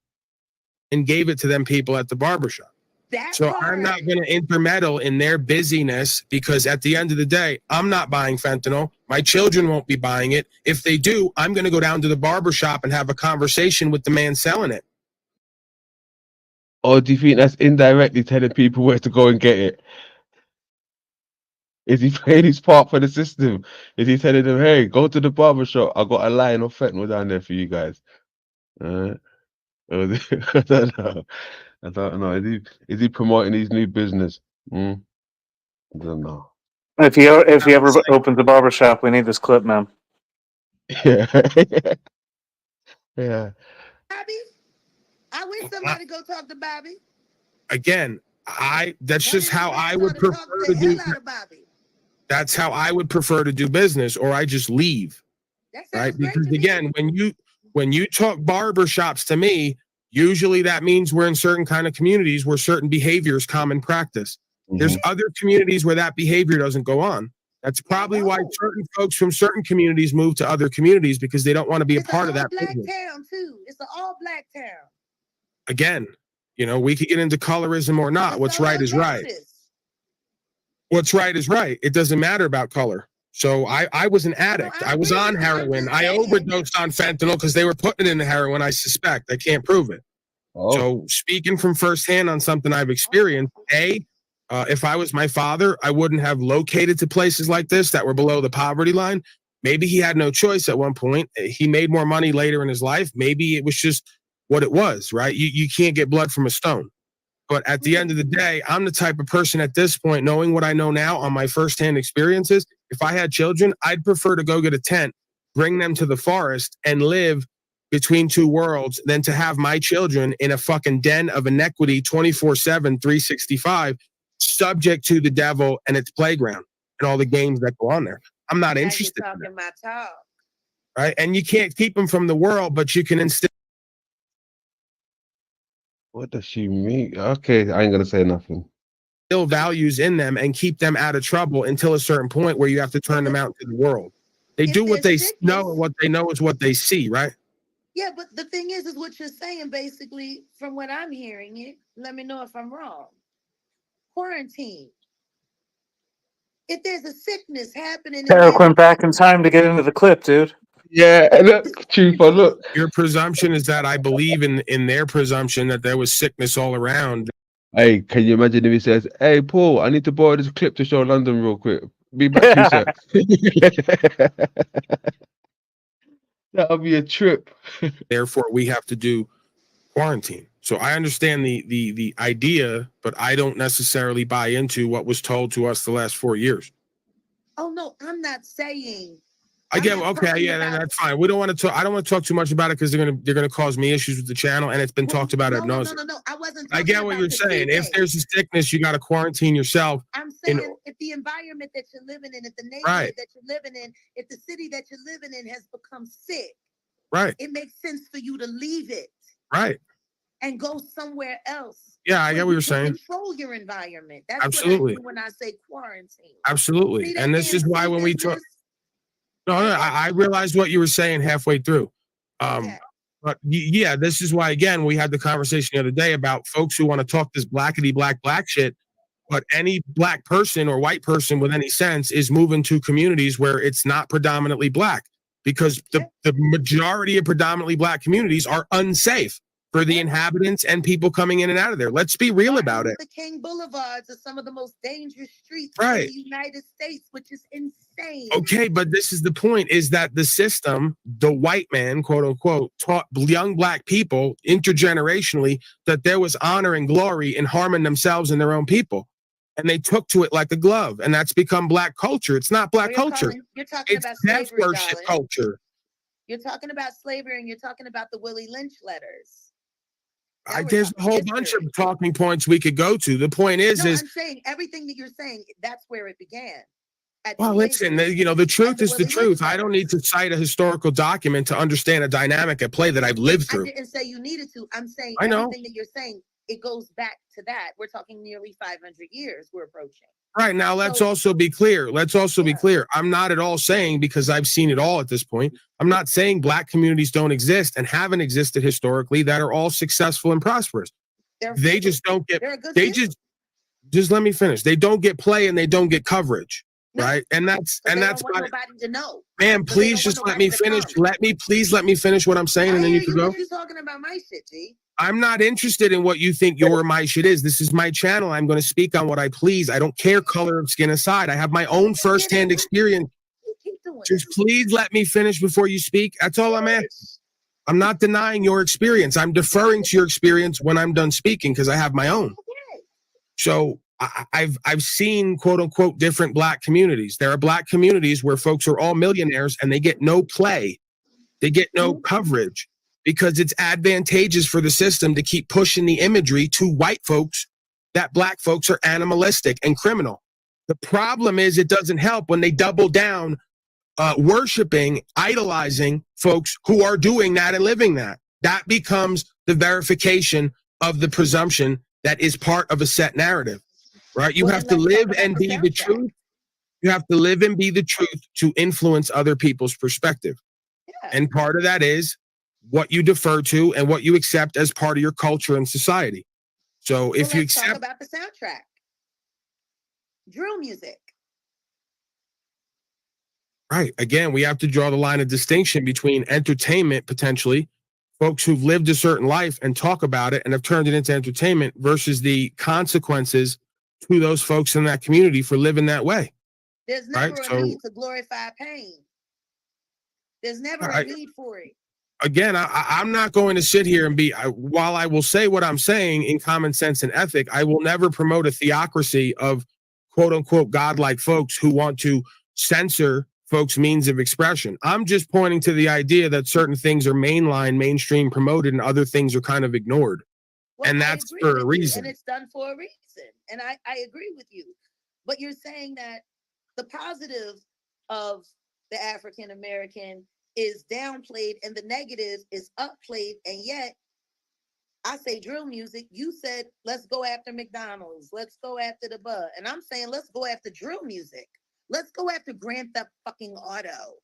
And gave it to them people at the barbershop. So I'm not going to intermeddle in their busyness because at the end of the day, I'm not buying fentanyl. My children won't be buying it. If they do, I'm going to go down to the barbershop and have a conversation with the man selling it. Or do you think that's indirectly telling people where to go and get it? Is he playing his part for the system? Is he telling them, hey, go to the barber shop. I got a line of fentanyl down there for you guys. I don't know. I don't know. Is he promoting his new business? I don't know. If he ever opens a barbershop, we need this clip, man. Yeah. Yeah. Bobby, I wish somebody go talk to Bobby. Again, that's just how I would prefer to do. That's how I would prefer to do business, or I just leave. Right? Because again, when you talk barbershops to me, usually that means we're in certain kind of communities where certain behavior is common practice. There's other communities where that behavior doesn't go on. That's probably why certain folks from certain communities move to other communities because they don't want to be a part of that business. Town too. It's an all-black town. Again, we could get into colorism or not. What's right is right. What's right is right. It doesn't matter about color. So I was an addict. I was on heroin. I overdosed on fentanyl because they were putting it in the heroin, I suspect. I can't prove it. So speaking from firsthand on something I've experienced, if I was my father, I wouldn't have located to places like this that were below the poverty line. Maybe he had no choice at one point. He made more money later in his life. Maybe it was just what it was, right? You can't get blood from a stone. But at the end of the day, I'm the type of person at this point, knowing what I know now on my firsthand experiences, if I had children, I'd prefer to go get a tent, bring them to the forest, and live between two worlds than to have my children in a fucking den of iniquity 24/7, 365, subject to the devil and its playground and all the games that go on there. I'm not interested in that. My talk. Right? And you can't keep them from the world, but you can instill. What does she mean? Okay, I ain't gonna say nothing. Still values in them and keep them out of trouble until a certain point where you have to turn them out to the world. They do what they know, and what they know is what they see, right? Yeah, but the thing is what you're saying, basically, from what I'm hearing it, let me know if I'm wrong. Quarantine. If there's a sickness happening, Eric went back in time to get into the clip, dude. Yeah, look, Chief, look. Your presumption is that I believe in their presumption that there was sickness all around. Hey, can you imagine if he says, "Hey, Paul, I need to borrow this clip to show London real quick. Be back 2 seconds." That'll be a trip. Therefore, we have to do quarantine. So I understand the idea, but I don't necessarily buy into what was told to us the last 4 years. Oh no, I'm not saying. I get okay, yeah, then that's fine. We don't want to talk. I don't want to talk too much about it because they're gonna cause me issues with the channel, and it's been talked about ad nauseam. No. I wasn't. I get what you're saying. If there's a sickness, you got to quarantine yourself. I'm saying if the environment that you're living in, if the neighborhood that you're living in, if the city that you're living in has become sick, right, it makes sense for you to leave it, right, and go somewhere else. Yeah, I get what you're saying. Control your environment. That's absolutely what I mean when I say quarantine. Absolutely, and this is why when we talk. No, I realized what you were saying halfway through. But yeah, this is why, again, we had the conversation the other day about folks who want to talk this blackety black shit. But any black person or white person with any sense is moving to communities where it's not predominantly black because the majority of predominantly black communities are unsafe. for the inhabitants and people coming in and out of there. Let's be real about it. The King Boulevards are some of the most dangerous streets Right. in the United States, which is insane. Okay, but this is the point, is that the system, the white man, quote unquote, taught young black people intergenerationally that there was honor and glory in harming themselves and their own people. And they took to it like a glove. And that's become black culture. It's not black culture. You're talking It's about death slavery, worship darling. culture. You're talking about slavery, and you're talking about the Willie Lynch letters. There's a whole bunch of talking points we could go to. The point is, I'm saying everything that you're saying, that's where it began. well, listen, the truth is the truth. I don't need to cite a historical document to understand a dynamic at play that I've lived through. I didn't say you needed to. I'm saying I know. everything that you're saying, it goes back to that. We're talking nearly 500 years we're approaching. Right, now, let's also be clear. Be clear. I'm not at all saying, because I've seen it all at this point, I'm not saying black communities don't exist and haven't existed historically that are all successful and prosperous. They just don't get, just let me finish. They don't get play and they don't get coverage, right? And that's Don't want why, nobody to know. man, please just let me finish. Let me finish what I'm saying, and then you can go. You're talking about my shit, G. I'm not interested in what you think your or my shit is. This is my channel. I'm going to speak on what I please. I don't care color of skin aside. I have my own firsthand experience. Just please let me finish before you speak. That's all I'm asking. I'm not denying your experience. I'm deferring to your experience when I'm done speaking because I have my own. So I've seen, quote unquote, different black communities. There are black communities where folks are all millionaires and they get no play. They get no coverage, because it's advantageous for the system to keep pushing the imagery to white folks that black folks are animalistic and criminal. The problem is it doesn't help when they double down, worshiping, idolizing folks who are doing that and living that. That becomes the verification of the presumption that is part of a set narrative, right? You have to live and be the truth. You have to live and be the truth to influence other people's perspective. And part of that is what you defer to and what you accept as part of your culture and society. So if you accept, talk about the soundtrack, drill music. Right. Again, we have to draw the line of distinction between entertainment, potentially, folks who've lived a certain life and talk about it and have turned it into entertainment, versus the consequences to those folks in that community for living that way. There's never a need to glorify pain. There's never a need for it. Again, I'm not going to sit here and while I will say what I'm saying in common sense and ethic, I will never promote a theocracy of quote unquote godlike folks who want to censor folks' means of expression. I'm just pointing to the idea that certain things are mainstream promoted and other things are kind of ignored. Well, and that's for a reason. And it's done for a reason. And I agree with you. But you're saying that the positive of the African American is downplayed and the negative is upplayed. And yet I say drill music, you said, let's go after McDonald's. Let's go after the Bud. And I'm saying, let's go after drill music. Let's go after Grand Theft fucking Auto.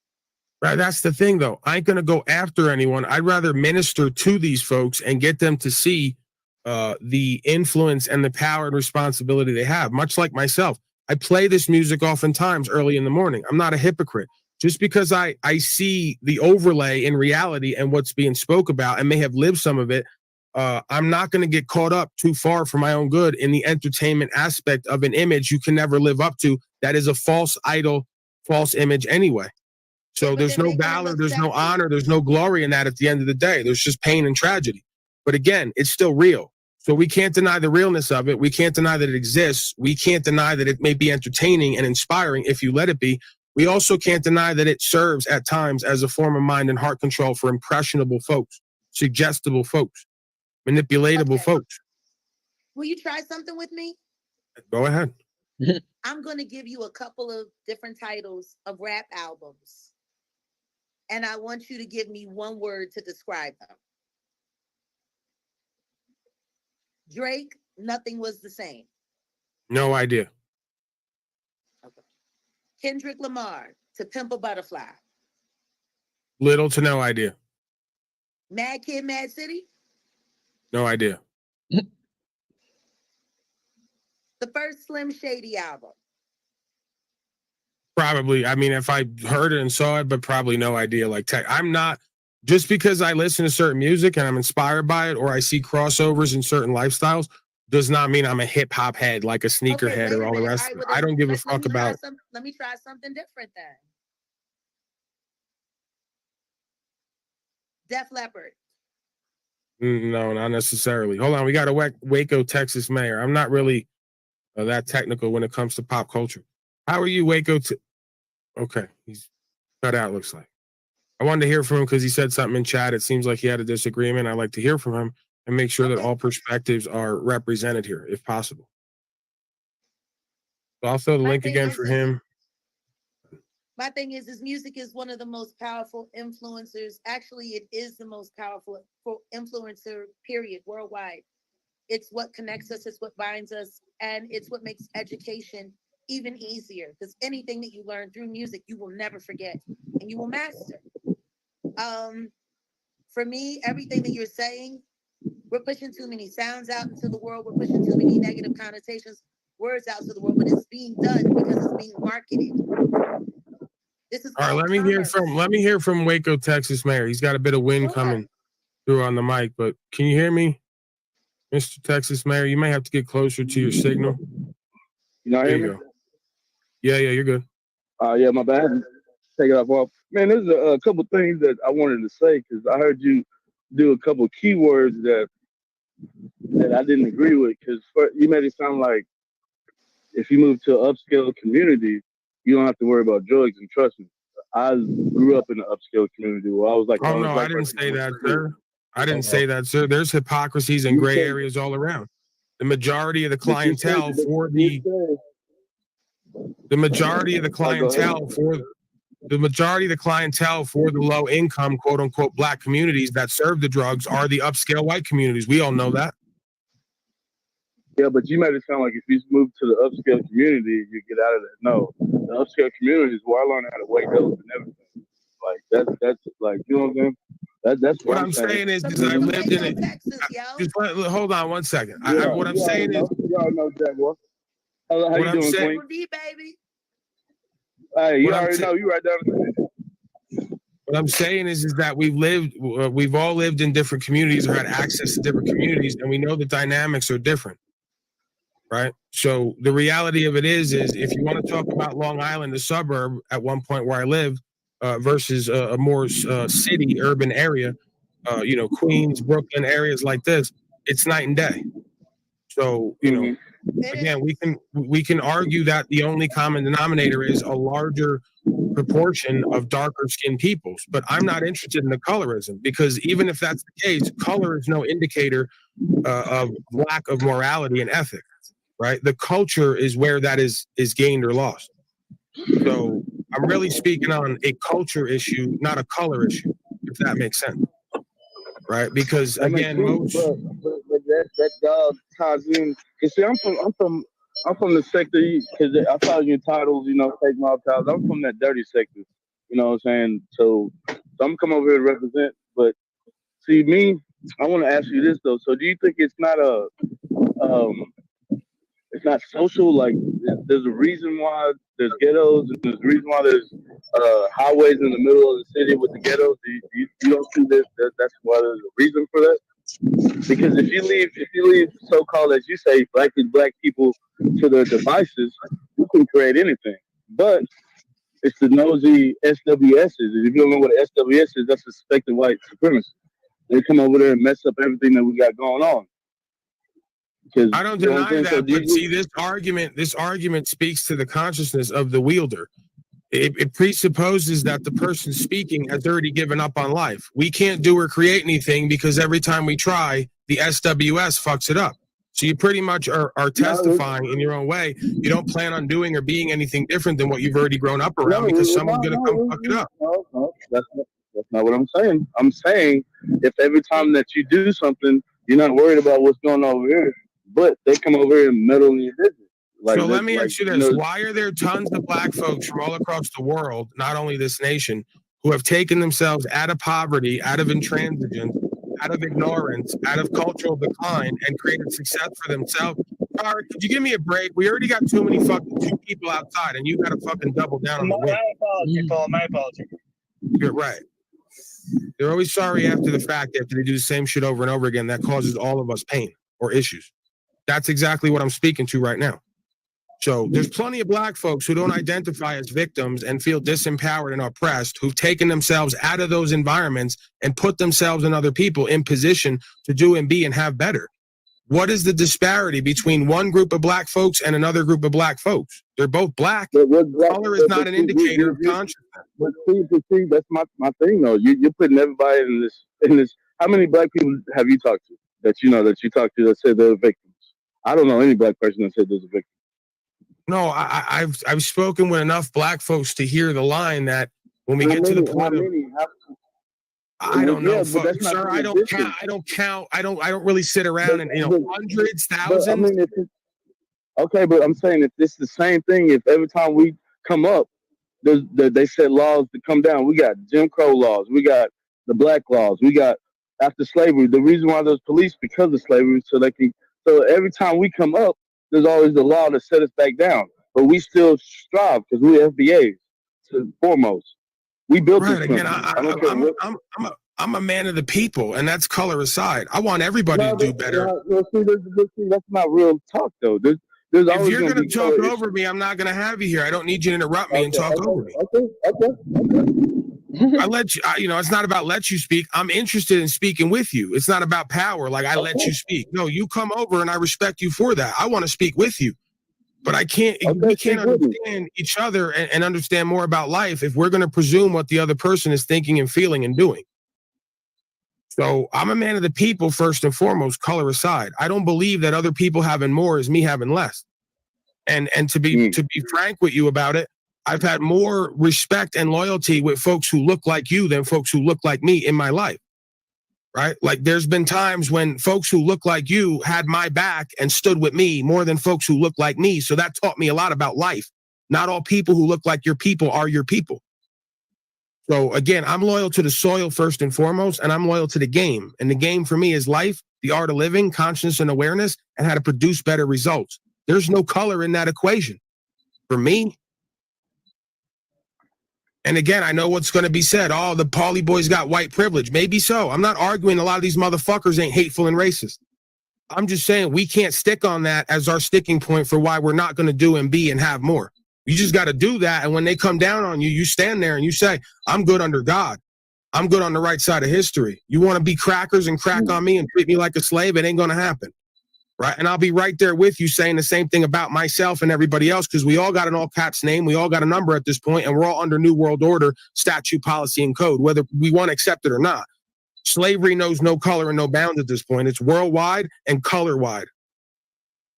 Right, that's the thing, though. I ain't going to go after anyone. I'd rather minister to these folks and get them to see the influence and the power and responsibility they have. Much like myself, I play this music oftentimes early in the morning. I'm not a hypocrite. Just because I see the overlay in reality and what's being spoke about and may have lived some of it, I'm not going to get caught up too far for my own good in the entertainment aspect of an image you can never live up to. That is a false idol, false image anyway. So there's no valor, there's no honor, there's no glory in that at the end of the day. There's just pain and tragedy. But again, it's still real. So we can't deny the realness of it. We can't deny that it exists. We can't deny that it may be entertaining and inspiring if you let it be. We also can't deny that it serves at times as a form of mind and heart control for impressionable folks, suggestible folks, manipulatable folks. Will you try something with me? Go ahead. I'm going to give you a couple of different titles of rap albums. And I want you to give me one word to describe them. Drake, Nothing Was the Same. No idea. Okay. Kendrick Lamar, To Pimp a Butterfly. Little to no idea. Mad Kid, Mad City. No idea. The first Slim Shady album. Probably. I mean, if I heard it and saw it, but probably no idea. Like, I'm not just because I listen to certain music and I'm inspired by it, or I see crossovers in certain lifestyles, does not mean I'm a hip hop head, like a sneaker head or all the rest of it. I don't give a fuck about. Let me try something different then. Def Leppard. No, not necessarily. Hold on, we got a Waco, Texas mayor. I'm not really that technical when it comes to pop culture. How are you, Waco? Okay, he's cut out. Looks like. I wanted to hear from him because he said something in chat. It seems like he had a disagreement. I'd like to hear from him and make sure that all perspectives are represented here, if possible. So I'll throw the link again for him. My thing is, music is one of the most powerful influencers. Actually, it is the most powerful influencer, period, worldwide. It's what connects us, it's what binds us, and it's what makes education even easier. Because anything that you learn through music, you will never forget and you will master. For me, everything that you're saying, we're pushing too many sounds out into the world. We're pushing too many negative connotations, words out to the world, but it's being done because it's being marketed. This is all right. Let me hear from Waco, Texas mayor. He's got a bit of wind coming through on the mic, but can you hear me, Mr. Texas mayor? You may have to get closer to your signal. You know, there you go. Yeah, you're good. Yeah, my bad. Take it off. Well, man, there's a couple things that I wanted to say because I heard you do a couple keywords that I didn't agree with. Because you made it sound like if you move to an upscale community, you don't have to worry about drugs. And trust me, I grew up in an upscale community where I was like, oh no, I didn't say that, sir. I didn't say that, sir. There's hypocrisies and gray areas all around. The majority of the clientele for the low income, quote unquote, black communities that serve the drugs are the upscale white communities. We all know that. Yeah, but you made it sound like if you move to the upscale community, you get out of that. No, the upscale community is where I learned how to wake up and everything. Like that's like, you know what I'm saying? That's what I'm saying is I've lived in it. Just hold on one second. What I'm saying is, y'all know Jaguar. How you doing, Queen? Hey, you already know you right down the street. What I'm saying is that we've all lived in different communities or had access to different communities, and we know the dynamics are different, right? So the reality of it is if you want to talk about Long Island, the suburb at one point where I lived, versus a more city urban area, Queens, Brooklyn, areas like this, it's night and day. So again, we can argue that the only common denominator is a larger proportion of darker skinned peoples, but I'm not interested in the colorism, because even if that's the case, color is no indicator of lack of morality and ethics, right? The culture is where that is gained or lost. So I'm really speaking on a culture issue, not a color issue, if that makes sense, right? Because again, but that dog ties in. You see, I'm from the sector, because I saw your titles, take my titles. I'm from that dirty sector, you know what I'm saying? So I'm come over here to represent. But see, me, I want to ask you this though. So do you think it's not it's not social? Like, there's a reason why there's ghettos, and there's a reason why there's highways in the middle of the city with the ghettos. You don't see this? That's why there's a reason for that. Because if you leave so-called, as you say, black people to their devices, you can create anything. But it's the nosy SWSs. If you don't know what an SWS is, that's a suspected white supremacy. They come over there and mess up everything that we got going on. I don't deny that, but see, this argument speaks to the consciousness of the wielder. It presupposes that the person speaking has already given up on life. We can't do or create anything because every time we try, the SWS fucks it up. So you pretty much are testifying in your own way. You don't plan on doing or being anything different than what you've already grown up around, because someone's going to come fuck it up. No, that's not what I'm saying. I'm saying if every time that you do something, you're not worried about what's going on over here, but they come over here and meddle in your business. So let me ask you this. Why are there tons of black folks from all across the world, not only this nation, who have taken themselves out of poverty, out of intransigence, out of ignorance, out of cultural decline, and created success for themselves? All right, could you give me a break? We already got too many fucking two people outside, and you got to fucking double down on the work. My apology, Paul. My apology. You're right. They're always sorry after the fact, after they do the same shit over and over again. That causes all of us pain or issues. That's exactly what I'm speaking to right now. So there's plenty of black folks who don't identify as victims and feel disempowered and oppressed, who've taken themselves out of those environments and put themselves and other people in position to do and be and have better. What is the disparity between one group of black folks and another group of black folks? They're both black. Color is not an indicator of consciousness. But see, that's my thing though. You're putting everybody in this. How many black people have you talked to that you talked to that said they're victims? I don't know any black person that said there's a victim. No, I've spoken with enough black folks to hear the line that when we get to the point of, I don't know, sir. I don't count. I don't really sit around and hundreds, thousands. But I'm saying if it's the same thing, if every time we come up, they set laws to come down. We got Jim Crow laws. We got the black laws. We got after slavery. The reason why there's police because of slavery, so every time we come up, there's always the law to set us back down. But we still strive because we're FBAs, foremost. We built this country. Again, I'm a man of the people, and that's color aside. I want everybody to do better. That's not real talk, though. There's if you're going to talk over me, I'm not going to have you here. I don't need you to interrupt me and talk over me. I let you, it's not about let you speak. I'm interested in speaking with you. It's not about power. Like I let you speak. No, you come over and I respect you for that. I want to speak with you, but we can't understand each other and understand more about life if we're going to presume what the other person is thinking and feeling and doing. So I'm a man of the people first and foremost, color aside. I don't believe that other people having more is me having less. And to be frank with you about it, I've had more respect and loyalty with folks who look like you than folks who look like me in my life, right? Like there's been times when folks who look like you had my back and stood with me more than folks who look like me. So that taught me a lot about life. Not all people who look like your people are your people. So again, I'm loyal to the soil first and foremost, and I'm loyal to the game. And the game for me is life, the art of living, consciousness and awareness, and how to produce better results. There's no color in that equation for me. And again, I know what's going to be said. Oh, the Pauly boys got white privilege. Maybe so. I'm not arguing a lot of these motherfuckers ain't hateful and racist. I'm just saying we can't stick on that as our sticking point for why we're not going to do and be and have more. You just got to do that. And when they come down on you, you stand there and you say, I'm good under God. I'm good on the right side of history. You want to be crackers and crack on me and treat me like a slave? It ain't going to happen. Right. And I'll be right there with you saying the same thing about myself and everybody else, because we all got an all caps name. We all got a number at this point, and we're all under New World Order statute, policy, and code, whether we want to accept it or not. Slavery knows no color and no bounds at this point. It's worldwide and color wide.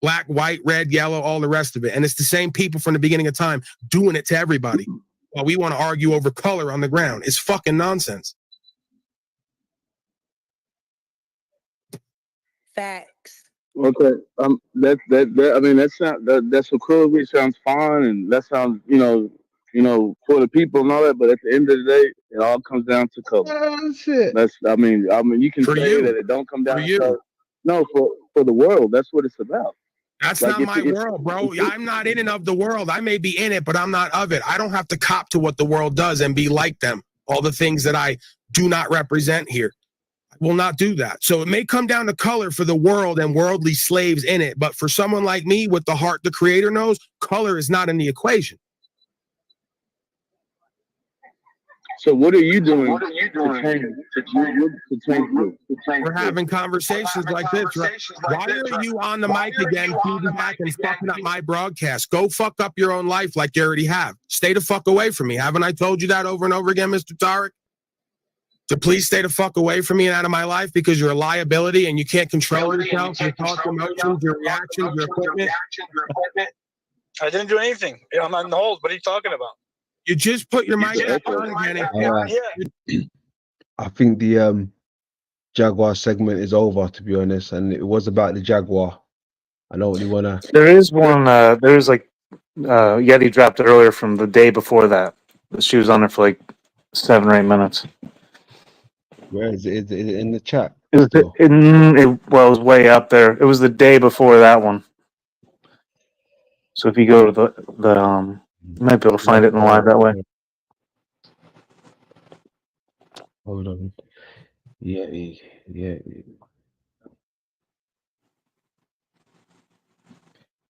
Black, white, red, yellow, all the rest of it. And it's the same people from the beginning of time doing it to everybody while we want to argue over color on the ground. It's fucking nonsense. Facts. Okay, that I mean that's equivalently sounds fine, and that sounds for the people and all that. But at the end of the day, it all comes down to color. That's I mean you can say that it don't come down to color. No, for the world, that's what it's about. That's like not my world, bro. I'm not in and of the world. I may be in it, but I'm not of it. I don't have to cop to what the world does and be like them. All the things that I do not represent here. Will not do that. So it may come down to color for the world and worldly slaves in it, but for someone like me with the heart the creator knows, color is not in the equation. So what are you doing to change? We're having conversations like this, right? Why are you on the mic again, feeding back and fucking up my broadcast? Go fuck up your own life like you already have. Stay the fuck away from me. Haven't I told you that over and over again, Mr. Tarek? So please stay the fuck away from me and out of my life because you're a liability and you can't control yourself, your thoughts, emotions, your reactions, your equipment. I didn't do anything. I'm on hold. What are you talking about? You just put your mic back on again. I think the Jaguar segment is over, to be honest, and it was about the Jaguar. I know what you wanna. There is one. There's like Yeti dropped it earlier from the day before that. She was on there for like 7 or 8 minutes. Where is it? Is it in the chat? It was way up there. It was the day before that one. So if you go to you might be able to find it in the live that way. Hold on. Yeah, yeah.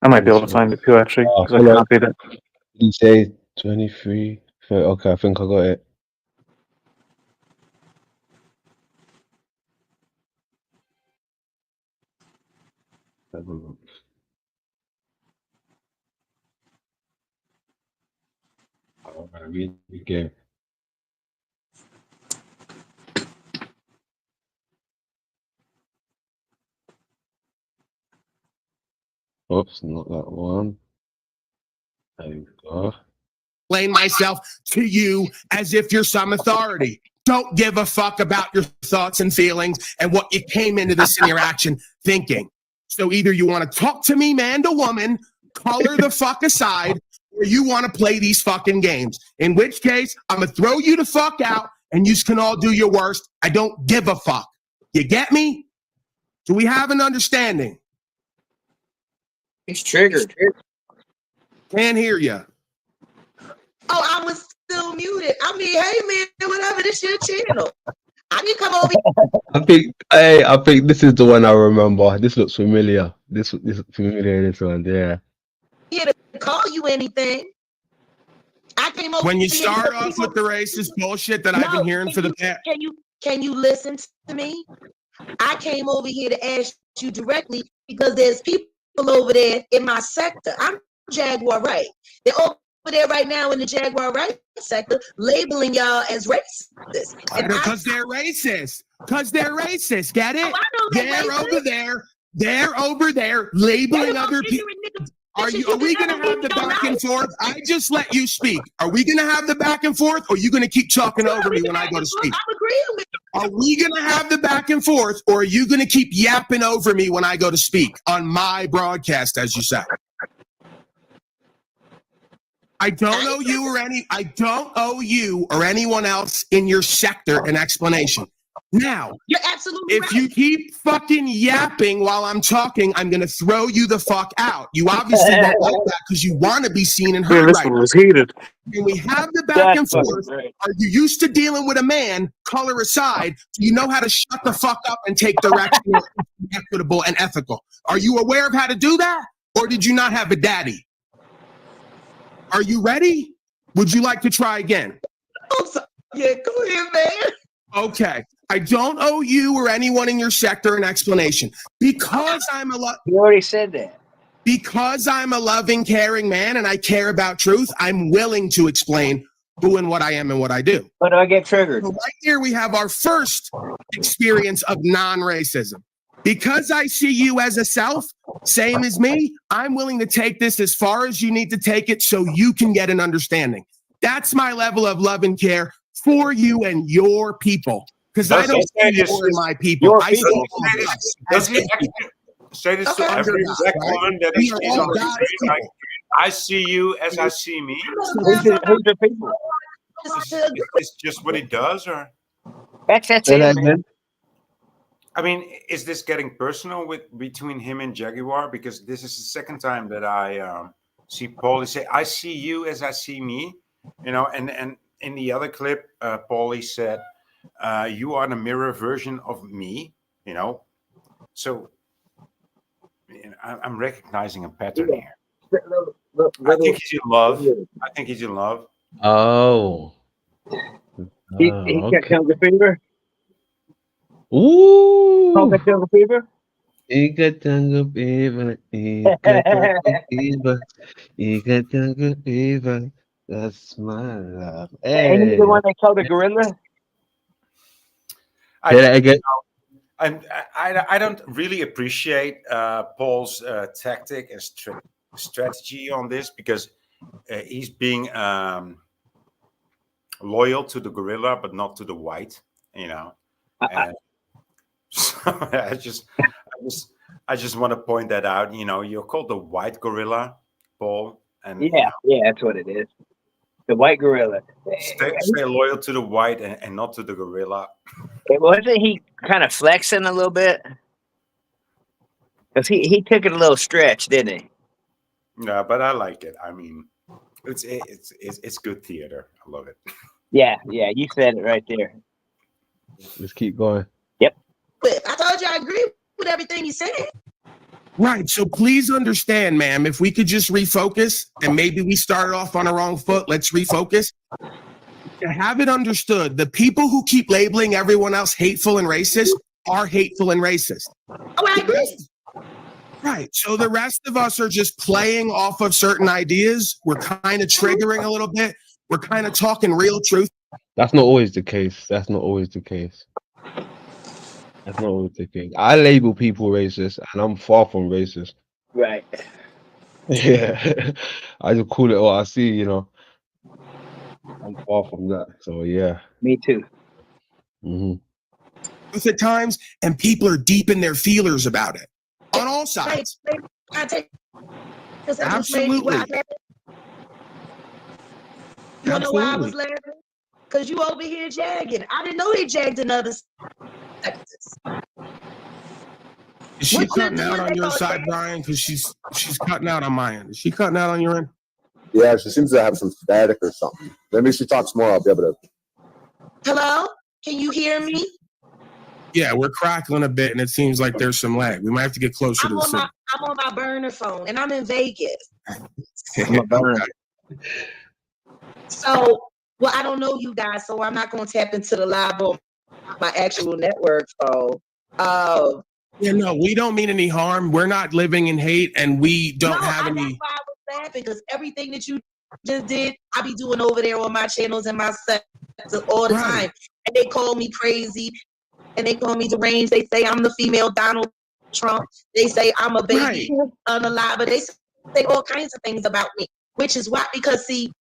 I might be able to find it too, actually, because I Hold on. copied it. Did he say 23? Okay, I think I got it. Have a look. Oh, I read it again. Oops, not that one. There you go. Explain myself to you as if you're some authority. Don't give a fuck about your thoughts and feelings and what you came into this interaction thinking. So either you want to talk to me man to woman, color the fuck aside, or you want to play these fucking games. In which case, I'm going to throw you the fuck out and you can all do your worst. I don't give a fuck. You get me? Do we have an understanding? He's triggered. Can't hear you. Oh, I was still muted. I mean, hey man, whatever. This your channel. I can come over I think this is the one I remember. This looks familiar. This looks familiar. This one, yeah. here to call you anything. I came over. When you here start because off people- with the racist bullshit that I've been hearing for the past. Can you listen to me? I came over here to ask you directly because there's people over there in my sector. I'm Jaguar Right. They're over there right now in the Jaguar Right sector labeling y'all as racist. Because they're racist. Because they're racist. Get it? They're racist. over there. They're over there labeling other people. Are we going to have the back and forth? I just let you speak. Are we going to have the back and forth, or are you going to keep talking over me when I go to speak? I'm agreeing with you. Are we going to have the back and forth, or are you going to keep yapping over me when I go to speak on my broadcast, as you say? I don't owe you or anyone else in your sector an explanation. Now, you're absolutely if you keep fucking yapping while I'm talking, I'm going to throw you the fuck out. You obviously won't like that because you want to be seen and heard This right one now. was heated. When we have the back and forth, are you used to dealing with a man, color aside? Do you know how to shut the fuck up and take direction, equitable and ethical? Are you aware of how to do that? Or did you not have a daddy? Are you ready? Would you like to try again? Yeah, go ahead, man. Okay. I don't owe you or anyone in your sector an explanation. Because I'm You already said that. Because I'm a loving, caring man and I care about truth, I'm willing to explain who and what I am and what I do. But I get triggered. So right here we have our first experience of non-racism. Because I see you as a self, same as me, I'm willing to take this as far as you need to take it so you can get an understanding. That's my level of love and care for you and your people. Because I don't see you in my people. I see all of us as Does he say this to every black woman that We he are sees all on the God's street? people. Like, I see you as I see me. Who's the people? Is just what he does, or That's it, man. I mean, is this getting personal between him and Jaguar? Because this is the second time that I see Paulie say, "I see you as I see me," you know. And in the other clip, Paulie said, "You are the mirror version of me," you know. So you know, I'm recognizing a pattern here. I think he's in love. I think he's in love. Oh. He got jungle fever. Ooh. Got jungle fever. He got jungle fever. He got jungle fever. He got jungle fever. That's my love. And he's Hey. the one they call the gorilla. Say that again. I don't really appreciate Paul's tactic and strategy on this because he's being loyal to the gorilla but not to the white, you know. And so I just want to point that out. You know, you're called the white gorilla, Paul, and Yeah, that's what it is. The white gorilla. stay loyal to the white and not to the gorilla. Wasn't he kind of flexing a little bit? Because he took it a little stretch, didn't he? No, but I like it. I mean, it's good theater. I love it. Yeah, you said it right there. Let's keep going. Yep. But I told you I agree with everything you said. Right. So please understand, ma'am, if we could just refocus and maybe we started off on the wrong foot, let's refocus. To have it understood, the people who keep labeling everyone else hateful and racist are hateful and racist. Oh, I agree. Right. So the rest of us are just playing off of certain ideas. We're kind of triggering a little bit. We're kind of talking real truth. That's not always the case. That's not always the case. That's not always the case. I label people racist, and I'm far from racist. Right. Yeah. I just call it what I see, you know. I'm far from that. So yeah. Me too. At times, and people are deep in their feelers about it on all sides. Absolutely. You wanna know why I was laughing? Because you over here jagging. I didn't know they jagged another Texas. Is she cutting out on your side, Brian? Because she's cutting out on my end. Is she cutting out on your end? Yeah, she seems to have some static or something. Maybe if she talks more, I'll be able to. Hello? Can you hear me? Yeah, we're crackling a bit, and it seems like there's some lag. We might have to get closer to the signal. I'm on my burner phone, and I'm in Vegas. I'm a burner. So, well, I don't know you guys, so I'm not going to tap into the live on my actual network phone. Yeah, no, we don't mean any harm. We're not living in hate, and we don't have any. That's why I was laughing, because everything that you just did, I be doing over there on my channels and my sets all the time. And they call me crazy, and they call me deranged. They say I'm the female Donald Trump. They say I'm a baby unalive. They say all kinds of things about me, which is why, because see,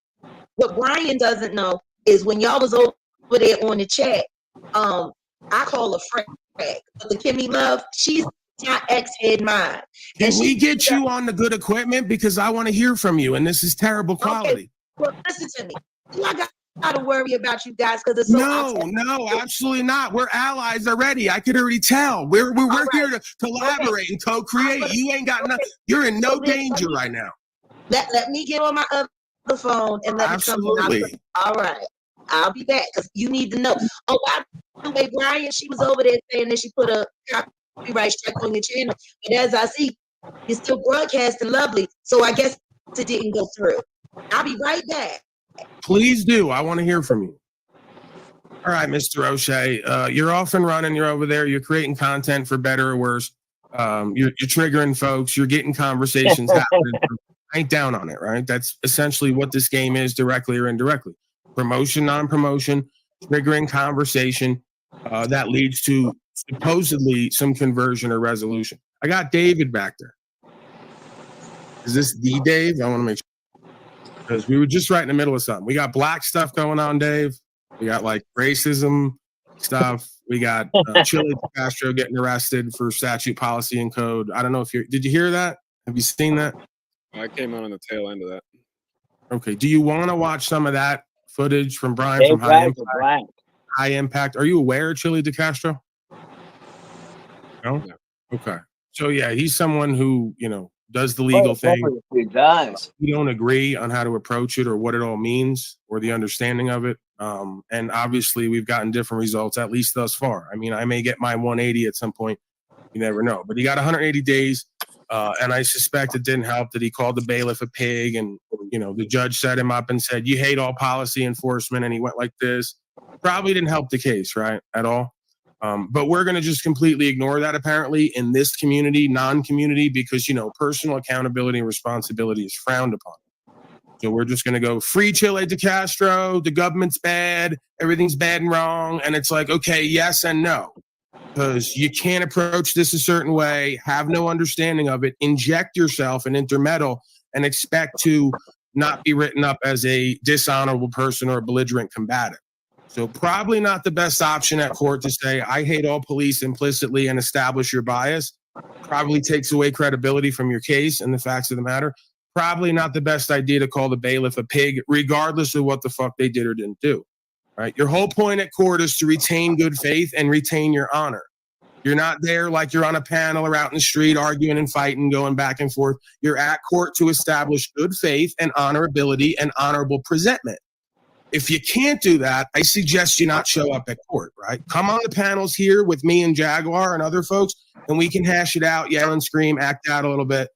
what Brian doesn't know is when y'all was over there on the chat, I call her Frank. But the Kimmy Love, she's my ex-head mind. Can we get you on the good equipment? Because I want to hear from you, and this is terrible quality. Okay. Well, listen to me. I got to worry about you guys because it's so No, absolutely not. We're allies already. I could already tell. We're here to collaborate and co-create. You ain't got nothing. You're in no danger right now. Let me get on my other phone and let me come in. All right. I'll be back because you need to know. Oh, by the way, Brian, she was over there saying that she put a copyright strike on your channel. But as I see, you're still broadcasting lovely. So I guess it didn't go through. I'll be right back. Please do. I want to hear from you. All right, Mr. O'Shea, you're off and running. You're over there. You're creating content for better or worse. You're triggering folks. You're getting conversations happening. I ain't down on it, right? That's essentially what this game is, directly or indirectly. Promotion, non-promotion, triggering conversation that leads to supposedly some conversion or resolution. I got David back there. Is this the Dave? I want to make sure. Because we were just right in the middle of something. We got black stuff going on, Dave. We got like racism stuff. We got Chile Castro getting arrested for statute, policy, and code. I don't know if did you hear that? Have you seen that? I came on the tail end of that. Okay. Do you want to watch some of that footage from Brian from High Impact? High Impact. Are you aware of Chile DeCastro? No? Okay. So yeah, he's someone who, does the legal thing. He does. We don't agree on how to approach it or what it all means or the understanding of it. And obviously we've gotten different results, at least thus far. I mean, I may get my 180 at some point. You never know. But he got 180 days. And I suspect it didn't help that he called the bailiff a pig. And, the judge set him up and said, you hate all policy enforcement. And he went like this. Probably didn't help the case, right, at all. But we're going to just completely ignore that, apparently, in this community, non-community, because, personal accountability and responsibility is frowned upon. So we're just going to go free Chile DeCastro. The government's bad. Everything's bad and wrong. And it's like, okay, yes and no. Because you can't approach this a certain way, have no understanding of it, inject yourself in intermetal, and expect to not be written up as a dishonorable person or a belligerent combatant. So probably not the best option at court to say, I hate all police implicitly and establish your bias. Probably takes away credibility from your case and the facts of the matter. Probably not the best idea to call the bailiff a pig, regardless of what the fuck they did or didn't do. Right? Your whole point at court is to retain good faith and retain your honor. You're not there like you're on a panel or out in the street arguing and fighting, going back and forth. You're at court to establish good faith and honorability and honorable presentment. If you can't do that, I suggest you not show up at court, right? Come on the panels here with me and Jaguar and other folks, and we can hash it out, yell and scream, act out a little bit,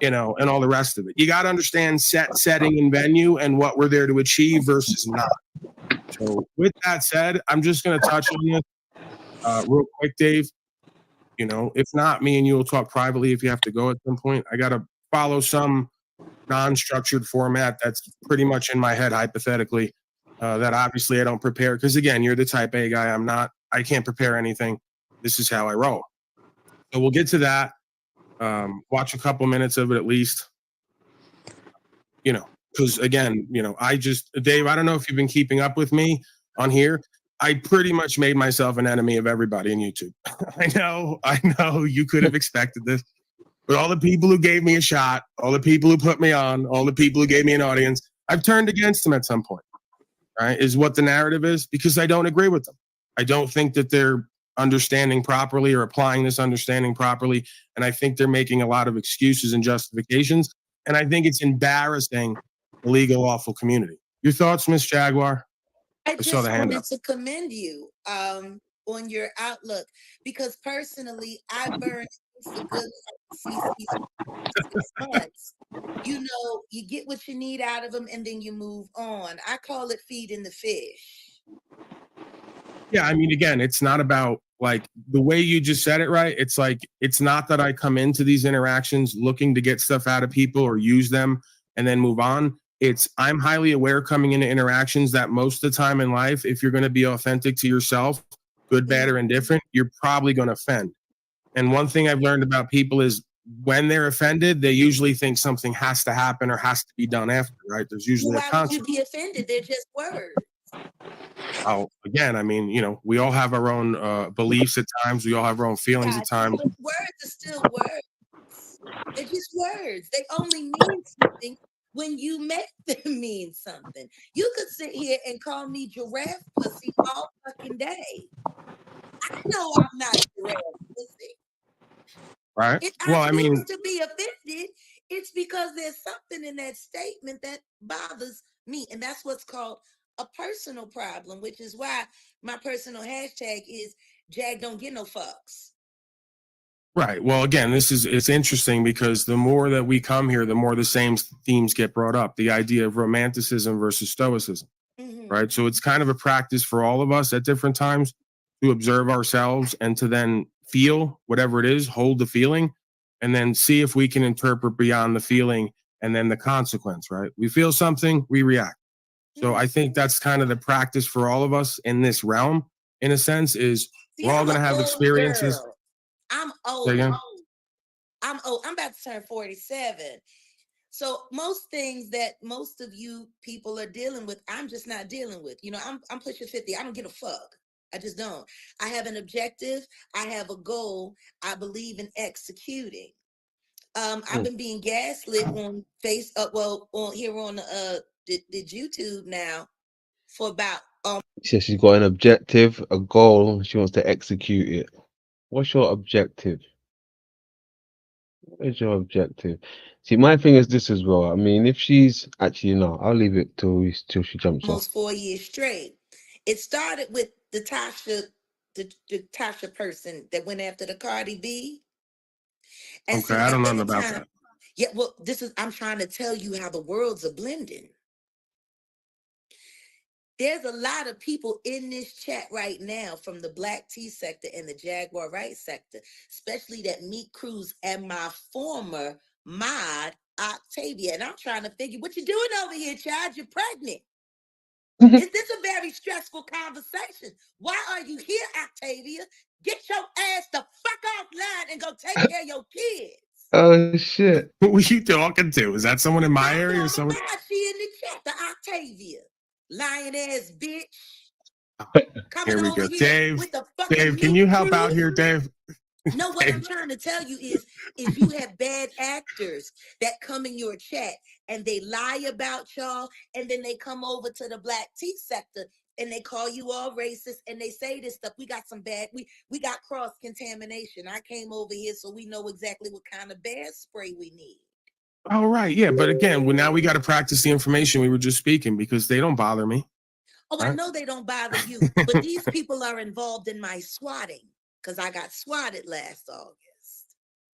and all the rest of it. You got to understand setting, and venue and what we're there to achieve versus not. So with that said, I'm just going to touch on this real quick, Dave. If not, me and you will talk privately if you have to go at some point. I got to follow some non-structured format that's pretty much in my head hypothetically, that obviously I don't prepare, because again, you're the type A guy. I'm not. I can't prepare anything. This is how I roll. So we'll get to that. Watch a couple minutes of it at least. Because again, Dave, I don't know if you've been keeping up with me on here. I pretty much made myself an enemy of everybody in YouTube. I know you could have expected this. But all the people who gave me a shot, all the people who put me on, all the people who gave me an audience, I've turned against them at some point, right? Is what the narrative is, because I don't agree with them. I don't think that they're understanding properly or applying this understanding properly. And I think they're making a lot of excuses and justifications. And I think it's embarrassing the legal lawful community. Your thoughts, Miss Jaguar? I saw just the hand wanted up. to commend you on your outlook, because personally, I burned for good 6 months. You get what you need out of them, and then you move on. I call it feeding the fish. Yeah, I mean, again, it's not about like the way you just said it, right? It's like, it's not that I come into these interactions looking to get stuff out of people or use them and then move on. It's I'm highly aware coming into interactions that most of the time in life, if you're going to be authentic to yourself, good, bad, or indifferent, you're probably going to offend. And one thing I've learned about people is when they're offended, they usually think something has to happen or has to be done after, right? There's usually Well, a why would you consequence. be offended? They're just words. Again, I mean, we all have our own beliefs at times. We all have our own feelings at times. But words are still words. They're just words. They only mean something when you make them mean something. You could sit here and call me giraffe pussy all fucking day. I know I'm not giraffe pussy. Right. I choose to be offended. It's because there's something in that statement that bothers me. And that's what's called a personal problem, which is why my personal hashtag is Jag don't get no fucks. Right. Well, again, it's interesting because the more that we come here, the more the same themes get brought up. The idea of romanticism versus stoicism. Right. So it's kind of a practice for all of us at different times to observe ourselves and to then feel whatever it is, hold the feeling, and then see if we can interpret beyond the feeling and then the consequence. Right. We feel something, we react. So I think that's kind of the practice for all of us in this realm, in a sense, is we're all going to have experiences. Girl. I'm old. I'm old. I'm about to turn 47. So most things that most of you people are dealing with, I'm just not dealing with. I'm pushing 50. I don't give a fuck. I just don't. I have an objective. I have a goal. I believe in executing. I've been being gaslit on here on the YouTube now for about She says she's got an objective, a goal, and she wants to execute it. What's your objective? What is your objective? See, my thing is this as well. I mean, if she's actually I'll leave it till she jumps off. almost 4 years straight. It started with the Tasha person that went after the Cardi B. And okay, I don't know about that. Yeah, well, I'm trying to tell you how the worlds are blending. There's a lot of people in this chat right now from the Black Tea sector and the Jaguar Right sector, especially that Meat Cruz and my former mod, Octavia. And I'm trying to figure what you're doing over here, child. You're pregnant. Is this a very stressful conversation? Why are you here, Octavia? Get your ass the fuck offline and go take care of your kids. Oh shit! Who were you talking to? Is that someone in my area or someone? She in the chat, the Octavia, lying ass bitch. Here we go, Here Dave. with the Dave, can you help out here, Dave? No, what I'm trying to tell you is you have bad actors that come in your chat and they lie about y'all, and then they come over to the Black Tea sector and they call you all racist and they say this stuff. We got some bad, we got cross contamination. I came over here so we know exactly what kind of bear spray we need. Oh, right. Yeah. But again, now we got to practice the information we were just speaking, because they don't bother me. Oh, I know they don't bother you, but these people are involved in my swatting because I got swatted last August.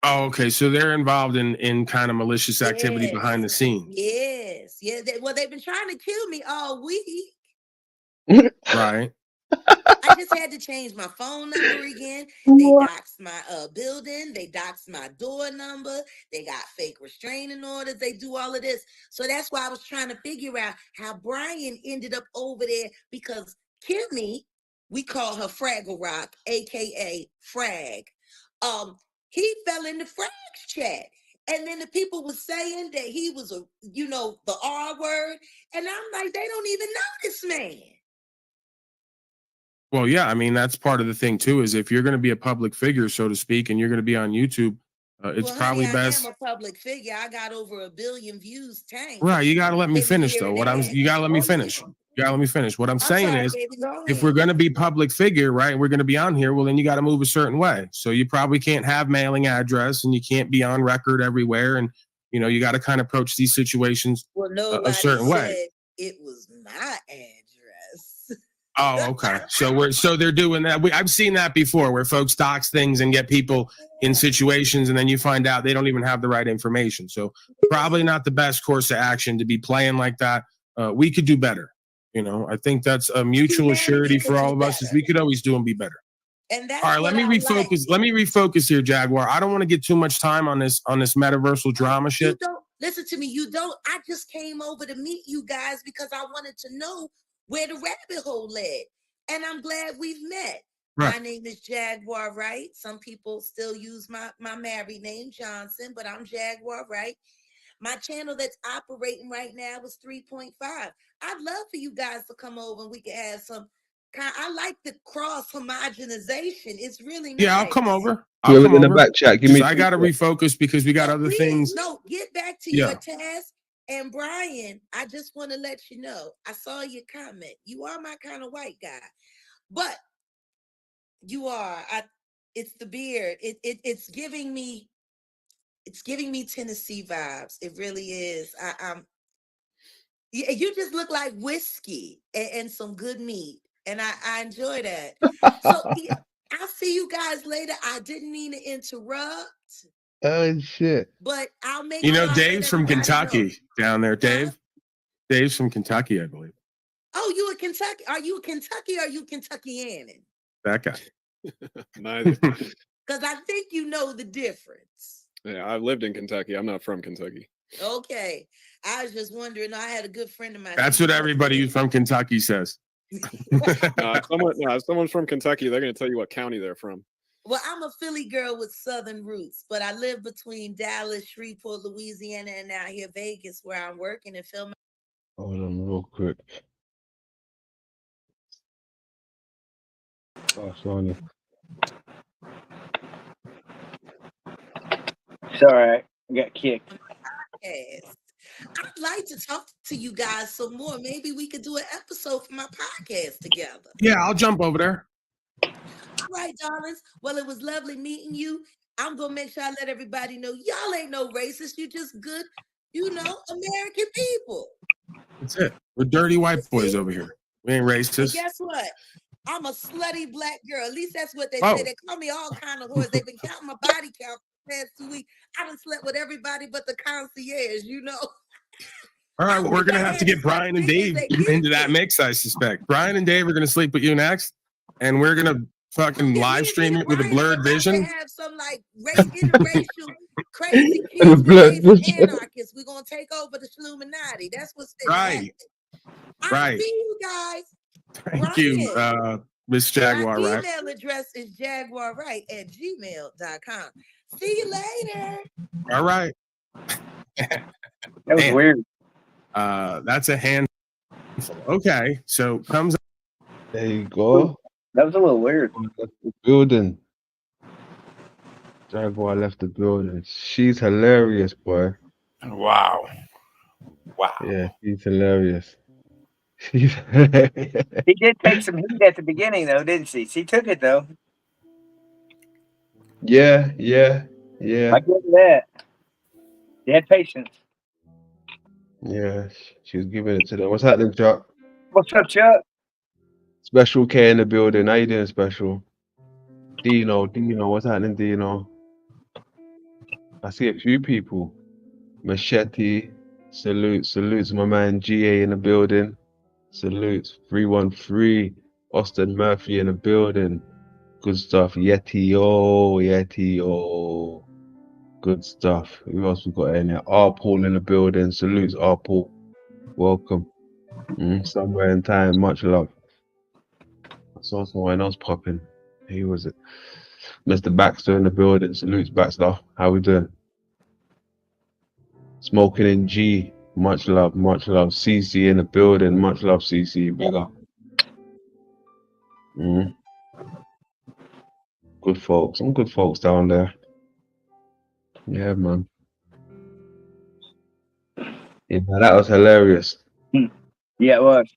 Oh, okay. So they're involved in kind of malicious activity behind the scenes. Yes. Yeah. Well, they've been trying to kill me all week. Right. I just had to change my phone number again. They doxed my building. They doxed my door number. They got fake restraining orders. They do all of this. So that's why I was trying to figure out how Brian ended up over there because Kimmy, we call her Fraggle Rock, aka Frag. He fell in the Frag's chat. And then the people were saying that he was the R word. And I'm like, they don't even know this man. Well, yeah, I mean, that's part of the thing too, is if you're going to be a public figure, so to speak, and you're going to be on YouTube, it's probably best. I am a public figure. I got over 1 billion views. Tank. Right. You got to let me finish though. You got to let me finish. You got to let me finish. What I'm saying is, if we're going to be public figure, right, we're going to be on here, well, then you got to move a certain way. So you probably can't have mailing address and you can't be on record everywhere. And, you got to kind of approach these situations a certain way. It was my address. Oh, okay. So they're doing that. I've seen that before, where folks dox things and get people in situations, and then you find out they don't even have the right information. So probably not the best course of action to be playing like that. We could do better. I think that's a mutual surety for all of us. Is we could always do and be better. And that's all right. Let me refocus. Let me refocus here, Jaguar. I don't want to get too much time on this metaversal drama shit. You don't listen to me. I just came over to meet you guys because I wanted to know where the rabbit hole led. And I'm glad we've met. Right. My name is Jaguar Wright. Some people still use my married name, Johnson, but I'm Jaguar Wright. My channel that's operating right now is 3.5. I'd love for you guys to come over and we can have some I like the cross homogenization. It's really nice. Yeah, I'll come over. I'll come in the back chat. I got to refocus because we got other things. No, get back to your task. And Brian, I just want to let you know, I saw your comment. You are my kind of white guy, but you are. It's the beard. It's giving me Tennessee vibes. It really is. You just look like whiskey and some good meat, and I enjoy that. So I'll see you guys later. I didn't mean to interrupt. Oh shit! But I'll make. Dave's from Kentucky down there. Dave's from Kentucky, I believe. Oh, you a Kentucky? Are you a Kentucky or are you Kentuckian? That guy. Neither. Because I think you know the difference. Yeah, I've lived in Kentucky. I'm not from Kentucky. Okay. I was just wondering. I had a good friend of mine. That's what everybody who's from Kentucky says. If someone's from Kentucky, they're going to tell you what county they're from. Well, I'm a Philly girl with Southern roots, but I live between Dallas, Shreveport, Louisiana, and now here Vegas, where I'm working and filming. Hold on real quick. Oh, sorry. It's all right. I got kicked. Yes. I'd like to talk to you guys some more. Maybe we could do an episode for my podcast together. Yeah, I'll jump over there. All right, darlings. Well, it was lovely meeting you. I'm going to make sure I let everybody know y'all ain't no racist. You just good, American people. That's it. We're dirty white boys over here. We ain't racist. And guess what? I'm a slutty black girl. At least that's what they say. They call me all kind of whores. They've been counting my body count for the past 2 weeks. I done slept with everybody but the concierge, All right, we're going to have to get Brian and Dave into that mix, I suspect. Brian and Dave are going to sleep with you next, and we're going to fucking live stream it with a blurred vision. Have some like interracial crazy anarchists. We're going to take over the Illuminati. That's what's right. I'll see you guys. Thank you, Miss Jaguar, my right? email address is jaguarright@gmail.com. See you later. All right. That was weird. That's a handful. Okay, so comes. There you go. That was a little weird. Left the building. Jaguar left the building. She's hilarious, boy. Wow. Yeah, she's hilarious. She's hilarious. He did take some heat at the beginning, though, didn't she? She took it, though. Yeah. I get that. She had patience. Yeah, she was giving it to them. What's happening, Chuck? What's up, Chuck? Special K in the building. How you doing, Special? Dino, what's happening, Dino? I see a few people. Machete, salutes my man GA in the building. Salutes 313. Austin Murphy in the building. Good stuff. Yeti, good stuff. Who else we got in there? R Paul in the building. Salutes, R Paul. Welcome. Somewhere in time, much love. I saw someone else popping. Who was it? Mr. Baxter in the building. Salutes, Baxter. How we doing? Smoking in G. Much love, much love. CC in the building. Much love, CC. Big up. Good folks. Some good folks down there. Yeah, man. Yeah, that was hilarious. Yeah, it was.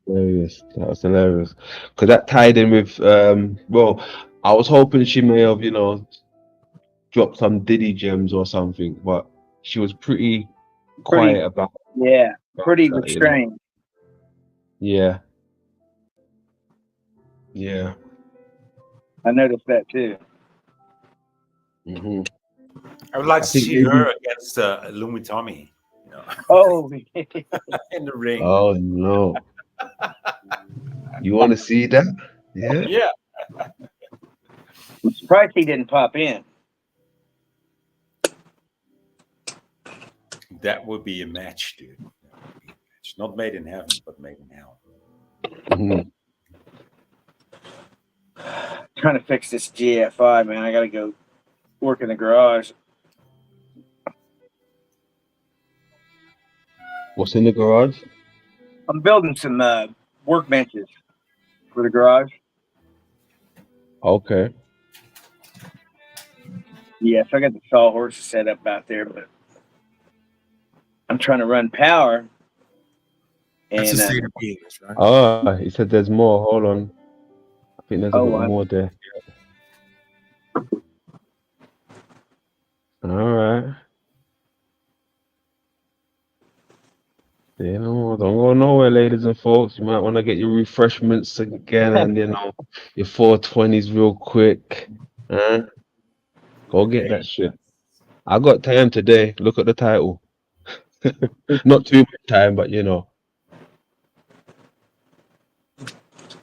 Hilarious. That was hilarious. Because that tied in with, well, I was hoping she may have, dropped some Diddy gems or something, but she was pretty quiet about Pretty that, restrained. Yeah. Yeah. I noticed that too. Mm-hmm. I would like I to think see maybe. her against Lumi Tommy. Oh, in the ring. Oh no. You want to see that? Yeah. Yeah. I'm surprised he didn't pop in. That would be a match, dude. That would be a match. Not made in heaven, but made in hell. Trying to fix this GFI, man. I gotta go work in the garage. What's in the garage? I'm building some workbenches for the garage. Okay. Yeah, so I got the sawhorse set up out there, but I'm trying to run power. That's And the state of being, right? Oh, he said there's more. Hold on. I think there's a bit wow. more there. All right. Don't go nowhere, ladies and folks. You might want to get your refreshments again and, your 420s real quick. Huh? Go get that shit. I got time today. Look at the title. Not too much time, but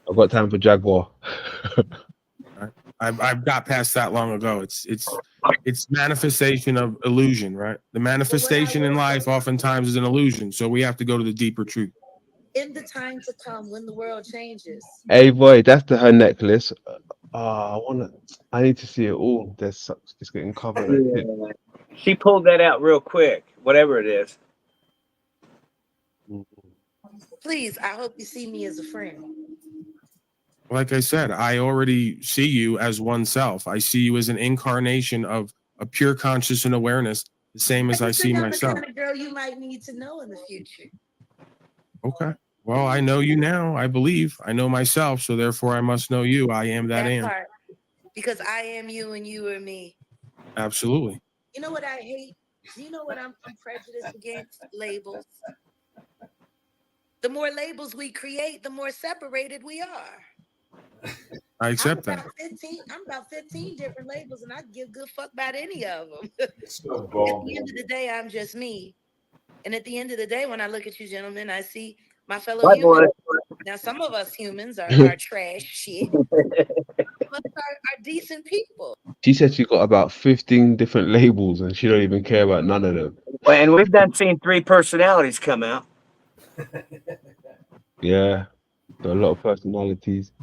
I've got time for Jaguar. I've got past that long ago. It's manifestation of illusion, right? The manifestation in life oftentimes is an illusion. So we have to go to the deeper truth. In the time to come, when the world changes. Hey boy, that's her necklace. I need to see it all. It's getting covered. Yeah. She pulled that out real quick, whatever it is. Please, I hope you see me as a friend. Like I said, I already see you as oneself. I see you as an incarnation of a pure conscious and awareness, the same as I see I'm myself. the kind of girl you might need to know in the future. Okay. Well, I know you now. I believe I know myself, so therefore I must know you. I am that am. Part, because I am you and you are me. Absolutely. You know what I hate? You know what I'm prejudiced against? Labels. The more labels we create, the more separated we are. I accept that. I'm about 15 different labels, and I give a good fuck about any of them. At So the end of the day, I'm just me. And at the end of the day, when I look at you gentlemen, I see my fellow humans. Now, some of us humans are trash shit. But are decent people. She said she got about 15 different labels and she don't even care about none of them. Well, and we've done seen 3 personalities come out. Yeah, got a lot of personalities.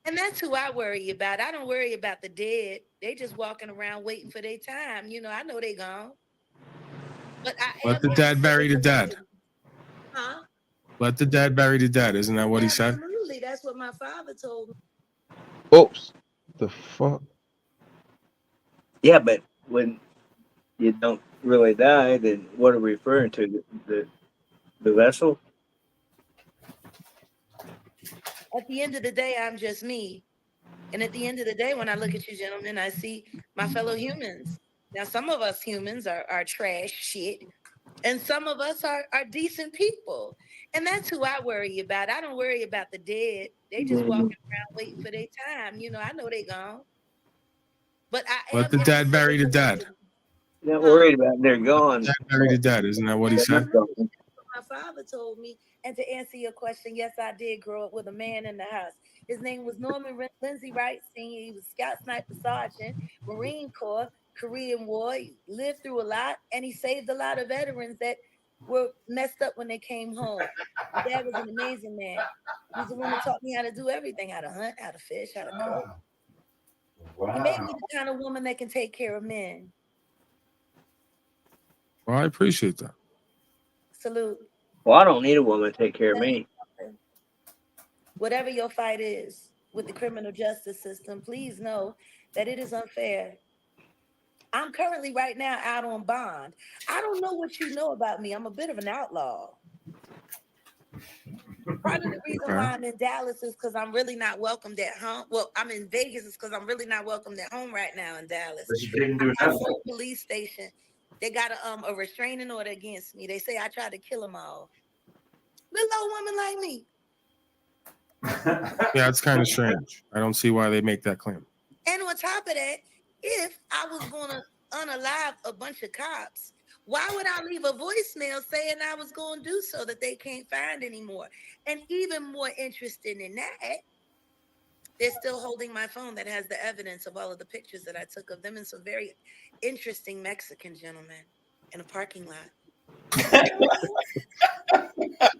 And that's who I worry about. I don't worry about the dead. They just walking around waiting for their time. I know they gone. But let the dead bury the dead. Huh? Let the dead bury the dead. Isn't that what he said? Absolutely. That's what my father told me. Oops. The fuck? Yeah, but when you don't really die, then what are we referring to? The vessel? At the end of the day, I'm just me. And at the end of the day, when I look at you gentlemen, I see my fellow humans. Now, some of us humans are trash shit. And some of us are decent people. And that's who I worry about. I don't worry about the dead. They just walking around waiting for their time. You know, I know they gone. But I Let am the dad bury the dad. Not worried about they're gone. Dad bury the dad. Isn't that what he said? My father told me. And to answer your question, yes, I did grow up with a man in the house. His name was Norman Lindsay Wright Sr. He was Scout Sniper Sergeant, Marine Corps, Korean War. He lived through a lot, and he saved a lot of veterans that were messed up when they came home. My dad was an amazing man. He's the one that taught me how to do everything: how to hunt, how to fish, how to cook. He made me the kind of woman that can take care of men. Well, I appreciate that. Salute. Well, I don't need a woman to take care of me. Whatever your fight is with the criminal justice system, please know that it is unfair. I'm currently right now out on bond. I don't know what you know about me. I'm a bit of an outlaw. Part of the reason why I'm in Dallas is because I'm really not welcomed at home. Well, I'm in Vegas is because I'm really not welcomed at home right now in Dallas. I'm at a police station. They got a restraining order against me. They say I tried to kill them all. Little old woman like me. Yeah, it's kind of strange. I don't see why they make that claim. And on top of that, if I was going to unalive a bunch of cops, why would I leave a voicemail saying I was going to do so that they can't find anymore? And even more interesting than that, they're still holding my phone that has the evidence of all of the pictures that I took of them and some very interesting Mexican gentlemen in a parking lot.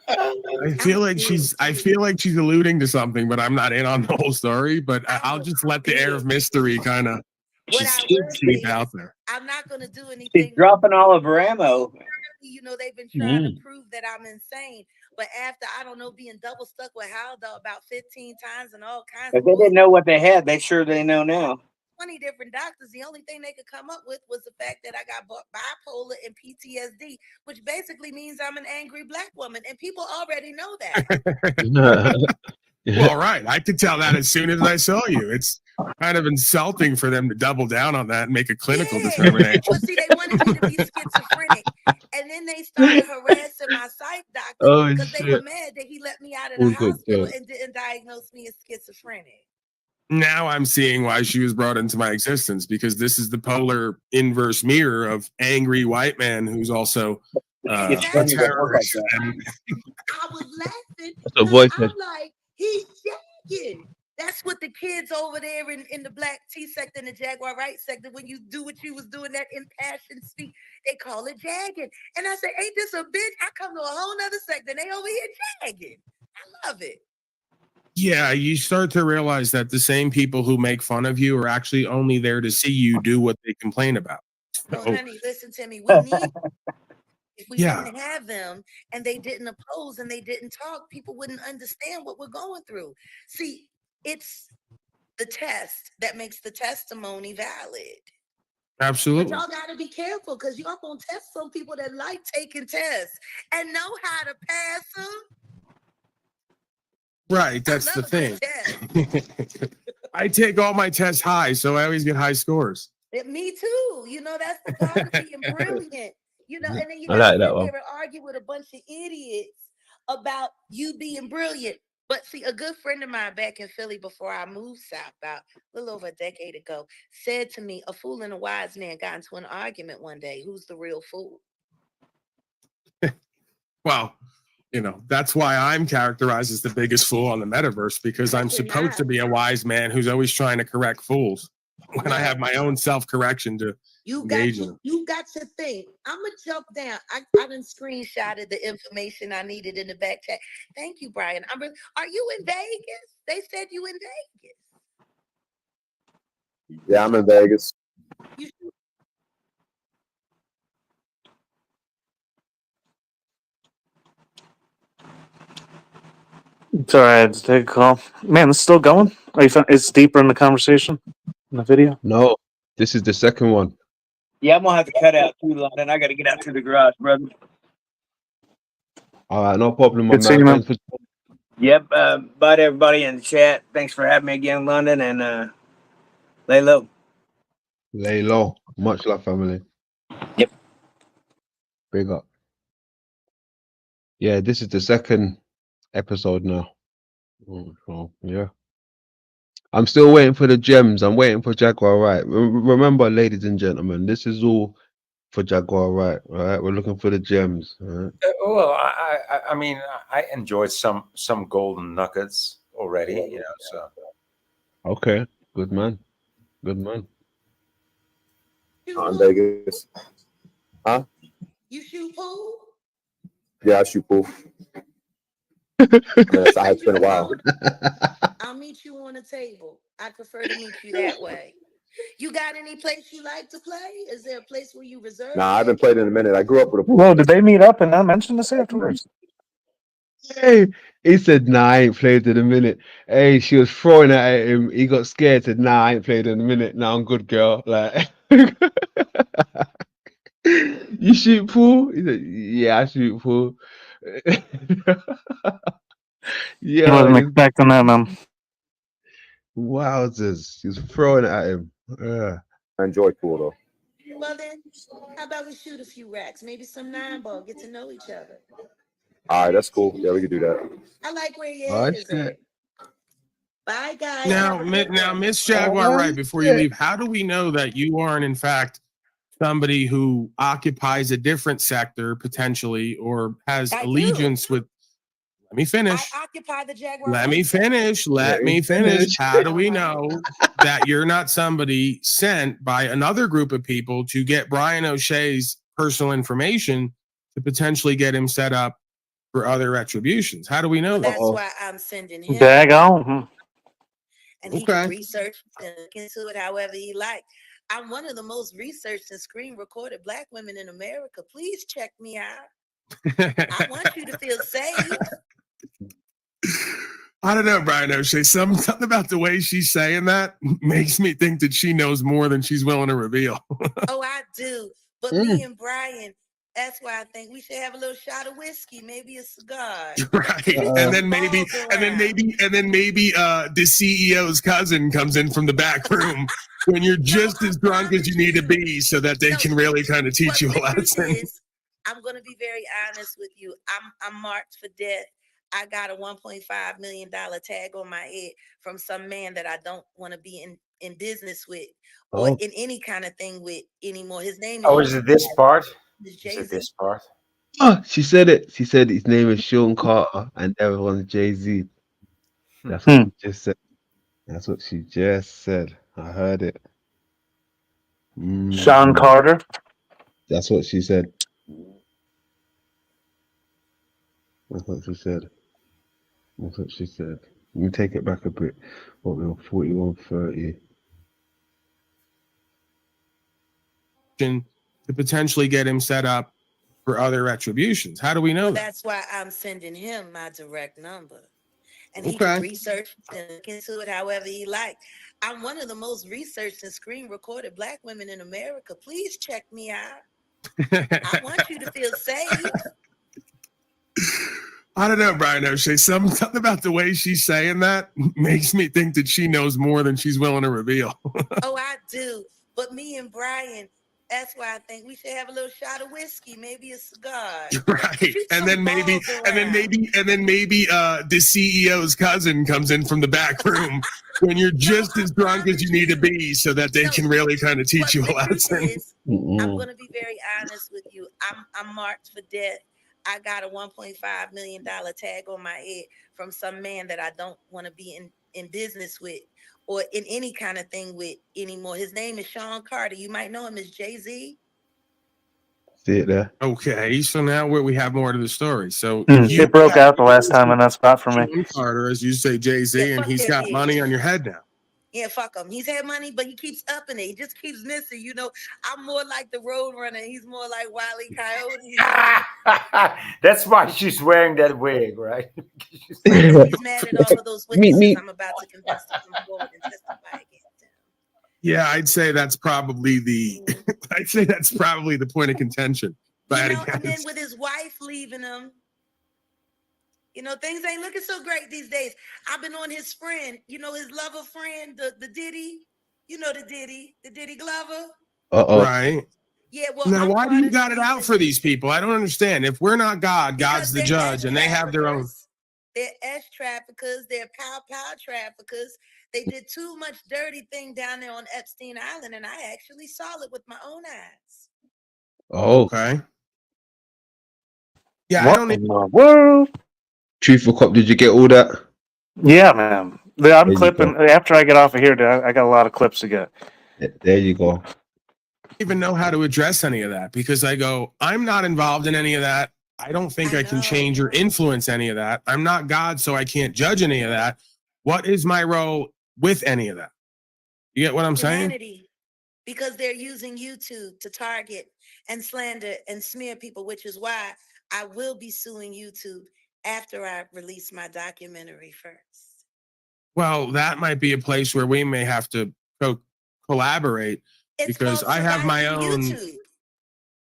I feel like she's alluding to something, but I'm not in on the whole story. But I'll just let the air of mystery kind of sleep out there. I'm not going to do anything. She's dropping all of her ammo. You know, they've been trying to prove that I'm insane. But after, I don't know, being double stuck with Haldo about 15 times and all kinds If of they didn't know what they had, they sure they know now. 20 different doctors, the only thing they could come up with was the fact that I got bipolar and PTSD, which basically means I'm an angry Black woman. And people already know that. Well, right. I could tell that as soon as I saw you. It's kind of insulting for them to double down on that and make a clinical determination. Well, see, they wanted me to be schizophrenic. And then they started harassing my psych doctor because they were mad that he let me out of the hospital and didn't diagnose me as schizophrenic. Now I'm seeing why she was brought into my existence, because this is the polar inverse mirror of angry white man who's also a terrorist. I was laughing. A voice I'm like, he's jagging. That's what the kids over there in the Black T sector and the Jaguar right sector, when you do what you was doing, that impassioned speak, they call it jagging. And I said, ain't this a bitch? I come to a whole nother sector and they over here jagging. I love it. Yeah, you start to realize that the same people who make fun of you are actually only there to see you do what they complain about. Oh, honey, listen to me. We need. If we didn't have them and they didn't oppose and they didn't talk, people wouldn't understand what we're going through. See, it's the test that makes the testimony valid. Absolutely. But y'all got to be careful because y'all going to test some people that like taking tests and know how to pass them. Right, that's the thing. I take all my tests high, so I always get high scores. Me too. You know, that's the part of being brilliant. You know, and then you I got like to that sit one. there and argue with a bunch of idiots about you being brilliant. But see, a good friend of mine back in Philly before I moved south, about a little over a decade ago, said to me, a fool and a wise man got into an argument one day. Who's the real fool? Well, you know, that's why I'm characterized as the biggest fool on the metaverse, because I'm supposed to be a wise man who's always trying to correct fools when I have my own self-correction to engage in. You got to think. I'm gonna jump down. I done screenshotted the information I needed in the back chat. Thank you, Brian. Are you in Vegas? They said you in Vegas. Yeah, I'm in Vegas. Sorry, I had to take a call. Man, it's still going? It's deeper in the conversation in the video? No, this is the second one. Yeah, I'm gonna have to cut out too long, and I got to get out to the garage, brother. All right, no problem, my Good seeing man. you, man. Yep. Bye to everybody in the chat. Thanks for having me again, London, and lay low. Lay low. Much love, family. Yep. Big up. Yeah, this is the second episode now. So, yeah. I'm still waiting for the gems. I'm waiting for Jaguar Right. Remember, ladies and gentlemen, this is all for Jaguar Right. All right, we're looking for the gems. All right? Well, I mean, I enjoyed some golden nuggets already, you know. So Okay, good man. Good man. On Vegas. Huh? You shoot pool? Yeah, I shoot pool. I mean, it's been a while. I'll meet you on the table. I'd prefer to meet you that way. You got any place you like to play? Is there a place where you reserve? Nah, I haven't played in a minute. I grew up with a pool. Whoa, did they meet up and not mention this afterwards? Hey, he said, "Nah, I ain't played in a minute." Hey, she was throwing it at him. He got scared. Said, "Nah, I ain't played in a minute. Nah, I'm good, girl." Like, you shoot pool? He said, "Yeah, I shoot pool." He Yeah, wasn't expecting that, man. wowzers! He was throwing it at him. Yeah. I enjoy pool though. Well then, how about we shoot a few racks? Maybe some 9-ball, get to know each other. All right, that's cool. Yeah, we can do that. I like where your Oh head is shit! at. Bye guys. Now, Have a good one. Miss Jaguar, Oh right before you shit! leave, how do we know that you aren't, in fact, somebody who occupies a different sector potentially, or has I do. allegiance with? Let me finish. I occupy the Jaguar. Let me White sector. finish. Let me finish. How do we know that you're not somebody sent by another group of people to get Brian O'Shea's personal information to potentially get him set up for other retributions? How do we know that? That's why I'm sending him. Daggone. And he can research and look into it however he like. I'm one of the most researched and screen recorded Black women in America. Please check me out. I want you to feel safe. I don't know, Brian O'Shea. Something about the way she's saying that makes me think that she knows more than she's willing to reveal. Oh, I do. But me and Brian, that's why I think we should have a little shot of whiskey, maybe a cigar. Right. And then maybe the CEO's cousin comes in from the back room when you're just as drunk as you need to be, so that they can really kind of teach you a lesson. I'm going to be very honest with you. I'm marked for death. I got a $1.5 million tag on my head from some man that I don't want to be in business with or in any kind of thing with anymore. His name is. Oh, is it this part? Is it this part? Oh, she said it. She said his name is Sean Carter and everyone's Jay-Z. That's what she just said. That's what she just said. I heard it. Sean Carter. That's what she said. That's what she said. That's what she said. Let me take it back a bit. What we on 41:30. To potentially get him set up for other retributions. How do we know that? That's why I'm sending him my direct number. And he can research and look into it however he like. I'm one of the most researched and screen recorded Black women in America. Please check me out. I want you to feel safe. I don't know, Brian O'Shea. Something about the way she's saying that makes me think that she knows more than she's willing to reveal. Oh, I do. But me and Brian, that's why I think we should have a little shot of whiskey, maybe a cigar. Right. And then maybe the CEO's cousin comes in from the back room when you're just as drunk as you need to be, so that they can really kind of teach you a lesson. I'm going to be very honest with you. I'm marked for death. I got a $1.5 million tag on my head from some man that I don't want to be in business with or in any kind of thing with anymore. His name is Sean Carter. You might know him as Jay-Z. See it there. Okay, so now we have more to the story. So It broke out the last time in that spot for me. Sean Carter, as you say, Jay-Z, and he's got money on your head now. Yeah, fuck him. He's had money, but he keeps upping it. He just keeps missing. You know, I'm more like the Road Runner. He's more like Wile E. Coyote. That's why she's wearing that wig, right? He's mad at all of those witnesses I'm about to convince to come forward and testify against him. Yeah, I'd say that's probably the point of contention. And then with his wife leaving him, you know, things ain't looking so great these days. I've been on his friend, you know, his lover friend, the Diddy, you know, the Diddy Glover. Uh-oh. Right. Yeah, well, Now, I'm why do part you of the got it out reason for these people? I don't understand. If we're not God, God's the they're judge, and they have their own. They're S traffickers. They're pow traffickers. They did too much dirty thing down there on Epstein Island, and I actually saw it with my own eyes. Oh, Okay. Yeah, I What don't in the world? Truthful Cop, did you get all that? Yeah, man. I'm There you clipping go. after I get off of here. I got a lot of clips to get. There you go. even know how to address any of that because I go, I'm not involved in any of that. I don't think I can change or influence any of that. I'm not God, so I can't judge any of that. What is my role with any of that? You get what I'm saying? Humanity, because they're using YouTube to target and slander and smear people, which is why I will be suing YouTube after I release my documentary first. Well, that might be a place where we may have to collaborate because I have my own. YouTube.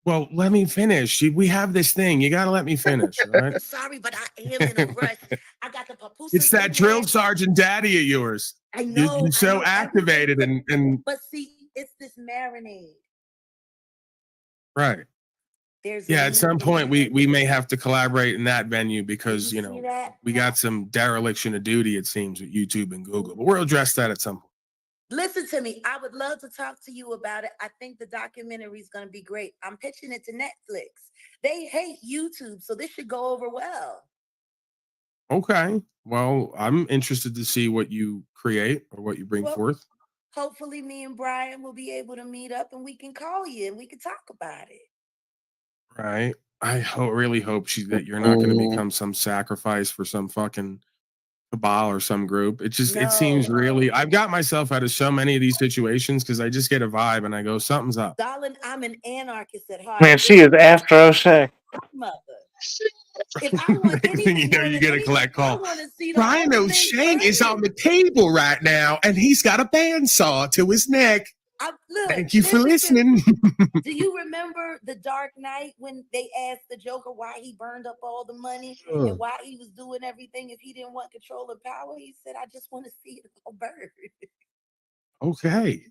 Well, let me finish. We have this thing. You got to let me finish. All right. Sorry, but I am in a rush. I got the papooses. It's that drill sergeant daddy of yours. I know. You're so activated and but see, it's this marinade. right. There's at some point we may have to collaborate in that venue because you know we got some dereliction of duty, it seems, with YouTube and Google. But we'll address that at some point. Listen to me. I would love to talk to you about it. I think the documentary is going to be great. I'm pitching it to Netflix. They hate YouTube, so this should go over well. Okay. Well, I'm interested to see what you create or what you bring forth. Hopefully me and Brian will be able to meet up and we can call you and we can talk about it. Right. I really hope that you're not going to become some sacrifice for some fucking cabal or some group. It seems really, I've got myself out of so many of these situations because I just get a vibe and I go, something's up. Darling, I'm an anarchist at heart. Man, she is after O'Shea. Mother. If I want anything, you know, you get a collect call. Brian O'Shea is on the table right now and he's got a bandsaw to his neck. Thank you for listening. Do you remember The Dark Knight when they asked the Joker why he burned up all the money and why he was doing everything if he didn't want control of power? He said, I just want to see it all burn. Okay.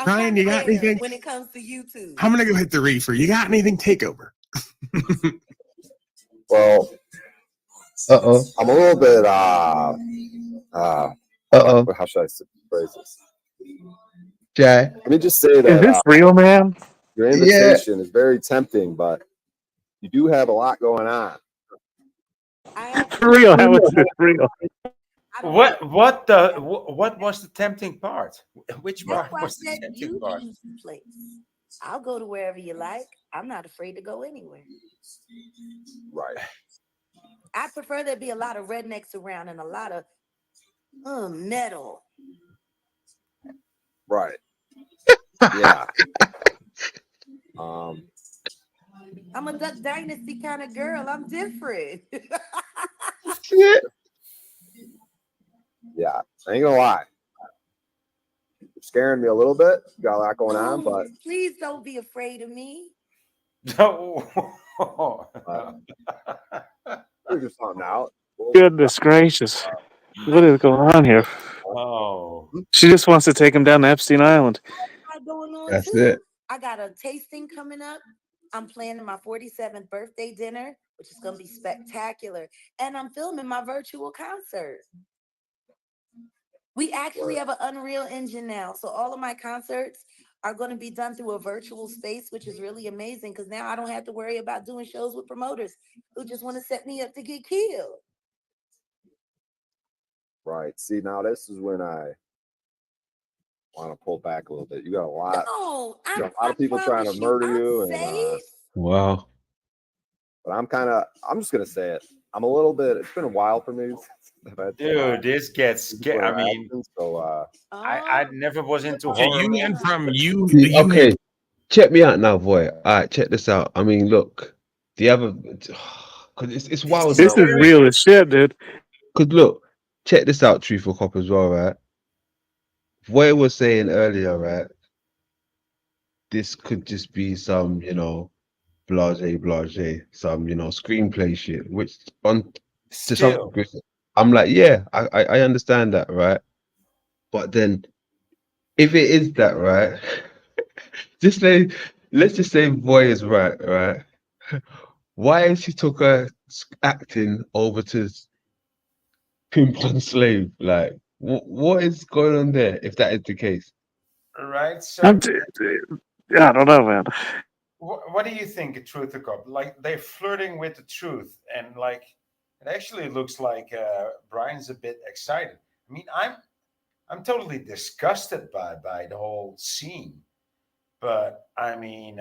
Brian, you got anything? When it comes to YouTube. I'm going to go hit the reefer. You got anything? Take over. Well, I'm a little bit, how should I phrase this? Jay. Let me just say that. Is this real, man? Your invitation is very tempting, but you do have a lot going on. For real, how is this real? What was the tempting part? Which part was the tempting part? Place. I'll go to wherever you like. I'm not afraid to go anywhere. Right. I prefer there be a lot of rednecks around and a lot of metal. Right. Yeah. I'm a Duck Dynasty kind of girl. I'm different. Yeah. I ain't gonna lie. You're scaring me a little bit. You got a lot going on, but please don't be afraid of me. No. Figure something out. Goodness gracious. What is going on here? Oh. She just wants to take him down to Epstein Island. That's it. I got a tasting coming up. I'm planning my 47th birthday dinner, which is going to be spectacular. And I'm filming my virtual concert. We actually have an Unreal Engine now. So all of my concerts are going to be done through a virtual space, which is really amazing because now I don't have to worry about doing shows with promoters who just want to set me up to get killed. Right. See, now this is when I want to pull back a little bit. You got a lot. No, a lot of people trying to murder you. And, wow. But I'm just going to say it. I'm a little bit, it's been a while for me. Dude, this gets scary. I mean, I never was into horror. You went from okay, check me out now, boy. All right, check this out. I mean, look, the other, because it's wild. This is real as shit, dude. Because look, check this out, Truthful Cop as well, right? Voy was saying earlier, right? This could just be some, you know, blase, some, you know, screenplay shit, which on to some degree, I'm like, yeah, I understand that, right? But then if it is that, right, just let's just say boy is right, right? Why she took her acting over to pimp and slave? Like, what is going on there? If that is the case, Right. So, I don't know, man. what do you think of Truth or Cop? Like they're flirting with the truth, and like it actually looks like Brian's a bit excited. I mean, I'm totally disgusted by the whole scene, but I mean,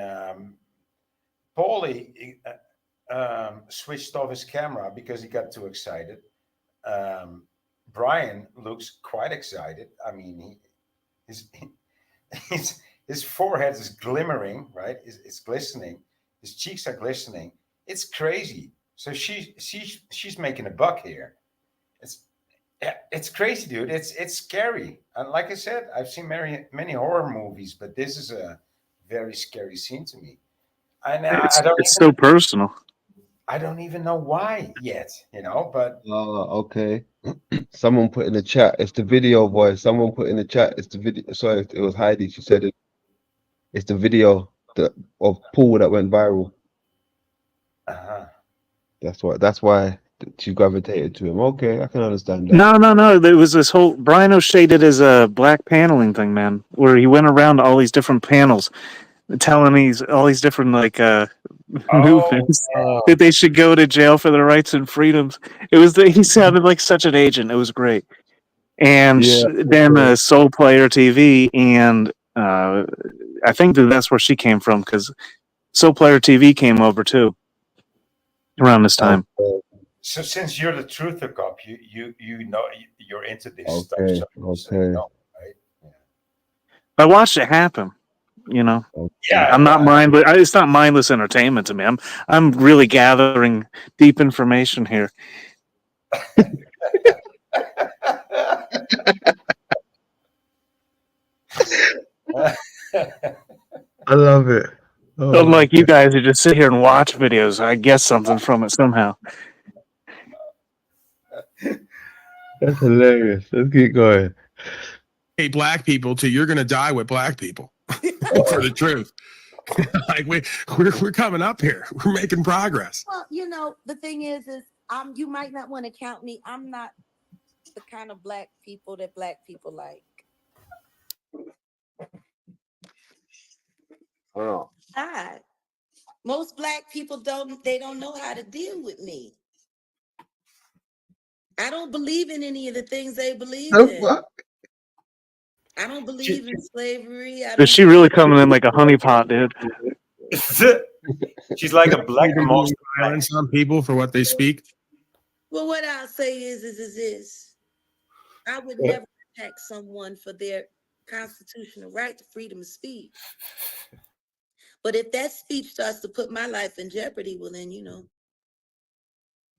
Paulie switched off his camera because he got too excited. Um, Brian looks quite excited. I mean, his his forehead is glimmering, right? It's glistening. His cheeks are glistening. It's crazy. So she's making a buck here. It's it's crazy, dude. It's scary. And like I said, I've seen many horror movies, but this is a very scary scene to me. And It's I don't it's so personal. I don't even know why yet, but okay. Someone put in the chat. It's the video, boy. Someone put in the chat. It's the video. Sorry, it was Heidi. She said it. It's the video of Paul that went viral. uh-huh. That's why she gravitated to him. Okay, I can understand that. No. There was this whole Brian O'Shea did his black paneling thing, man, where he went around to all these different panels, telling all these different movements that they should go to jail for their rights and freedoms. He sounded like such an agent. It was great. And Yeah, then Soul Player TV, and I think that's where she came from because Soul Player TV came over too around this time. So since you're the truther cop, you know you're into this stuff. Okay, So you know, right? I watched it happen. Yeah, I'm not mindless. It's not mindless entertainment to me. I'm really gathering deep information here. I love it. Oh, Unlike you guys who just sit here and watch videos, I get something from it somehow. that's hilarious. Let's keep going. Hey, black people, too. You're gonna die with black people for the truth. Like we're coming up here. We're making progress. Well, the thing is you might not want to count me. I'm not the kind of black people that black people like. Oh. God. Most black people don't know how to deal with me. I don't believe in any of the things they believe in. I don't believe in slavery. Is she really coming in like a honeypot, dude? She's like a black monster. Violence on people for what they speak. Well, what I'll say is I would never attack someone for their constitutional right to freedom of speech. But if that speech starts to put my life in jeopardy, well then,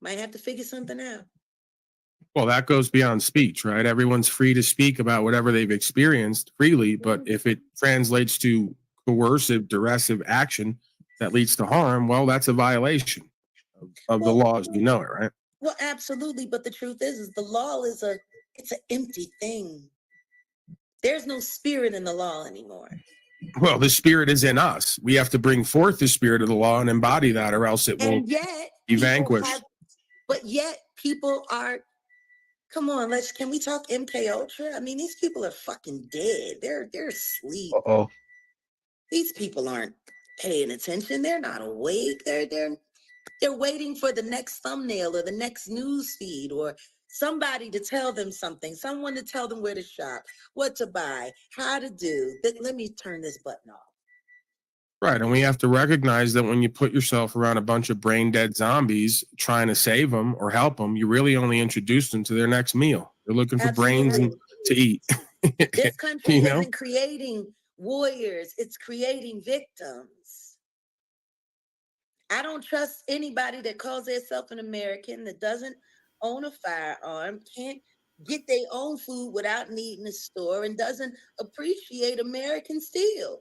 might have to figure something out. Well, that goes beyond speech, right? Everyone's free to speak about whatever they've experienced freely, but if it translates to coercive, derisive action that leads to harm, well, that's a violation of the law as we know it, right? Well, absolutely. But the truth is the law it's an empty thing. There's no spirit in the law anymore. Well, the spirit is in us. We have to bring forth the spirit of the law and embody that, or else it will be vanquished. But yet people are. Come on, can we talk MK Ultra? I mean, these people are fucking dead. They're asleep. Uh-oh. These people aren't paying attention. They're not awake. They're waiting for the next thumbnail or the next news feed or somebody to tell them something, someone to tell them where to shop, what to buy, how to do. Let me turn this button off. Right. And we have to recognize that when you put yourself around a bunch of brain dead zombies trying to save them or help them, you really only introduce them to their next meal. They're looking for brains to eat. This country isn't creating warriors, it's creating victims. I don't trust anybody that calls themselves an American that doesn't own a firearm, can't get their own food without needing a store, and doesn't appreciate American steel.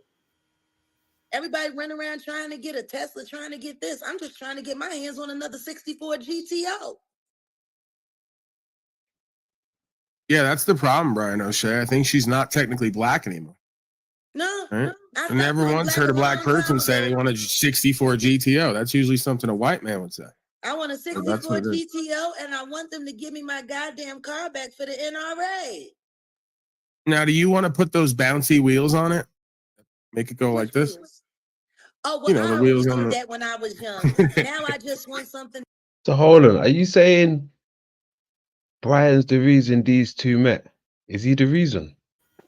Everybody run around trying to get a Tesla, trying to get this. I'm just trying to get my hands on another 64 GTO. Yeah, that's the problem, Brian O'Shea. I think she's not technically black anymore. No, Right? I never once heard a black person say they want a 64 GTO. That's usually something a white man would say. I want a So that's 64 what it is. GTO, and I want them to give me my goddamn car back for the NRA. Now, do you want to put those bouncy wheels on it? Make it go like this? Oh, well, You know, I the already wheels on did the. that when I was young. Now I just want something. So hold on. Are you saying Brian's the reason these two met? Is he the reason?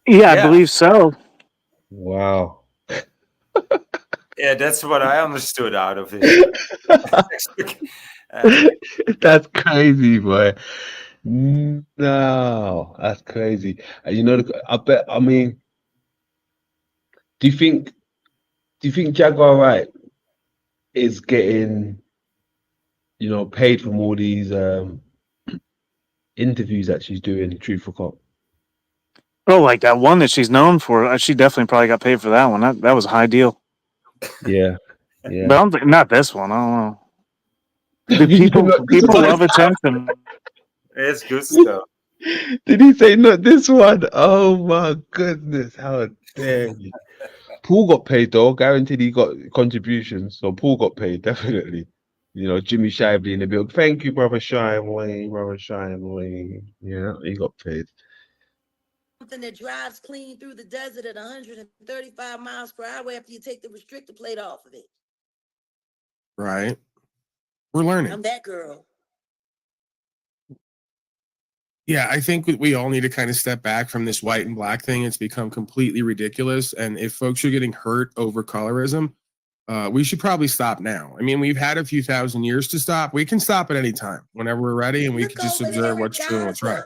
Yeah, I Yeah. believe so. Wow. Yeah, that's what I understood out of it. That's crazy, boy. No, that's crazy. You know, I bet. I mean, do you think? Do you think Jaguar Wright is getting, paid from all these interviews that she's doing? Truth or Cop. Oh, like that one that she's known for. She definitely probably got paid for that one. That was a high deal. Yeah, But I yeah. don't think not this one. I don't know. Not this People one. love attention. It's good stuff. Did he say not this one? Oh my goodness! How dare you? Paul got paid though. Guaranteed he got contributions. So Paul got paid definitely. Jimmy Shively in the build. Thank you, brother Shively, brother Shively. Yeah, he got paid. Something that drives clean through the desert at 135 miles per hour after you take the restrictor plate off of it. Right. We're learning. I'm that girl. Yeah, I think we all need to kind of step back from this white and black thing. It's become completely ridiculous. And if folks are getting hurt over colorism, we should probably stop now. I mean, we've had a few thousand years to stop. We can stop at any time whenever we're ready, and we can just observe what's true and what's right.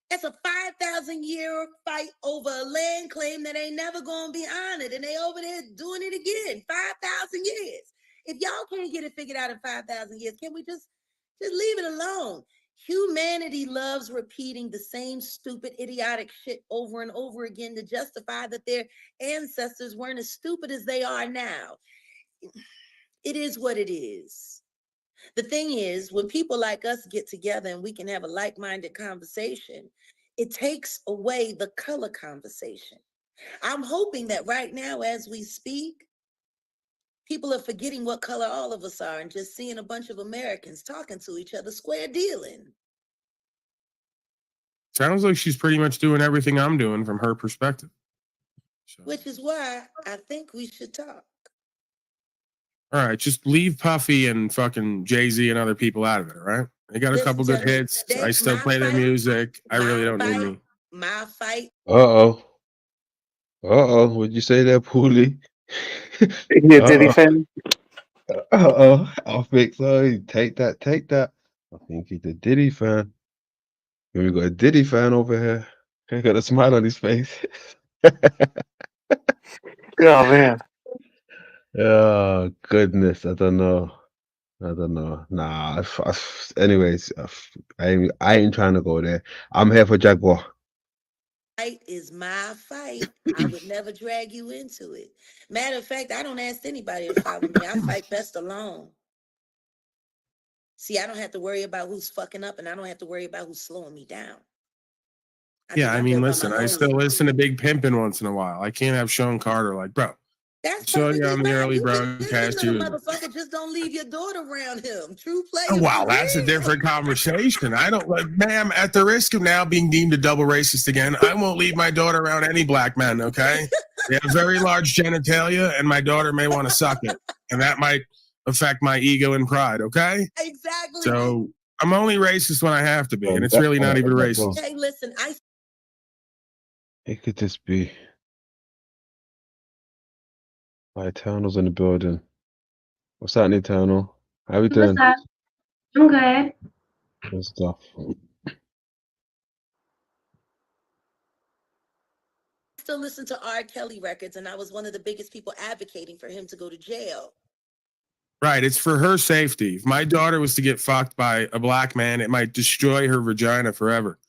It's a 5,000-year fight over a land claim that ain't never gonna be honored, and they over there doing it again. 5,000 years. If y'all can't get it figured out in 5,000 years, can we just leave it alone? Humanity loves repeating the same stupid, idiotic shit over and over again to justify that their ancestors weren't as stupid as they are now. It is what it is. The thing is, when people like us get together and we can have a like-minded conversation, it takes away the color conversation. I'm hoping that right now, as we speak, people are forgetting what color all of us are and just seeing a bunch of Americans talking to each other, square dealing. Sounds like she's pretty much doing everything I'm doing from her perspective. Which is why I think we should talk. All right, just leave Puffy and fucking Jay-Z and other people out of it, all right? They got a couple good hits. I still play their music. I really don't need me. My fight. Uh-oh. Uh-oh. What'd you say there, Paulie? You a Diddy fan? Uh-oh. I'll fix so. Take that. I think he's a Diddy fan. We got a Diddy fan over here. He got a smile on his face. Oh man. Oh goodness, I don't know. Nah. Anyways, I ain't trying to go there. I'm here for Jaguar. Fight is my fight. I would never drag you into it. Matter of fact, I don't ask anybody to follow me. I fight best alone. See, I don't have to worry about who's fucking up, and I don't have to worry about who's slowing me down. Yeah, I mean, listen, I still listen to Big Pimpin' once in a while. I can't have Sean Carter like, bro. That's show you on the early you broadcast. motherfucker, just don't leave your daughter around him. True player. Oh, wow, that's a different conversation. I don't like, ma'am, at the risk of now being deemed a double racist again, I won't leave my daughter around any black men, okay? They have very large genitalia, and my daughter may want to suck it. And that might affect my ego and pride, okay? Exactly. So I'm only racist when I have to be, and it's really not even racist. Hey, listen, It could just be. My Eternal's in the building. What's happening, Eternal? How we doing? What's up? I'm good. Good stuff. still listen to R. Kelly records, and I was one of the biggest people advocating for him to go to jail. Right. It's for her safety. If my daughter was to get fucked by a black man, it might destroy her vagina forever.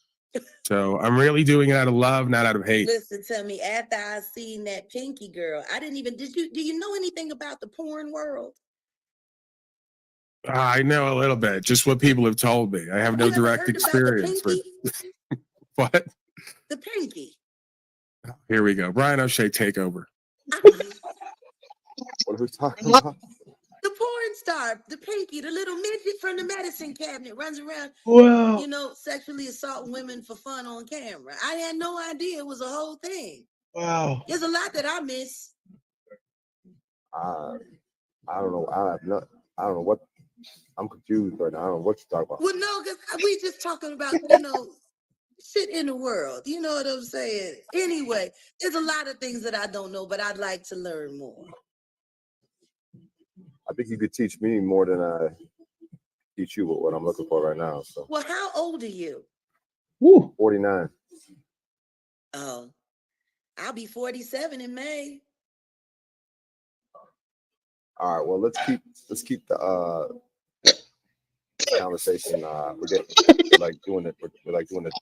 So I'm really doing it out of love, not out of hate. Listen to me. After I seen that Pinky girl, I didn't even. Do you know anything about the porn world? I know a little bit, just what people have told me. I have no direct experience. But what? The Pinky. Here we go. Brian O'Shea, take over. What are we talking about? The porn star, the Pinky, the little midget from the medicine cabinet, runs around, Wow. you know, sexually assaulting women for fun on camera. I had no idea it was a whole thing. Wow. There's a lot that I miss. I don't know. I don't know what. I'm confused right now. I don't know what you're talking about. Well, no, because we just talking about, you know, shit in the world. You know what I'm saying? Anyway, there's a lot of things that I don't know, but I'd like to learn more. I think you could teach me more than I teach you what I'm looking for right now. So. Well, how old are you? Woo. 49. Oh, I'll be 47 in May. All right. Well, let's keep the conversation. We're like doing it. We're like doing it.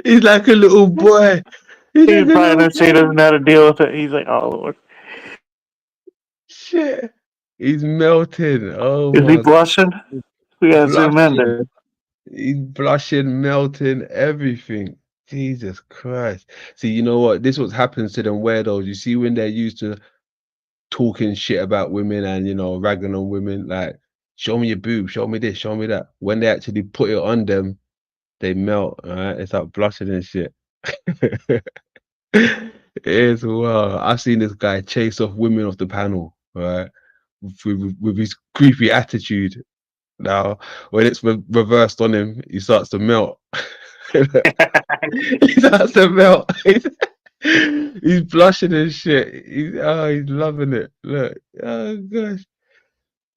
He's like a little boy. He's He's like a probably little not saying he boy. doesn't know how to deal with it. He's like, oh Lord. Shit. He's melting. Oh Is he my blushing? We gotta zoom in blushing. there. He's blushing, melting, everything. Jesus Christ. See, you know what? This is what happens to them weirdos. You see when they're used to talking shit about women and, you know, ragging on women, like, show me your boob, show me this, show me that. When they actually put it on them, they melt, all right? It's like blushing and shit. It's well. I've seen this guy chase off women off the panel, right? With his creepy attitude. Now, when it's reversed on him, he starts to melt. He starts to melt. He's blushing and shit. He's loving it. Look, oh gosh.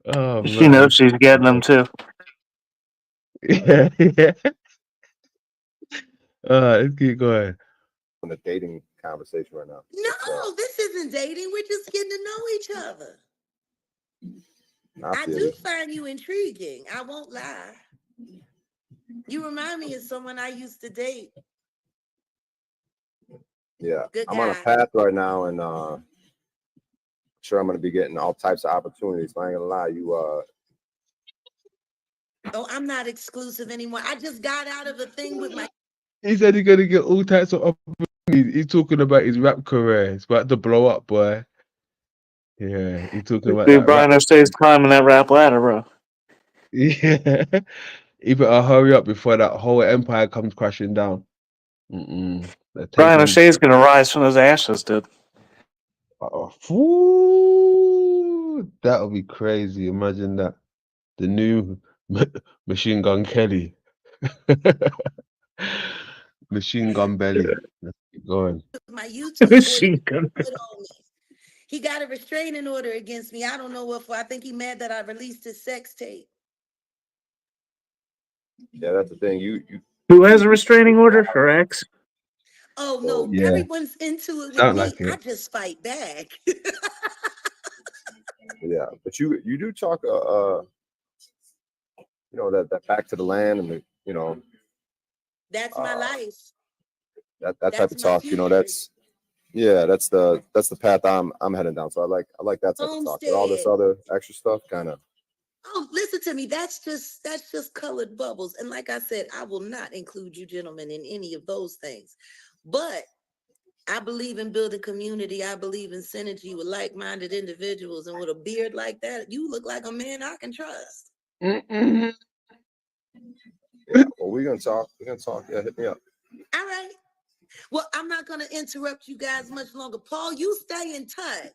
Oh She man. knows she's getting them too. Yeah, yeah. Let's keep going. On the dating conversation right now. No, this isn't dating. We're just getting to know each other. I feel do you. find you intriguing. I won't lie. You remind me of someone I used to date. Yeah, Good I'm on a guy. path right now, and sure I'm going to be getting all types of opportunities. I ain't gonna lie, you Oh, I'm not exclusive anymore. I just got out of a thing with my. He said he's gonna get all types of opportunities. He's talking about his rap career. It's about to blow up, boy. Yeah, he's talking about Dude, that rap. Brian stays climbing that rap ladder, bro. Yeah. He better hurry up before that whole empire comes crashing down. They're Brian taking. O'Shea's gonna rise from those ashes, dude. That'll be crazy. Imagine that. The new Machine Gun Kelly. Machine Gun Belly. Let's keep going. My YouTube boy put on me. He got a restraining order against me. I don't know what for. I think he mad that I released his sex tape. yeah, that's the thing. You Who has a restraining order? Her ex? Oh no, Yeah. everyone's into it with Sound me. like it. I just fight back. yeah, but you do talk you know that back to the land and the That's my life. that That's type of my talk. You know, that's the path I'm heading down. So I like that type of talk. But all this Homestead. other extra stuff kind of. Oh, listen to me. That's just colored bubbles. And like I said, I will not include you gentlemen in any of those things. But I believe in building community. I believe in synergy with like-minded individuals. And with a beard like that, you look like a man I can trust. Yeah, well, we're gonna talk. Yeah, hit me up. All right. Well, I'm not gonna interrupt you guys much longer. Paul, you stay in touch.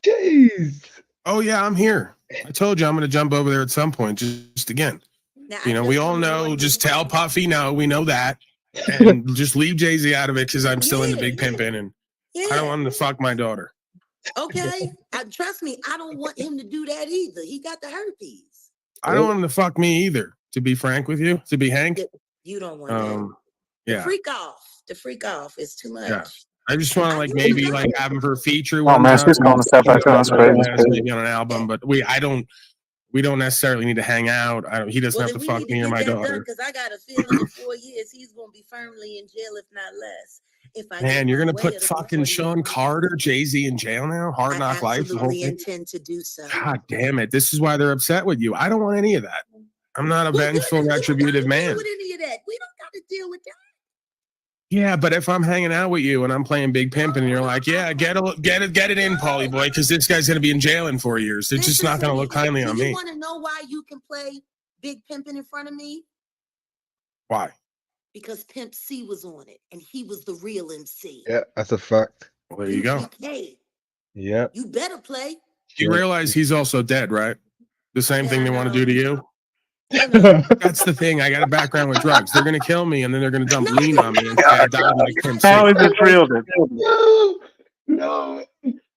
Jeez. Oh yeah, I'm here. I told you I'm going to jump over there at some point. Just again, Now, we all know. Just tell Puffy no. We know that, and just leave Jay-Z out of it because I'm still into Big Pimpin', and I don't want him to fuck my daughter. Okay, trust me, I don't want him to do that either. He got the herpes. I don't want him to fuck me either. To be frank with you, to be Hank. You don't want that. Yeah. The freak off is too much. Yeah. I just want to maybe have him for a feature Oh one man, time. she's calling the step back on. That's crazy. Maybe on an album, but we don't necessarily need to hang out. He doesn't have to fuck me or my daughter. Because I got a feeling in 4 years he's gonna be firmly in jail, if not less. Man, you're gonna put fucking Sean Carter, Jay-Z in jail now? Hard Knock Life. The whole thing. Intend to do so. God damn it! This is why they're upset with you. I don't want any of that. I'm not a vengeful, retributive man. With any of that, we don't got to deal with that. Yeah, but if I'm hanging out with you and I'm playing Big Pimp and you're like, yeah, get it in, Paulie boy, because this guy's gonna be in jail in 4 years. They're just not gonna look kindly on Do you me. want to know why you can play Big Pimpin' in front of me? Why? Because Pimp C was on it, and he was the real MC. Yeah, that's a fact. Well, there you go. Hey, Yeah. you better play. You realize he's also dead, right? The same thing they want to do to you. That's the thing. I got a background with drugs. They're gonna kill me, and then they're gonna dump lean on me and say I died like Pimp C. How is this real, dude? No.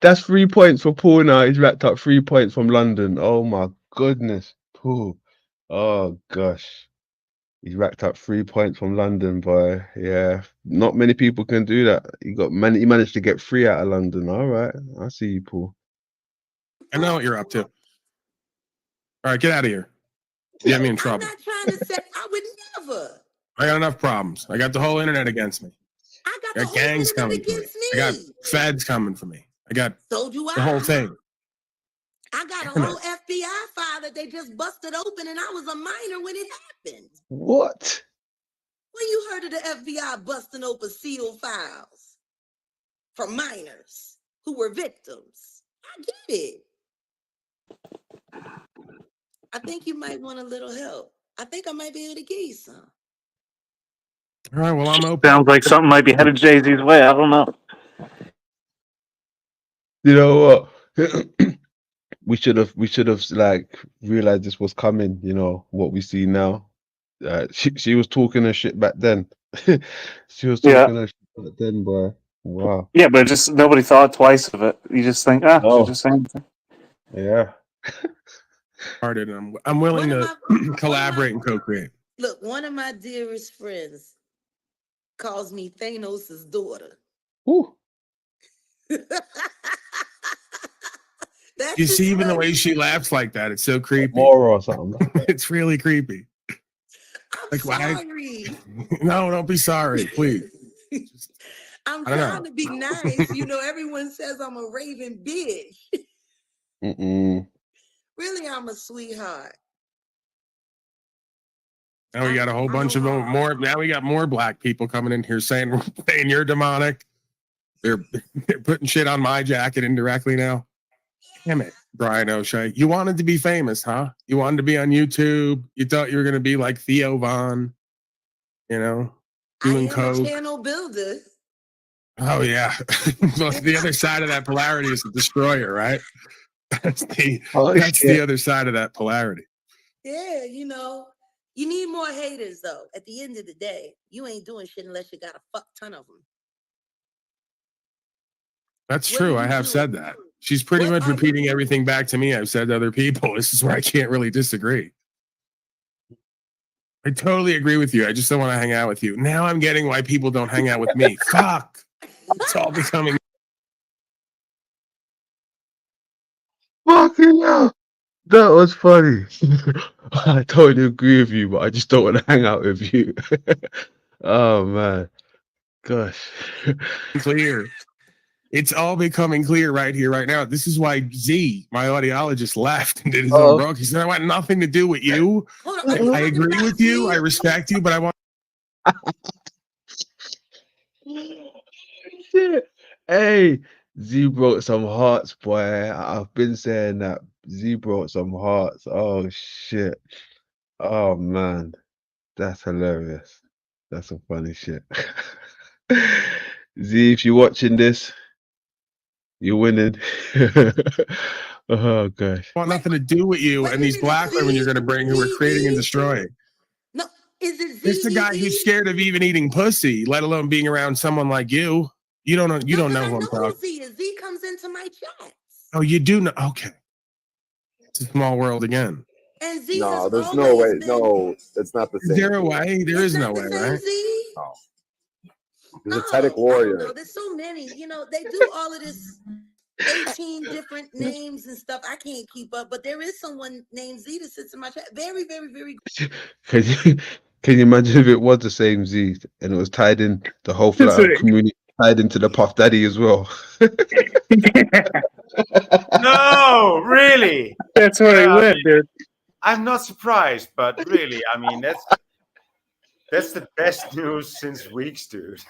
That's 3 points for Paul now. He's racked up 3 points from London. Oh my goodness. Paul. Oh gosh. He's racked up 3 points from London, boy. Yeah. Not many people can do that. He managed to get 3 out of London. All right. I see you, Paul. I know what you're up to. All right, get out of here. You get me in trouble. I'm not trying to say I would never. I got enough problems. I got the whole internet against me. I got I got gangs coming for me. I got feds coming for me. I got So do the whole thing. I got a whole FBI file that they just busted open, and I was a minor when it happened. What? When you heard of the FBI busting open sealed files for minors who were victims, I get it. I think you might want a little help. I think I might be able to give you some. All right, well, I'm open. Sounds like something might be headed Jay-Z's way. I don't know. You know what? we should have like realized this was coming, you know, what we see now. She was talking her shit back then. She was talking her shit back then, boy. Wow. Yeah, but just nobody thought twice of it. You just think, she's just saying. Yeah. I'm willing to collaborate and co-create. Look, one of my dearest friends calls me Thanos' daughter. Ooh. You see, even the way she laughs like that, it's so creepy. More or something. It's really creepy. I'm sorry. No, don't be sorry, please. I'm trying to be nice. You know, everyone says I'm a raving bitch. Really, I'm a sweetheart. Now we got a whole bunch of more. Now we got more black people coming in here saying you're demonic. They're putting shit on my jacket indirectly now. Damn it, Brian O'Shea. You wanted to be famous, huh? You wanted to be on YouTube. You thought you were going to be like Theo Von, you know, doing coke. A channel builder. Oh yeah. The other side of that polarity is the destroyer, right? That's the other side of that polarity. Yeah, you know, you need more haters though. At the end of the day, you ain't doing shit unless you got a fuck ton of them. That's true. I have said that. She's pretty much repeating everything back to me I've said to other people. This is where I can't really disagree. I totally agree with you. I just don't want to hang out with you. Now I'm getting why people don't hang out with me. Fuck. It's all becoming. Fucking hell. That was funny. I totally agree with you, but I just don't want to hang out with you. Oh man. Gosh. Clear. It's all becoming clear right here, right now. This is why Z, my audiologist, left and did his own broke. He said, I want nothing to do with you. I agree with you. I respect you, but I want. Shit. Hey, Z brought some hearts, boy. I've been saying that. Z brought some hearts. Oh, shit. Oh, man. That's hilarious. That's some funny shit. Z, if you're watching this, you're winning. Oh gosh. I want nothing to do with you and these black women you're going to bring who are creating and destroying. No, is it Z? It's the guy who's scared of even eating pussy, let alone being around someone like you. You don't know. You don't know who I'm talking. Z is. Z comes into my chat. Oh, you do know. Okay. It's a small world again. And Z no, there's no way. No, it's not the same. Is there a way? There is no way, right? No. He's a Tedic warrior. There's so many. You know, they do all of this 18 different names and stuff. I can't keep up, but there is someone named Z that sits in my chat. Very, very, very good. Can you imagine if it was the same Z and it was tied in the whole flat community tied into the Puff Daddy as well? No, really. That's where he went, dude. I'm not surprised, but really, I mean, That's the best news since weeks, dude.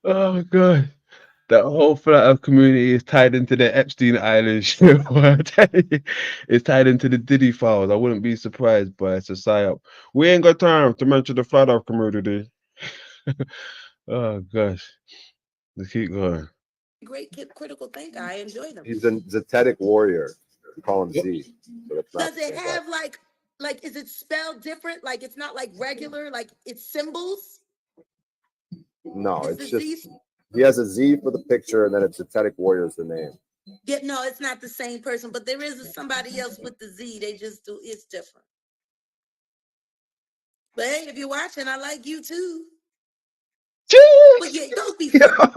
Oh god. That whole flat earth community is tied into the Epstein Island shit. I tell you. It's tied into the Diddy files. I wouldn't be surprised, but it's a psyop. We ain't got time to mention the flat earth community. Oh gosh. Let's keep going. Great critical thinker. I enjoy them. He's a Zetetic warrior. We call him Z. So it's not Does the it same guy. have like is it spelled different? Like it's not like regular, like it's symbols? No, Is it's the just Z? he has a Z for the picture, and then it's Zetetic warrior is the name. Yeah, no, it's not the same person, but there is somebody else with the Z. They just do it's different. But hey, if you're watching, I like you too. But yeah, don't be funny.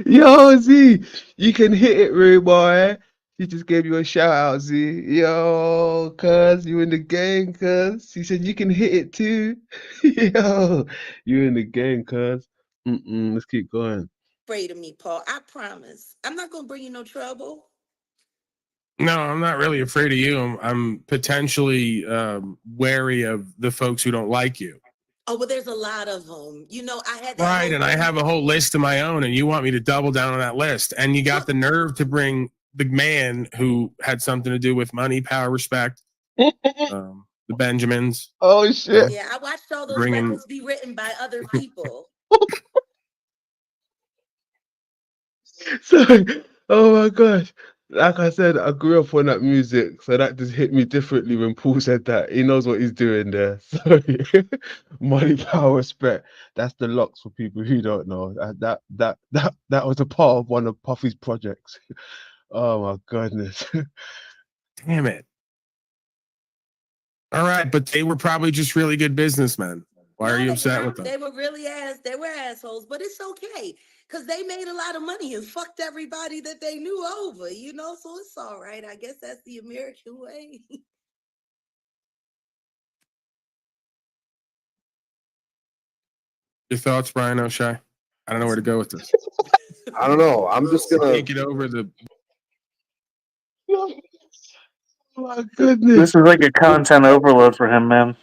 Yo, Z, you can hit it, Ray boy. He just gave you a shout out, Z. Yo, cuz, you in the game, cuz. He said you can hit it too. Yo, you in the game, cuz. Let's keep going. Afraid of me, Paul. I promise. I'm not gonna bring you no trouble. No, I'm not really afraid of you. I'm potentially wary of the folks who don't like you. Oh, well, there's a lot of them. You know, I had that Right, and I have a whole list of my own, and you want me to double down on that list. And you got the nerve to bring the man who had something to do with money, power, respect, the Benjamins. Oh, shit. Yeah, I watched all those Bringing- records be written by other people. So, oh my gosh. Like I said, I grew up on that music, so that just hit me differently when Paul said that. He knows what he's doing there. Sorry. Money, power, respect. That's the locks for people who don't know. That was a part of one of Puffy's projects. Oh my goodness. Damn it. All right, but they were probably just really good businessmen. Why are you upset with them? They were they were assholes, but it's okay because they made a lot of money and fucked everybody that they knew over, you know, so it's all right. I guess that's the American way. Your thoughts, Brian O'Shea? I don't know where to go with this. I don't know. I'm just gonna take it over the. Oh my goodness. This is like a content overload for him, man.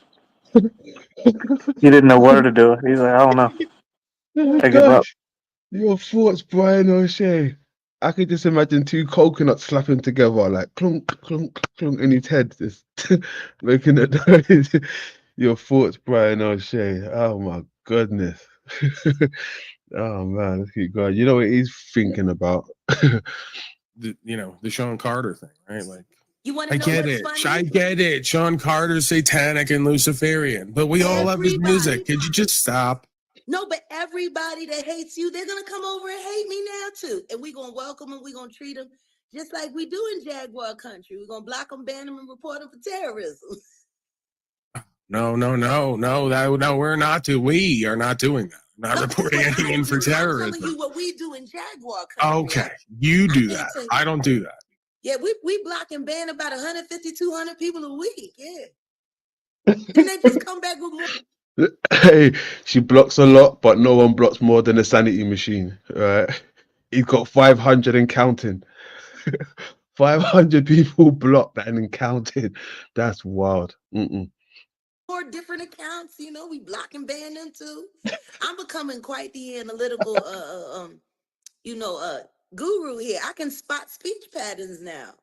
He didn't know what to do. He's like, I don't know. Oh I give up. gosh. Your thoughts, Brian O'Shea. I could just imagine two coconuts slapping together, like clunk, clunk, clunk in his head, just making a noise. Your thoughts, Brian O'Shea. Oh my goodness. Oh man, let's keep going. You know what he's thinking about? The Sean Carter thing, right? Like, you want I get it. I get it. Sean Carter's satanic and Luciferian, but we all love his music. Could you just stop? No, but everybody that hates you, they're gonna come over and hate me now too, and we're gonna welcome them. We're gonna treat them just like we do in Jaguar country. We're gonna block them, ban them, and report them for terrorism. No, we're not to. We are not doing that. Not reporting anyone for terrorism. I'm telling you what we do in Jaguar country. Okay, you do that. I don't do that. Yeah, we block and ban about 150, 200 people a week. Yeah. Then they just come back with more. Hey, she blocks a lot, but no one blocks more than a sanity machine, right? He's got 500 and counting. 500 people blocked and counting. That's wild. More different accounts, you know, we block and ban them too. I'm becoming quite the analytical guru here. I can spot speech patterns now.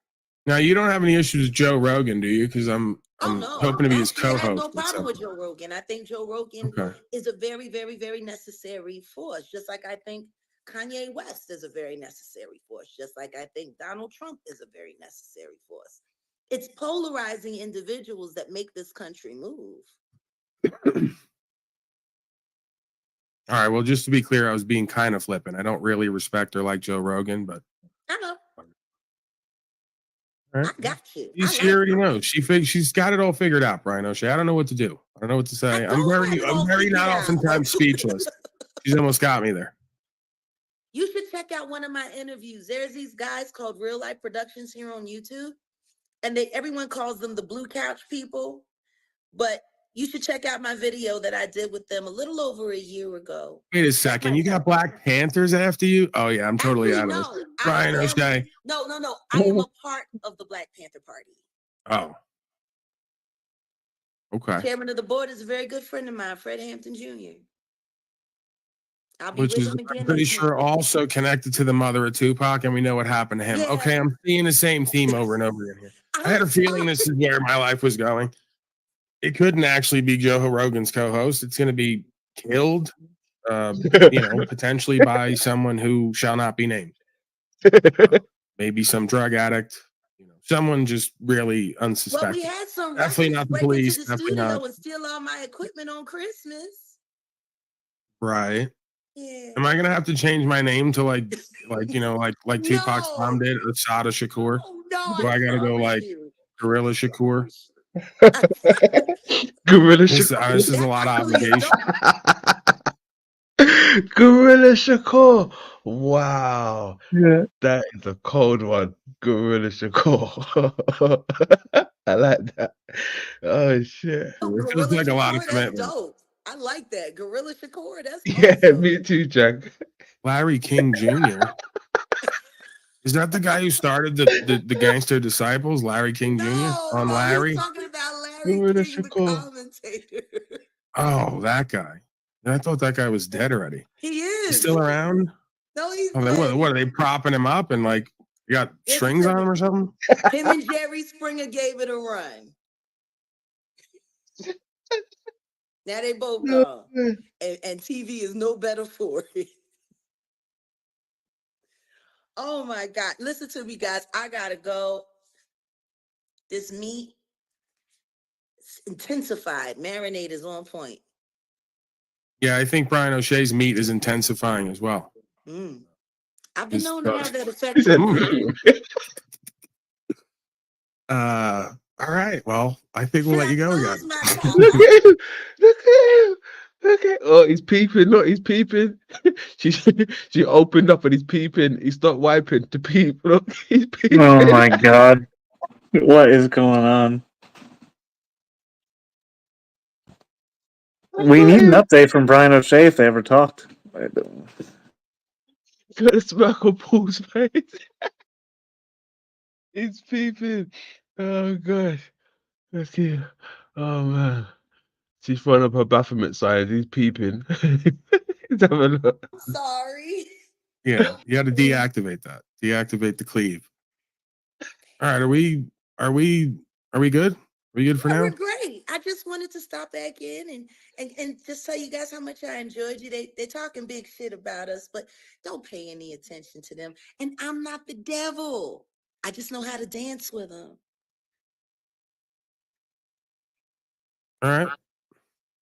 Now you don't have any issues with Joe Rogan, do you? Because I'm hoping to be his co-host. I have no problem with Joe Rogan. I think Joe Rogan is a very, very, very necessary force. Just like I think Kanye West is a very necessary force. Just like I think Donald Trump is a very necessary force. It's polarizing individuals that make this country move. All right. Well, just to be clear, I was being kind of flippant. I don't really respect or like Joe Rogan, but I know. Right. I got you. She already knows. She's got it all figured out, Brian O'Shea. I don't know what to do. I don't know what to say. I'm very not oftentimes speechless. She's almost got me there. You should check out one of my interviews. There's these guys called Real Life Productions here on YouTube, and everyone calls them the Blue Couch people. But you should check out my video that I did with them a little over a year ago. Wait a second. You got Black Panthers after you? Oh yeah, I'm totally out of this. Brian O'Shea. No. I am a part of the Black Panther Party. Oh. Okay. Chairman of the board is a very good friend of mine, Fred Hampton Jr. I'll be Which with is, him I'm again pretty next sure, month. also connected to the mother of Tupac, and we know what happened to him. Yeah. Okay, I'm seeing the same theme over and over again here. I had a feeling this is where my life was going. It couldn't actually be Joe Rogan's co-host. It's going to be killed, potentially by someone who shall not be named. Maybe some drug addict, someone just really Well, unsuspecting. we had some Definitely Russians not the break into police. the Definitely studio not. and steal all my equipment on Christmas. Right. Yeah. Am I gonna have to change my name to like Tupac's mom did, Asada Shakur? No, Do I gotta go promise like you. Gorilla Shakur? Gorilla This is a lot of obligation. Gorilla Shakur. Wow. Yeah. That is a cold one. Gorilla Shakur. I like that. Oh shit. It feels Gorilla like a lot of Shakur, that's commitment. dope. I like that. Gorilla Shakur, that's Yeah, awesome. me too, Jack. Larry King Jr. Is that the guy who started the Gangster Disciples, Larry King Jr. on Larry? He's talking about Larry Gorilla King, the Shakur. commentator. Oh, that guy. I thought that guy was dead already. He is. He's still around? No, he's Oh, what are they propping him up and like you got strings on him or something? Him and Jerry Springer gave it a run. Now they both gone. And TV is no better for it. Oh my God. Listen to me, guys. I gotta go. This meat intensified. Marinade is on point. Yeah, I think Brian O'Shea's meat is intensifying as well. I've been known to have that effect. All right. Well, I think we'll let you go again. Look at him. Look at him. Look at Oh, he's peeping. Look, he's peeping. She opened up and he's peeping. He stopped wiping to peep. Look, he's peeping. Oh my god. What is going on? We need an update from Brian O'Shea if they ever talked. Got a smack on Paul's face. He's peeping. Oh gosh. Look here. Oh man. She's throwing up her Baphomet side. He's peeping. He's having a look. Sorry. Yeah, you got to deactivate that. Deactivate the cleave. All right, are we good? Are we good for now? We're great. I just wanted to stop back in and just tell you guys how much I enjoyed you. They're talking big shit about us, but don't pay any attention to them. And I'm not the devil. I just know how to dance with them. All right.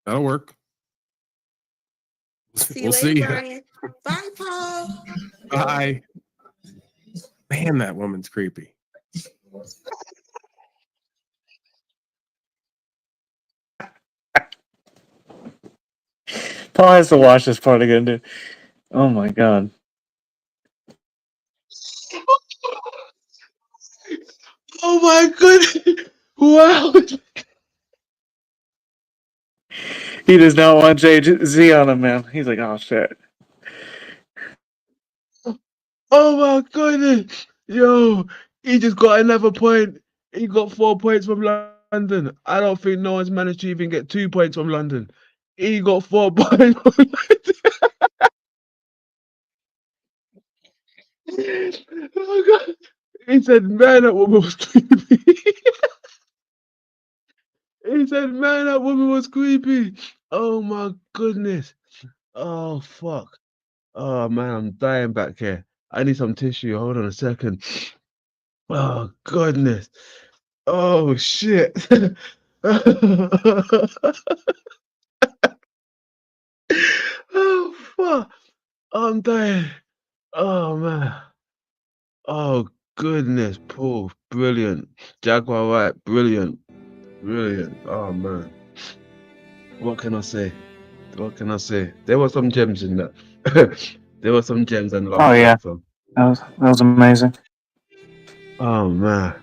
That'll work. See you We'll later, see. Brian. Bye, Paul. Bye. Man, that woman's creepy. Paul has to watch this part again, dude. Oh my god. Oh my goodness. Wow. He does not want Jay-Z on him, man. He's like, oh shit. Oh my goodness. Yo, he just got another point. He got 4 points from London. I don't think no one's managed to even get 2 points from London. He got 4 points from London. Oh god. He said, man, that woman was creepy. He said, man, that woman was creepy. Oh my goodness. Oh fuck. Oh man, I'm dying back here. I need some tissue. Hold on a second. Oh goodness. Oh shit. Oh fuck. I'm dying. Oh man. Oh goodness, Paul. Brilliant. Jaguar White, brilliant. Brilliant. Oh man. What can I say? What can I say? There were some gems in that. There were some gems and love Oh yeah. from. That was amazing. Oh man.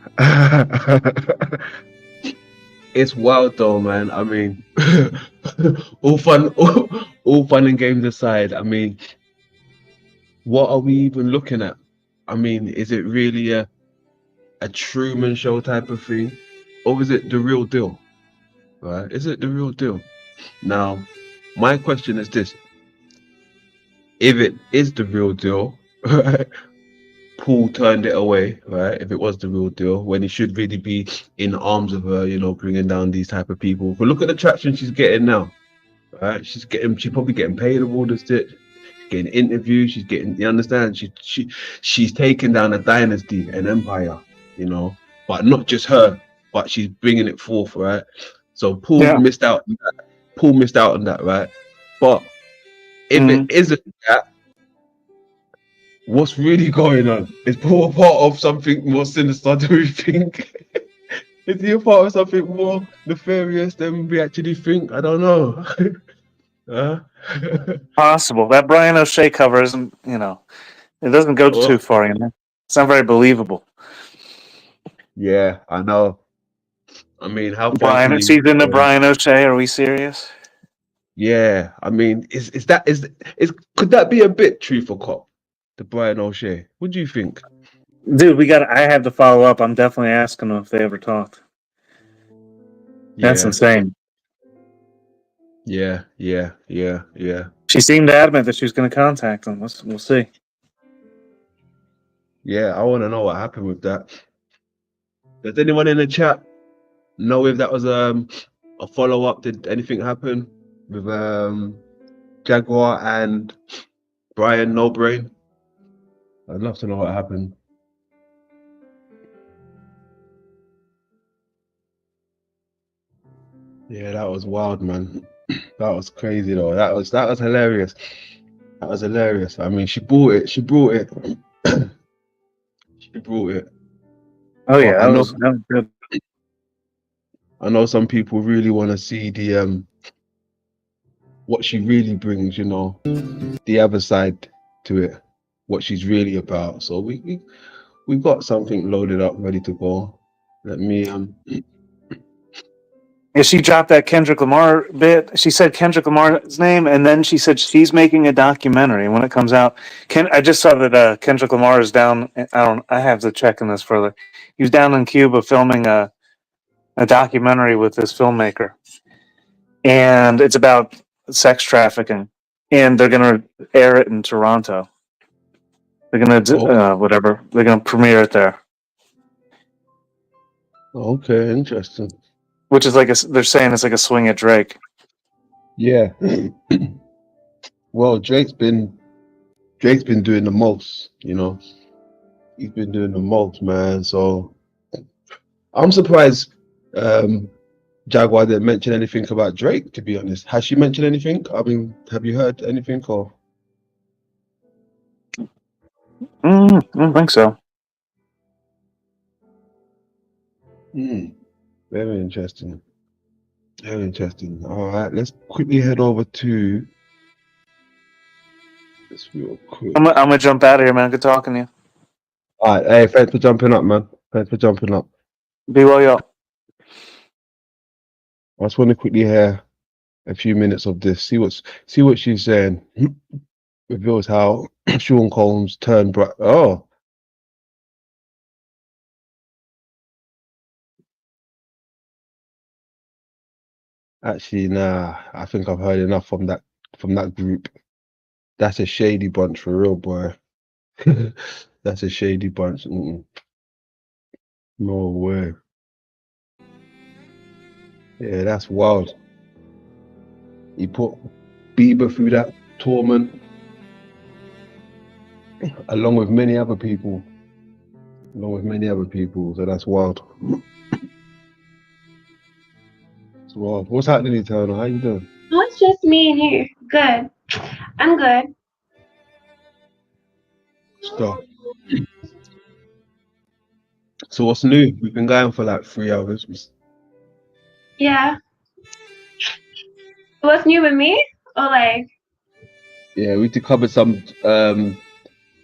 It's wild though, man. I mean, all fun, all fun and games aside. I mean, what are we even looking at? I mean, is it really a Truman Show type of thing, or is it the real deal? right? Is it the real deal? Now, my question is this: if it is the real deal, right? Paul turned it away, right? If it was the real deal, when he should really be in arms of her, bringing down these type of people. But look at the traction she's getting now, right? She's probably getting paid of all this shit. She's getting interviews. She's getting, you understand? She's taking down a dynasty, an empire, But not just her, but she's bringing it forth, right? So Paul Yeah. missed out. On that. Paul missed out on that, right? But if it isn't that, what's really going on? Is Paul a part of something more sinister than we think? Is he a part of something more nefarious than we actually think? I don't know. Huh? Possible. That Brian O'Shea cover isn't, it doesn't go Oh, too far, It's not very believable. yeah, I know. I mean, how far Brian, can it's you either into go? Brian O'Shea. Are we serious? Yeah, I mean, is could that be a bit truth or cop? The Brian O'Shea. What do you think? Dude, I have to follow up. I'm definitely asking them if they ever talked. That's Yeah, insane. yeah. She seemed adamant that she was going to contact them. We'll see. Yeah, I want to know what happened with that. Does anyone in the chat know if that was a follow up? Did anything happen with Jaguar and Brian No Brain? I'd love to know what happened. Yeah, that was wild, man. That was crazy though. That was hilarious. That was hilarious. I mean, she brought it. She brought it. She brought it. Oh But yeah, that was good. I know some people really want to see the what she really brings, the other side to it, what she's really about. So we got something loaded up, ready to go. Let me Yeah, she dropped that Kendrick Lamar bit. She said Kendrick Lamar's name, and then she said she's making a documentary. When it comes out, I just saw that Kendrick Lamar is down. I have to check on this further. He was down in Cuba filming a documentary with this filmmaker, and it's about sex trafficking. And they're gonna air it in Toronto. They're gonna whatever. They're gonna premiere it there, okay, interesting. which is they're saying it's like a swing at Drake. Yeah. Well, Drake's been doing the most, He's been doing the most, man. So I'm surprised Jaguar didn't mention anything about Drake, to be honest. Has she mentioned anything? I mean, have you heard anything or? I don't think so. Very interesting. Very interesting. All right, let's quickly head over to this real quick. I'm gonna jump out of here, man. Good talking to you. All right, hey, thanks for jumping up, man. Thanks for jumping up. Be well, y'all. I just want to quickly hear a few minutes of this. See what she's saying. Reveals how Sean Combs turned bright. Oh, actually, nah. I think I've heard enough from that group. That's a shady bunch for real, boy. That's a shady bunch. No way. Yeah, that's wild. He put Bieber through that torment, along with many other people. So that's wild. It's wild. What's happening, Eternal? How you doing? Oh, it's just me and you. Good. I'm good. Stuff. So what's new? We've been going for like 3 hours. Yeah. What's new with me? Or like, Yeah, we could cover some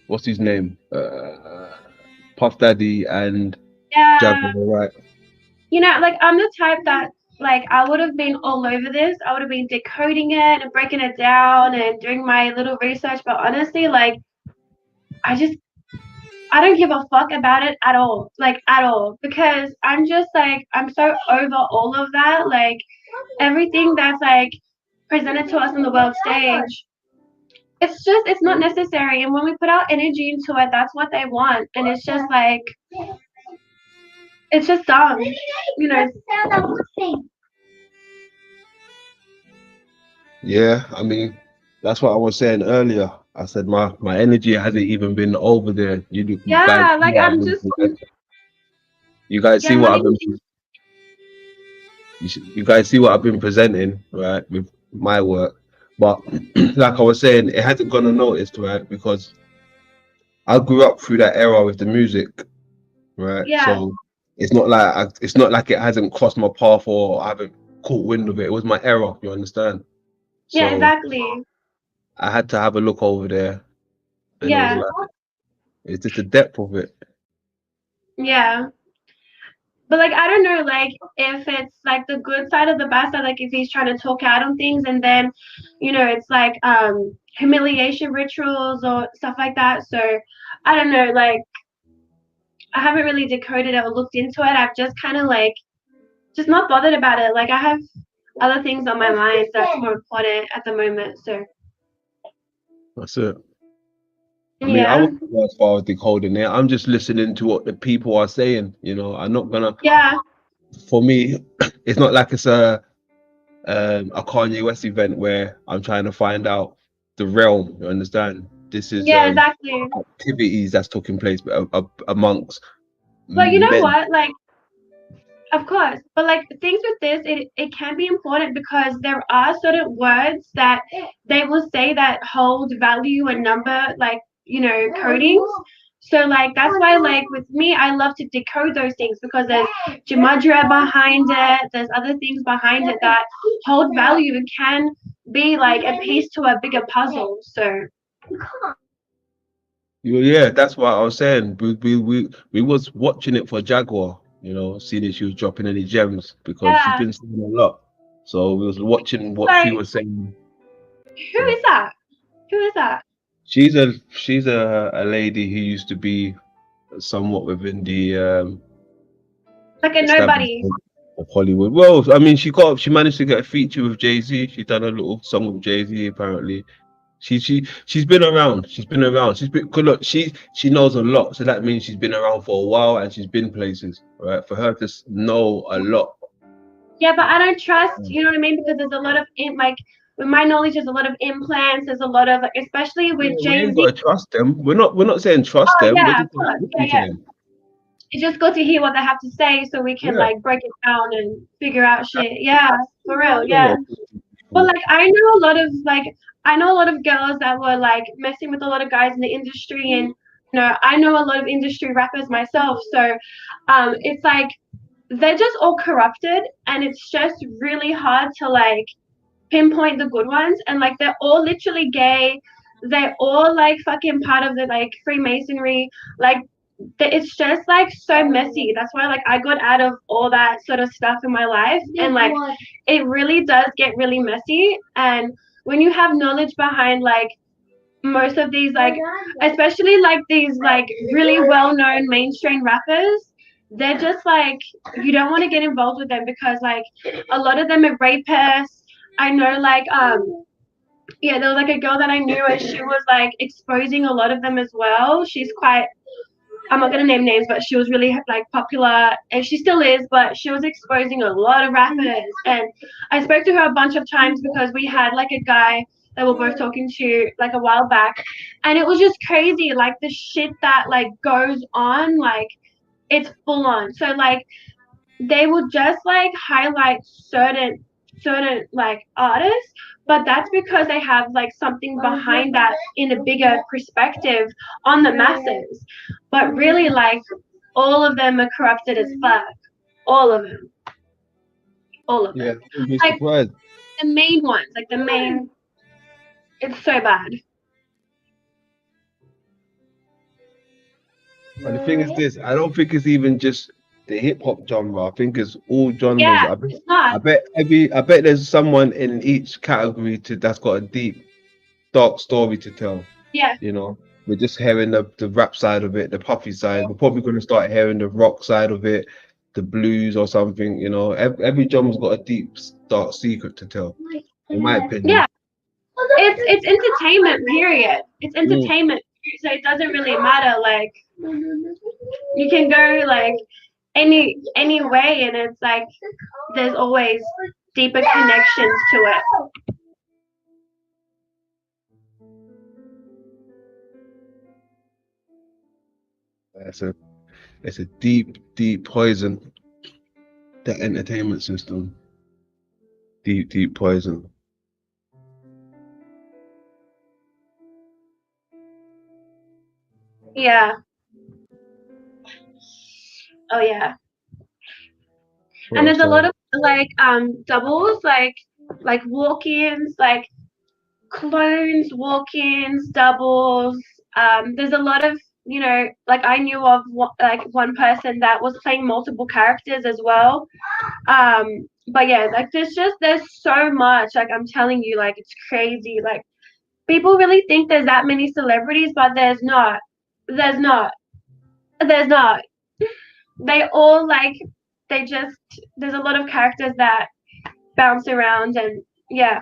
what's his name? Puff Daddy and yeah. Jaguar, right? Like I'm the type that like I would have been all over this. I would have been decoding it and breaking it down and doing my little research. But honestly, like I don't give a fuck about it at all. Like at all. Because I'm just like I'm so over all of that. Like everything that's like presented to us on the world stage, it's not necessary. And when we put our energy into it, that's what they want. And it's just like, it's just dumb, you know. Yeah, I mean, that's what I was saying earlier. I said my energy hasn't even been over there. You guys, Yeah, like I'm just, you guys yeah, see I'm what not I've been. even, You guys see what I've been presenting, right, with my work. But like I was saying, it hasn't gone unnoticed, right? Because I grew up through that era with the music, right? yeah, So it's not like it hasn't crossed my path or I haven't caught wind of it. It was my era, you understand? yeah, So exactly. I had to have a look over there, and it was Yeah, like it's just the depth of it. yeah. But like I don't know, like if it's like the good side of the bad side, like if he's trying to talk out on things and then, it's like humiliation rituals or stuff like that. So I don't know, like I haven't really decoded it or looked into it. I've just kind of like just not bothered about it. Like I have other things on my mind that's more important at the moment. So That's it. I mean, I yeah, wouldn't go as far as decoding it. I'm just listening to what the people are saying. I'm not gonna. yeah, For me, it's not like it's a Kanye West event where I'm trying to find out the realm. You understand? This is yeah, exactly. activities that's taking place amongst But you know men. what? Like of course, but like things with this, it can be important because there are certain words that they will say that hold value and number, like codings. So like that's why like with me, I love to decode those things because there's gematria behind it. There's other things behind it that hold value and can be like a piece to a bigger puzzle. So Yeah, that's what I was saying. We was watching it for Jaguar. Seeing if she was dropping any gems because she's yeah, been saying a lot. So we was watching what she like was saying. who is that? Who is that? She's a lady who used to be somewhat within the Like a nobody. establishment of Hollywood. Well, I mean, she managed to get a feature with Jay-Z. She done a little song with Jay-Z apparently. She's been around. She's been around. She's been good. Look, she knows a lot. So that means she's been around for a while and she's been places, right? For her to know a lot. Yeah, but I don't trust, you know what I mean? Because there's a lot of like with my knowledge, there's a lot of implants. There's a lot of like, especially with Yeah, we Jay ain't Z. gotta trust them. We're not saying trust Oh them. We're yeah, of just course. Yeah, listen to yeah. them. It's just good to hear what they have to say so we can Yeah. like break it down and figure out shit. Yeah, for real. I don't Yeah. know. But like I know a lot of girls that were like messing with a lot of guys in the industry, and I know a lot of industry rappers myself. So it's like they're just all corrupted, and it's just really hard to like pinpoint the good ones, and like they're all literally gay. They're all like fucking part of the like Freemasonry. Like it's just like so messy. That's why like I got out of all that sort of stuff in my life, and like it really does get really messy. And when you have knowledge behind like most of these like especially like these like really well-known mainstream rappers, they're just like you don't want to get involved with them because like a lot of them are rapists. I know like yeah, there was like a girl that I knew and she was like exposing a lot of them as well. She's quite, I'm not gonna name names, but she was really like popular, and she still is. But she was exposing a lot of rappers, and I spoke to her a bunch of times because we had like a guy that we're both talking to like a while back, and it was just crazy, like the shit that like goes on, like it's full on. So like they will just like highlight certain like artists, but that's because they have like something behind that in a bigger perspective on the masses. But really like all of them are corrupted as fuck. All of them. All of Yeah, them. you'd be Like surprised. the main ones, like the main, it's so bad. But the thing is this, I don't think it's even just the hip hop genre. I think it's all genres. Yeah, I bet it's not. I bet there's someone in each category that's got a deep, dark story to tell. Yeah. We're just hearing the rap side of it, the puffy side. We're probably gonna start hearing the rock side of it, the blues or something. You know, every genre's got a deep, dark secret to tell, in my opinion. Yeah, it's entertainment. Period. It's Mm. entertainment. So it doesn't really matter. Like you can go like any way, and it's like there's always deeper connections to it. It's a deep, deep poison. That entertainment system, deep, deep poison. Yeah. Oh yeah. And there's a lot of like doubles, like walk-ins, like clones, walk-ins, doubles. There's a lot of, you know, like I knew of like one person that was playing multiple characters as well. But yeah, like there's so much. Like I'm telling you, like it's crazy. Like people really think there's that many celebrities, but there's not. There's not. There's not. They all like there's a lot of characters that bounce around and yeah.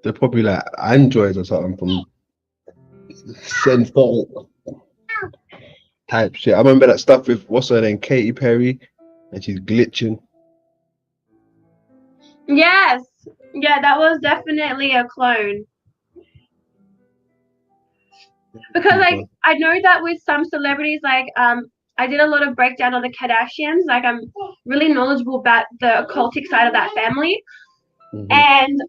They're probably like androids or something from Sense type shit. I remember that stuff with what's her name, Katy Perry, and she's glitching. Yes. Yeah, that was definitely a clone. Because like I know that with some celebrities, like I did a lot of breakdown on the Kardashians. Like I'm really knowledgeable about the occultic side of that family. And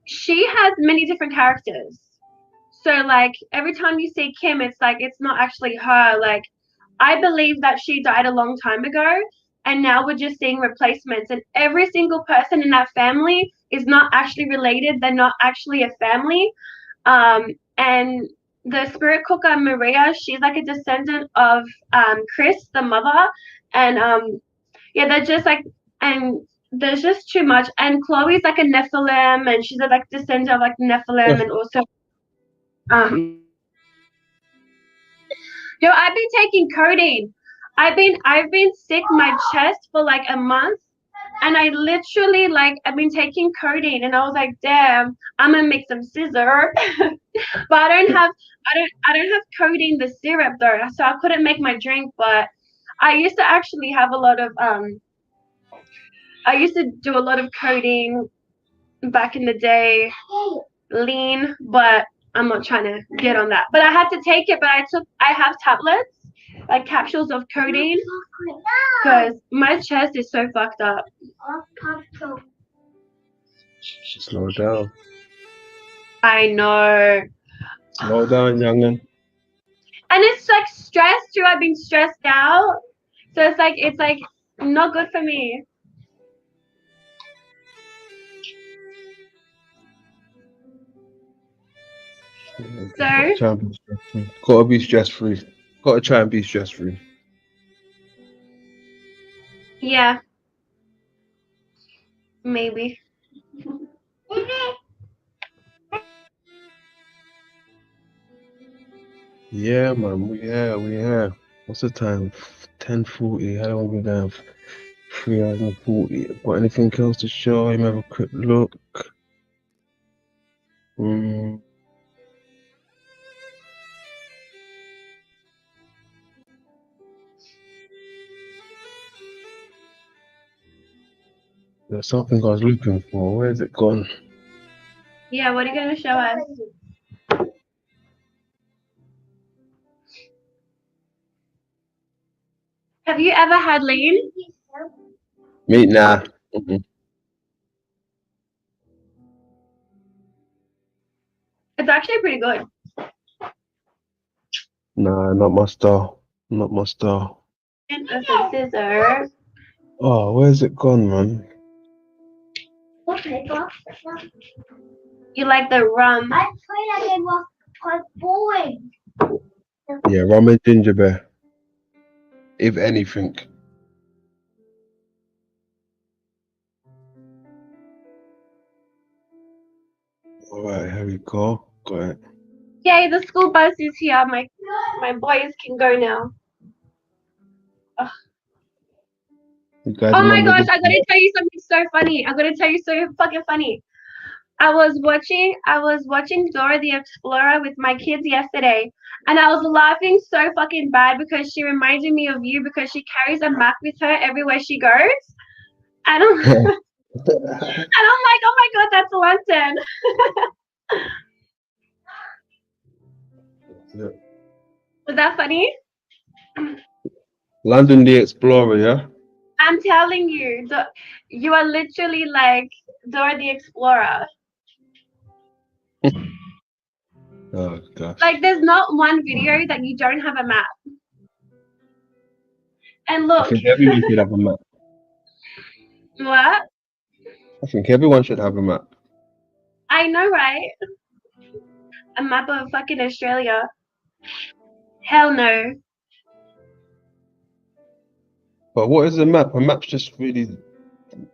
she has many different characters. So like every time you see Kim, it's like it's not actually her. Like I believe that she died a long time ago, and now we're just seeing replacements. And every single person in that family is not actually related. They're not actually a family. And the spirit cooker Maria, she's like a descendant of Chris, the mother, and yeah, they're just like and there's just too much. And Chloe's like a Nephilim, and she's a like descendant of like Nephilim, and also yo, I've been taking codeine. I've been sick my chest for like a month, and I literally like I've been taking codeine, and I was like, damn, I'm gonna make some scissor. But I don't have codeine the syrup though, so I couldn't make my drink. But I used to actually have a lot of I used to do a lot of codeine back in the day, lean, but I'm not trying to get on that. But I had to take it, but I have tablets, like capsules of codeine, because my chest is so fucked up. Slow down. I know. Slow down, youngin. And it's like stress too. I've been stressed out. So it's like not good for me. So Gotta be stress free. Gotta try and be stress free. yeah. Maybe. Yeah, man. We here. What's the time? 10:40. How long we have? 3 hours and 40. Got anything else to show? Let me have a quick look. There's something I was looking for. Where's it gone? Yeah, what are you gonna show us? Have you ever had lean? Me, nah. It's actually pretty good. Nah, not my style. Not my style. And some scissors. Oh, where's it gone, man? You like the rum? Yeah, rum and ginger beer. If anything. Alright, here we go. Got it. Yay, the school bus is here. I'm like, My boys can go now. Ugh. You guys Oh my remember gosh, this? I gotta tell you something so funny. I'm gonna tell you so fucking funny. I was watching Dora the Explorer with my kids yesterday, and I was laughing so fucking bad because she reminded me of you because she carries a map with her everywhere she goes. And I'm, and I'm like, oh my god, that's London. Yeah. Was that funny? London the Explorer, yeah? I'm telling you, you are literally like Dora the Explorer. Oh gosh. Like, there's not one video that you don't have a map. And I look, think everyone should have a map. what? I think everyone should have a map. I know, right? A map of fucking Australia. Hell no. But what is a map? A map's just really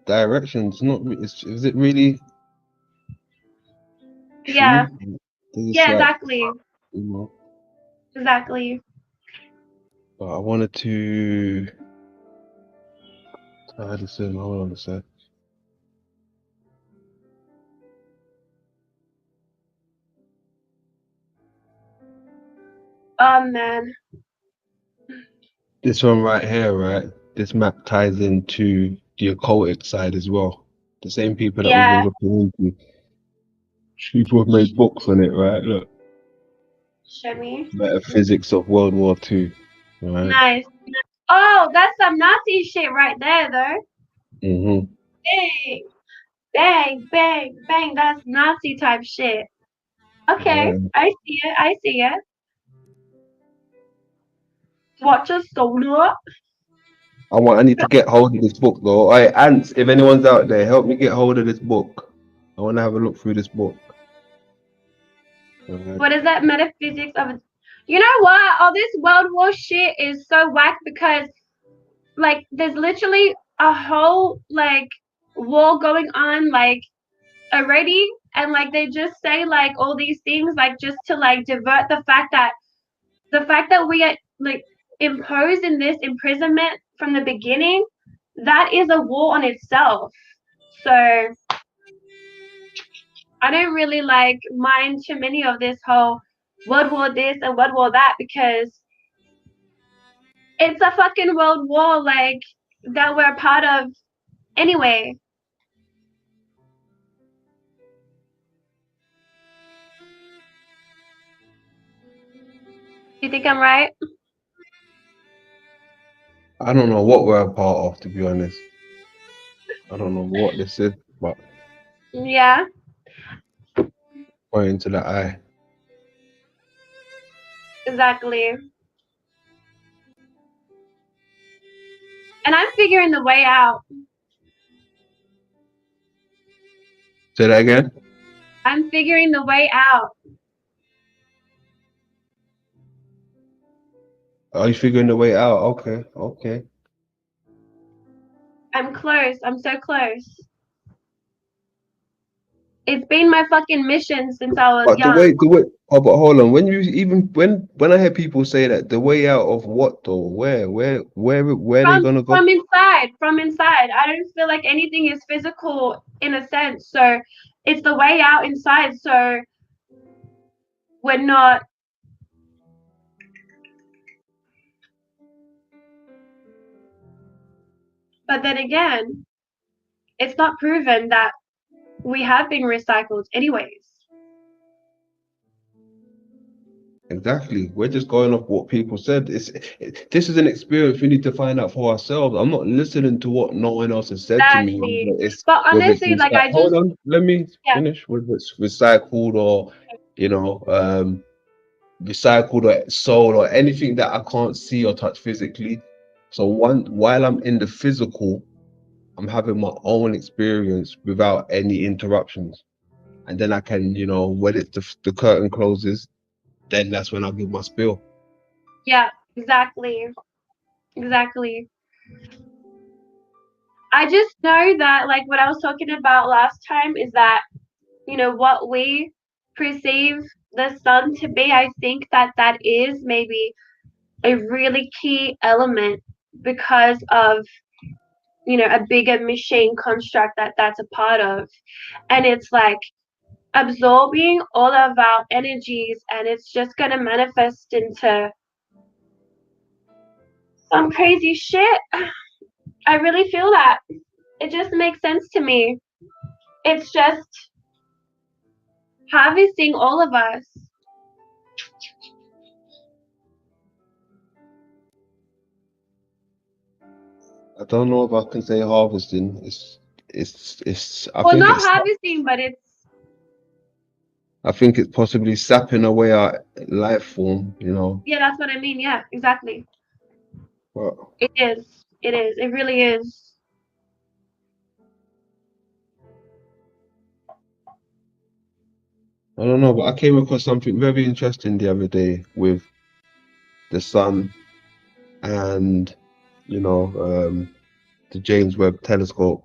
directions, not is it really Yeah. true? It's Yeah, like, exactly. you know, Exactly. but I wanted to tie this in. Hold on a sec. Oh man. This one right here, right? This map ties into the occultic side as well. The same people that we were Yeah. looking into. People have made books on it, right? Look, Show me. Metaphysics of World War II, right? Nice. Oh, that's some Nazi shit right there, though. Mm-hmm. Bang, bang, bang, bang. That's Nazi type shit. Okay, Yeah. I see it. I see it. Watch a soda. I need to get hold of this book though. Alright, Ants, if anyone's out there, help me get hold of this book. I want to have a look through this book. Alright. What is that metaphysics of? You know what? All this World War shit is so whack because, like, there's literally a whole like war going on, like already, and like they just say like all these things like just to like divert the fact that we are like imposed in this imprisonment from the beginning, that is a war on itself. So I don't really like mind too many of this whole World War this and World War that because it's a fucking world war like that we're a part of anyway. You think I'm right? I don't know what we're a part of, to be honest. I don't know what this is, but Yeah, pointing to the eye. exactly. And I'm figuring the way out. Say that again? I'm figuring the way out. Are you figuring the way out? Okay, okay. I'm close. I'm so close. It's been my fucking mission since I was But young. oh, but hold on. When you even when I hear people say that, the way out of what though? Where are they gonna go? From inside, from inside. I don't feel like anything is physical in a sense. So it's the way out inside. So we're not. But then again, it's not proven that we have been recycled anyways. Exactly. We're just going off what people said. This is an experience we need to find out for ourselves. I'm not listening to what no one else has said to me. Exactly. It's But whether it's honestly, like I hold just, on, let me yeah, finish. Whether it's recycled or recycled or sold or anything that I can't see or touch physically. So while I'm in the physical, I'm having my own experience without any interruptions. And then I can, when the curtain closes, then that's when I'll give my spiel. yeah, exactly. Exactly. I just know that, like, what I was talking about last time is that, what we perceive the sun to be, I think that is maybe a really key element because of a bigger machine construct that's a part of, and it's like absorbing all of our energies, and it's just going to manifest into some crazy shit. I really feel that. It just makes sense to me. It's just harvesting all of us. I don't know if I can say harvesting. It's. I Well, think not it's. harvesting, but I think it's possibly sapping away our life form. yeah, that's what I mean. Yeah, exactly. But It is. It is. It really is. I don't know. But I came across something very interesting the other day with the sun and the James Webb Telescope.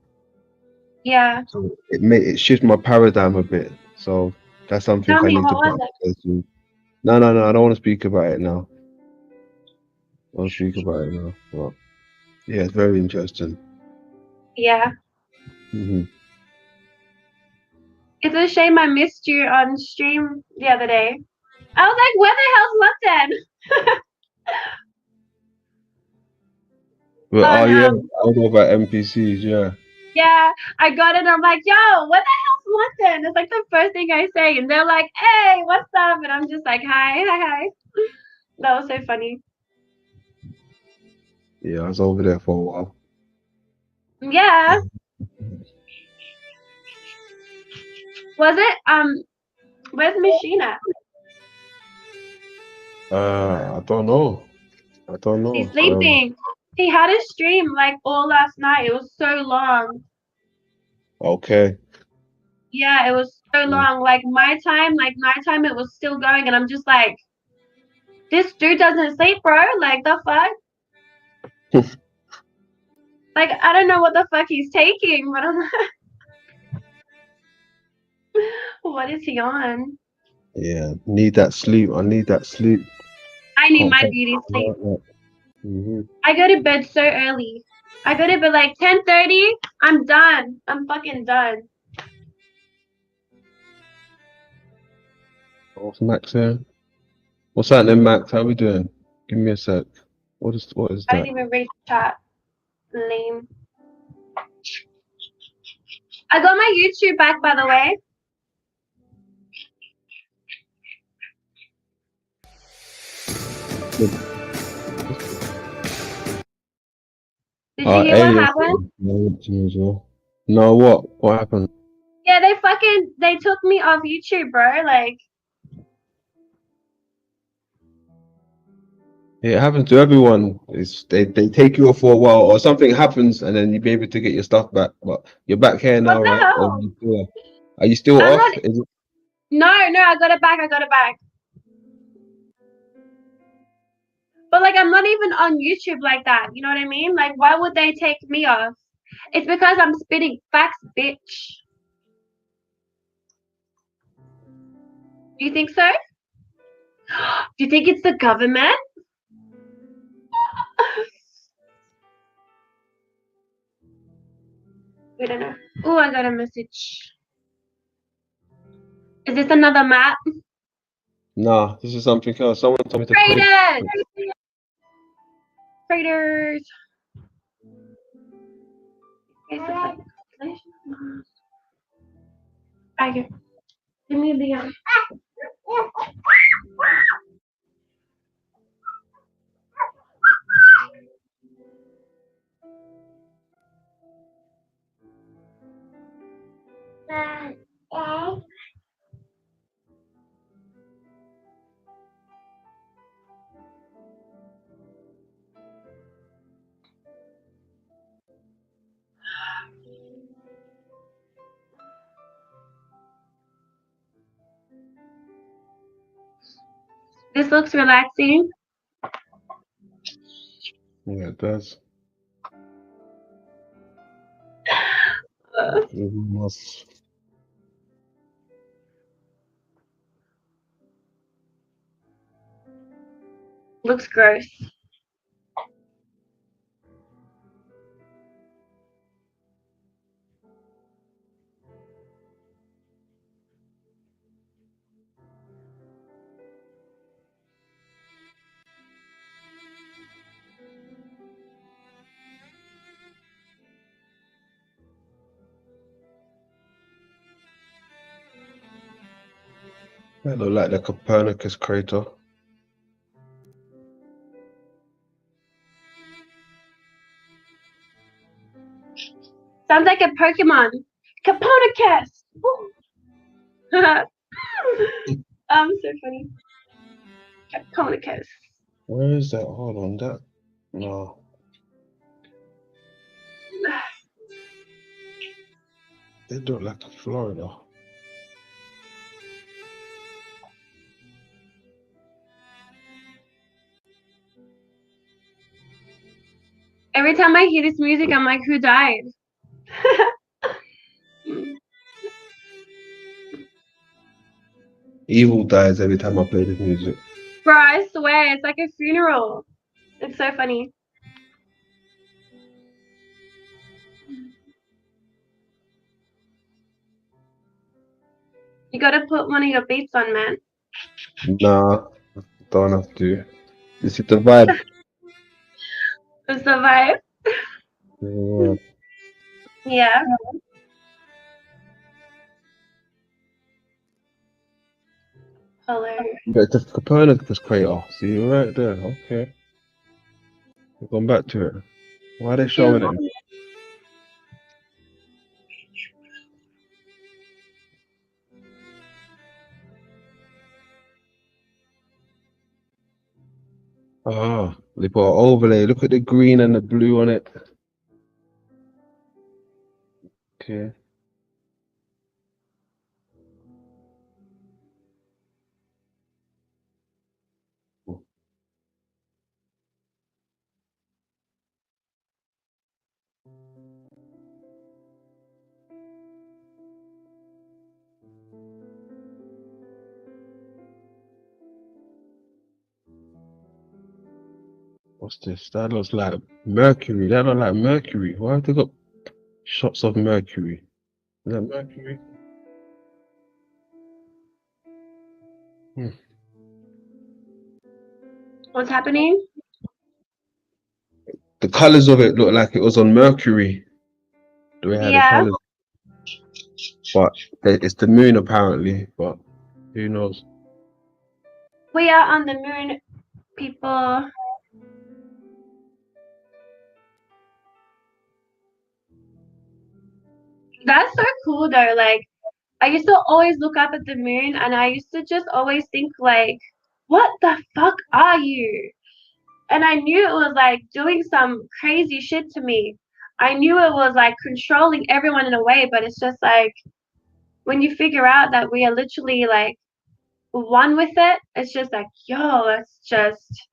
Yeah. So it shifted my paradigm a bit. So that's something Tell I me, need to what put was it? into. No, no, no. I don't want to speak about it now. I don't speak about it now. But yeah, it's very interesting. Yeah. Hmm. It's a shame I missed you on stream the other day. I was like, where the hell's London? But oh on yeah, I know about NPCs. Yeah. Yeah, I got it. I'm like, yo, what the hell's London? It's like the first thing I say, and they're like, hey, what's up? And I'm just like, hi, hi, hi. That was so funny. Yeah, I was over there for a while. Yeah. Was it? Where's Machine at? I don't know. I don't He's know. sleeping. He had a stream like all last night. It was so long. Okay. Yeah, it was so Yeah. long. Like my time, it was still going, and I'm just like, this dude doesn't sleep, bro. Like the fuck? Like I don't know what the fuck he's taking, but I'm like, what is he on? Yeah. Need that sleep. I need that sleep. I need Can't my fuck beauty sleep. about that. Hmm. I go to bed so early. I go to bed like 10:30. I'm done. I'm fucking done. What's Max here? What's happening, Max? How we doing? Give me a sec. What is I that? didn't even read the chat. Lame. I got my YouTube back, by the way. Did you hear what Alias. happened? No, what? What happened? Yeah, they took me off YouTube, bro. Like, It happens to everyone. They take you off for a while, or something happens, and then you be able to get your stuff back. But you're back here what now, the right? Or hell? are you still I'm off? not. No, I got it back. I got it back. But like, I'm not even on YouTube like that. You know what I mean? Like, why would they take me off? It's because I'm spitting facts, bitch. Do you think so? Do you think it's the government? We don't know. Oh, I got a message. Is this another map? Nah, this is something else. Someone told me to put it. Traders! Traders! Okay. Give me the This looks relaxing. Yeah, it does. Looks gross. That look like the Copernicus crater. Sounds like a Pokemon. Caponicus! So funny. Caponicus. Where is that? Hold on, that. No. They look like Florida. Every time I hear this music, I'm like, who died? Evil dies every time I play this music. Bro, I swear, it's like a funeral. It's so funny. You gotta put one of your beats on, man. Nah, don't have to. This is the vibe. It's the vibe. Yeah. Yeah. Hilarious. But the Copernicus crater. See right there. Okay. We're going back to it. Why are they showing it? Ah, they put an overlay. Look at the green and the blue on it. Okay. What's this? That looks like Mercury. That looks like Mercury. Why have they got shots of Mercury? Is that Mercury? What's happening? The colors of it look like it was on Mercury. The way how the Yeah. colors. But it's the moon apparently. But who knows? We are on the moon, people. That's so cool though. Like, I used to always look up at the moon and I used to just always think like, what the fuck are you? And I knew it was like doing some crazy shit to me. I knew it was like controlling everyone in a way, but it's just like when you figure out that we are literally like one with it, it's just like, yo, it's just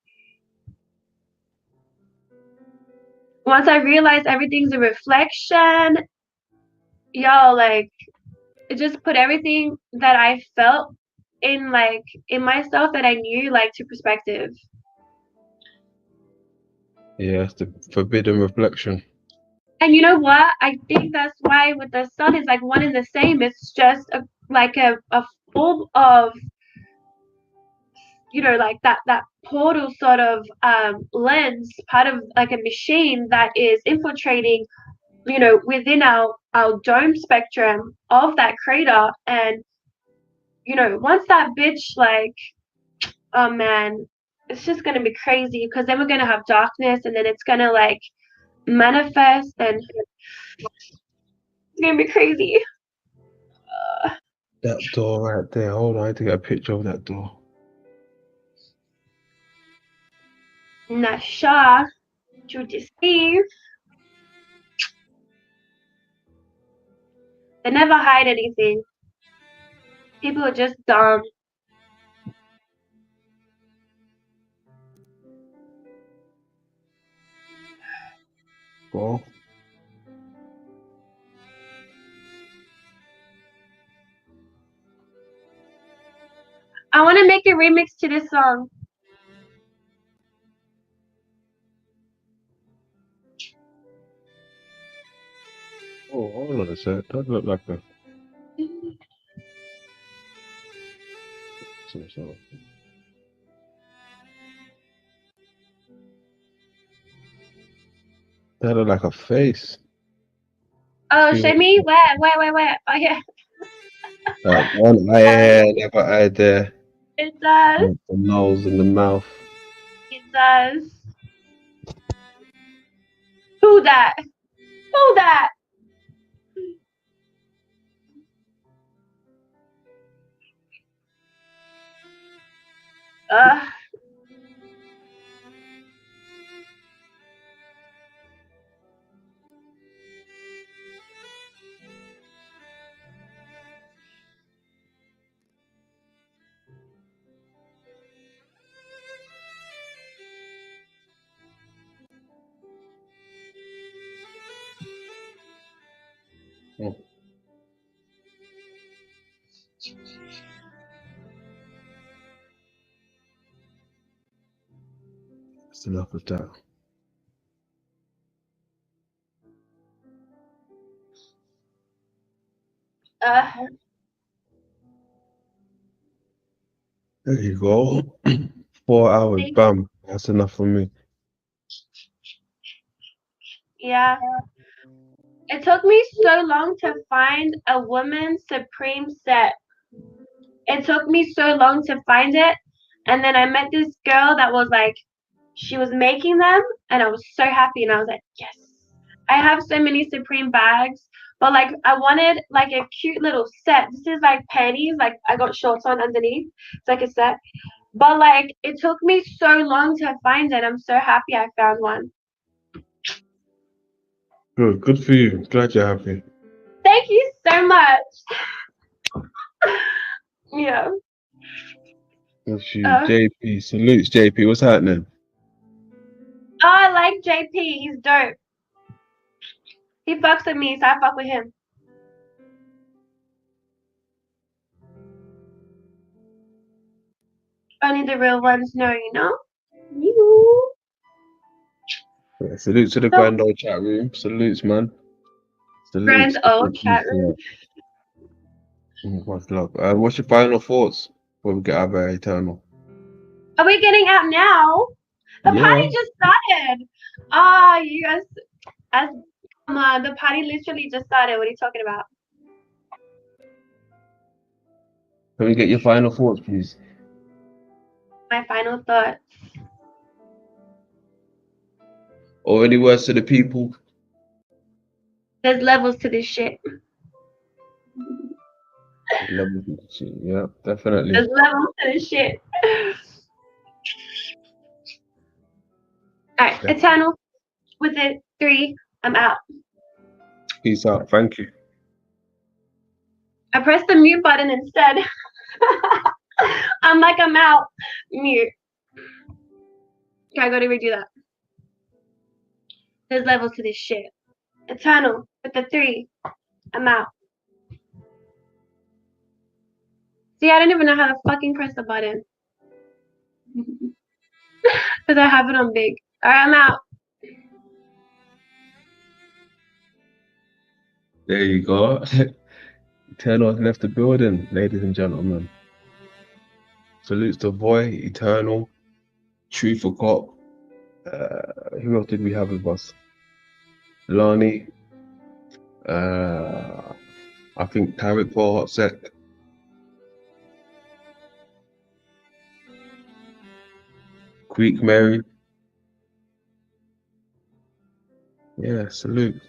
once I realized everything's a reflection, yo, like it just put everything that I felt in myself that I knew like to perspective. Yeah, it's the forbidden reflection. And you know what? I think that's why with the sun is like one and the same. It's just a form of like that portal sort of lens, part of like a machine that is infiltrating within our dome spectrum of that crater. And once that bitch like, oh man, it's just gonna be crazy because then we're gonna have darkness and then it's gonna like manifest and it's gonna be crazy. That door right there. Hold on, I need to get a picture of that door. Nasha to deceive. They never hide anything. People are just dumb. Well, I want to make a remix to this song. So it does look like a some sort of. That look like a face. Oh, See show what- me where? Oh yeah, one eye here, the other eye there, it does. the nose and the mouth. It does. Who that? Who that? Uh, Oh, that's enough of that. uh, There you go. 4 hours, bam. That's enough for me. yeah. It took me so long to find a woman's supreme set. It took me so long to find it, and then I met this girl that was like, she was making them, and I was so happy, and I was like, yes. I have so many Supreme bags, but like I wanted like a cute little set. This is like panties, like I got shorts on underneath. It's like a set. But like it took me so long to find it. I'm so happy I found one. Good for you. Glad you're happy. Thank you so much. Yeah. Good for you. JP. Salutes, JP. What's happening? Oh, I like JP. He's dope. He fucks with me, so I fuck with him. Only the real ones know, you know? You. Yeah, salute to the grand old chat room. Salutes, man. Salutes. Grand old chat room. Much love. What's your final thoughts before we get out of our eternal? Are we getting out now? The Yeah. party just started. Ah, you guys, come on, the party literally just started. What are you talking about? Can we get your final thoughts, please? My final thoughts. Or any words to the people? There's levels to this shit. Levels to the shit. Yeah, definitely. There's levels to this shit. All right, Eternal with it 3. I'm out. Peace out. Thank you. I pressed the mute button instead. I'm like, I'm out. Mute. Okay, I gotta redo that. There's levels to this shit. Eternal with the 3. I'm out. See, I don't even know how to fucking press the button. Because I have it on big. Alright, I'm out. There you go. Eternal has left the building, ladies and gentlemen. Salutes to Voy, Eternal, True for Cop. Who else did we have with us? Lani. I think Tarek for a hot sec. Greek Mary. Yeah, salute.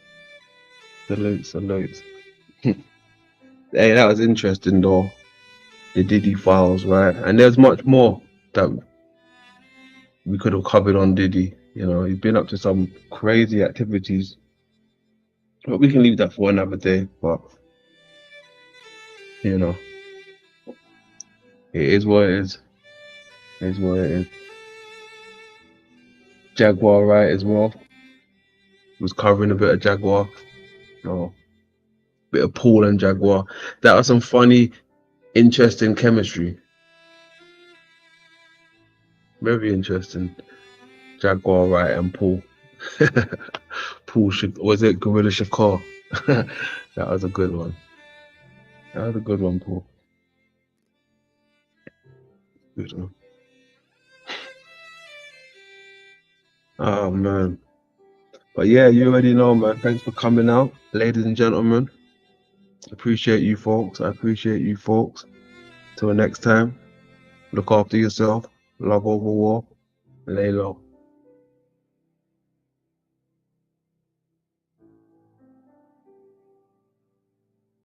Salute. Hey, that was interesting though. The Diddy files, right? And there's much more that we could have covered on Diddy. You know, he's been up to some crazy activities. But we can leave that for another day. But, you know, it is what it is. It is what it is. Jaguar, right, as well. Was covering a bit of Jaguar. Oh, bit of Paul and Jaguar. That was some funny, interesting chemistry. Very interesting. Jaguar, right, and Paul. Paul, was it Gorilla Shakur? That was a good one. That was a good one, Paul. Good one. Oh man. But yeah, you already know, man. Thanks for coming out, ladies and gentlemen. Appreciate you folks. I appreciate you folks. Till next time, look after yourself. Love over war. Lay low.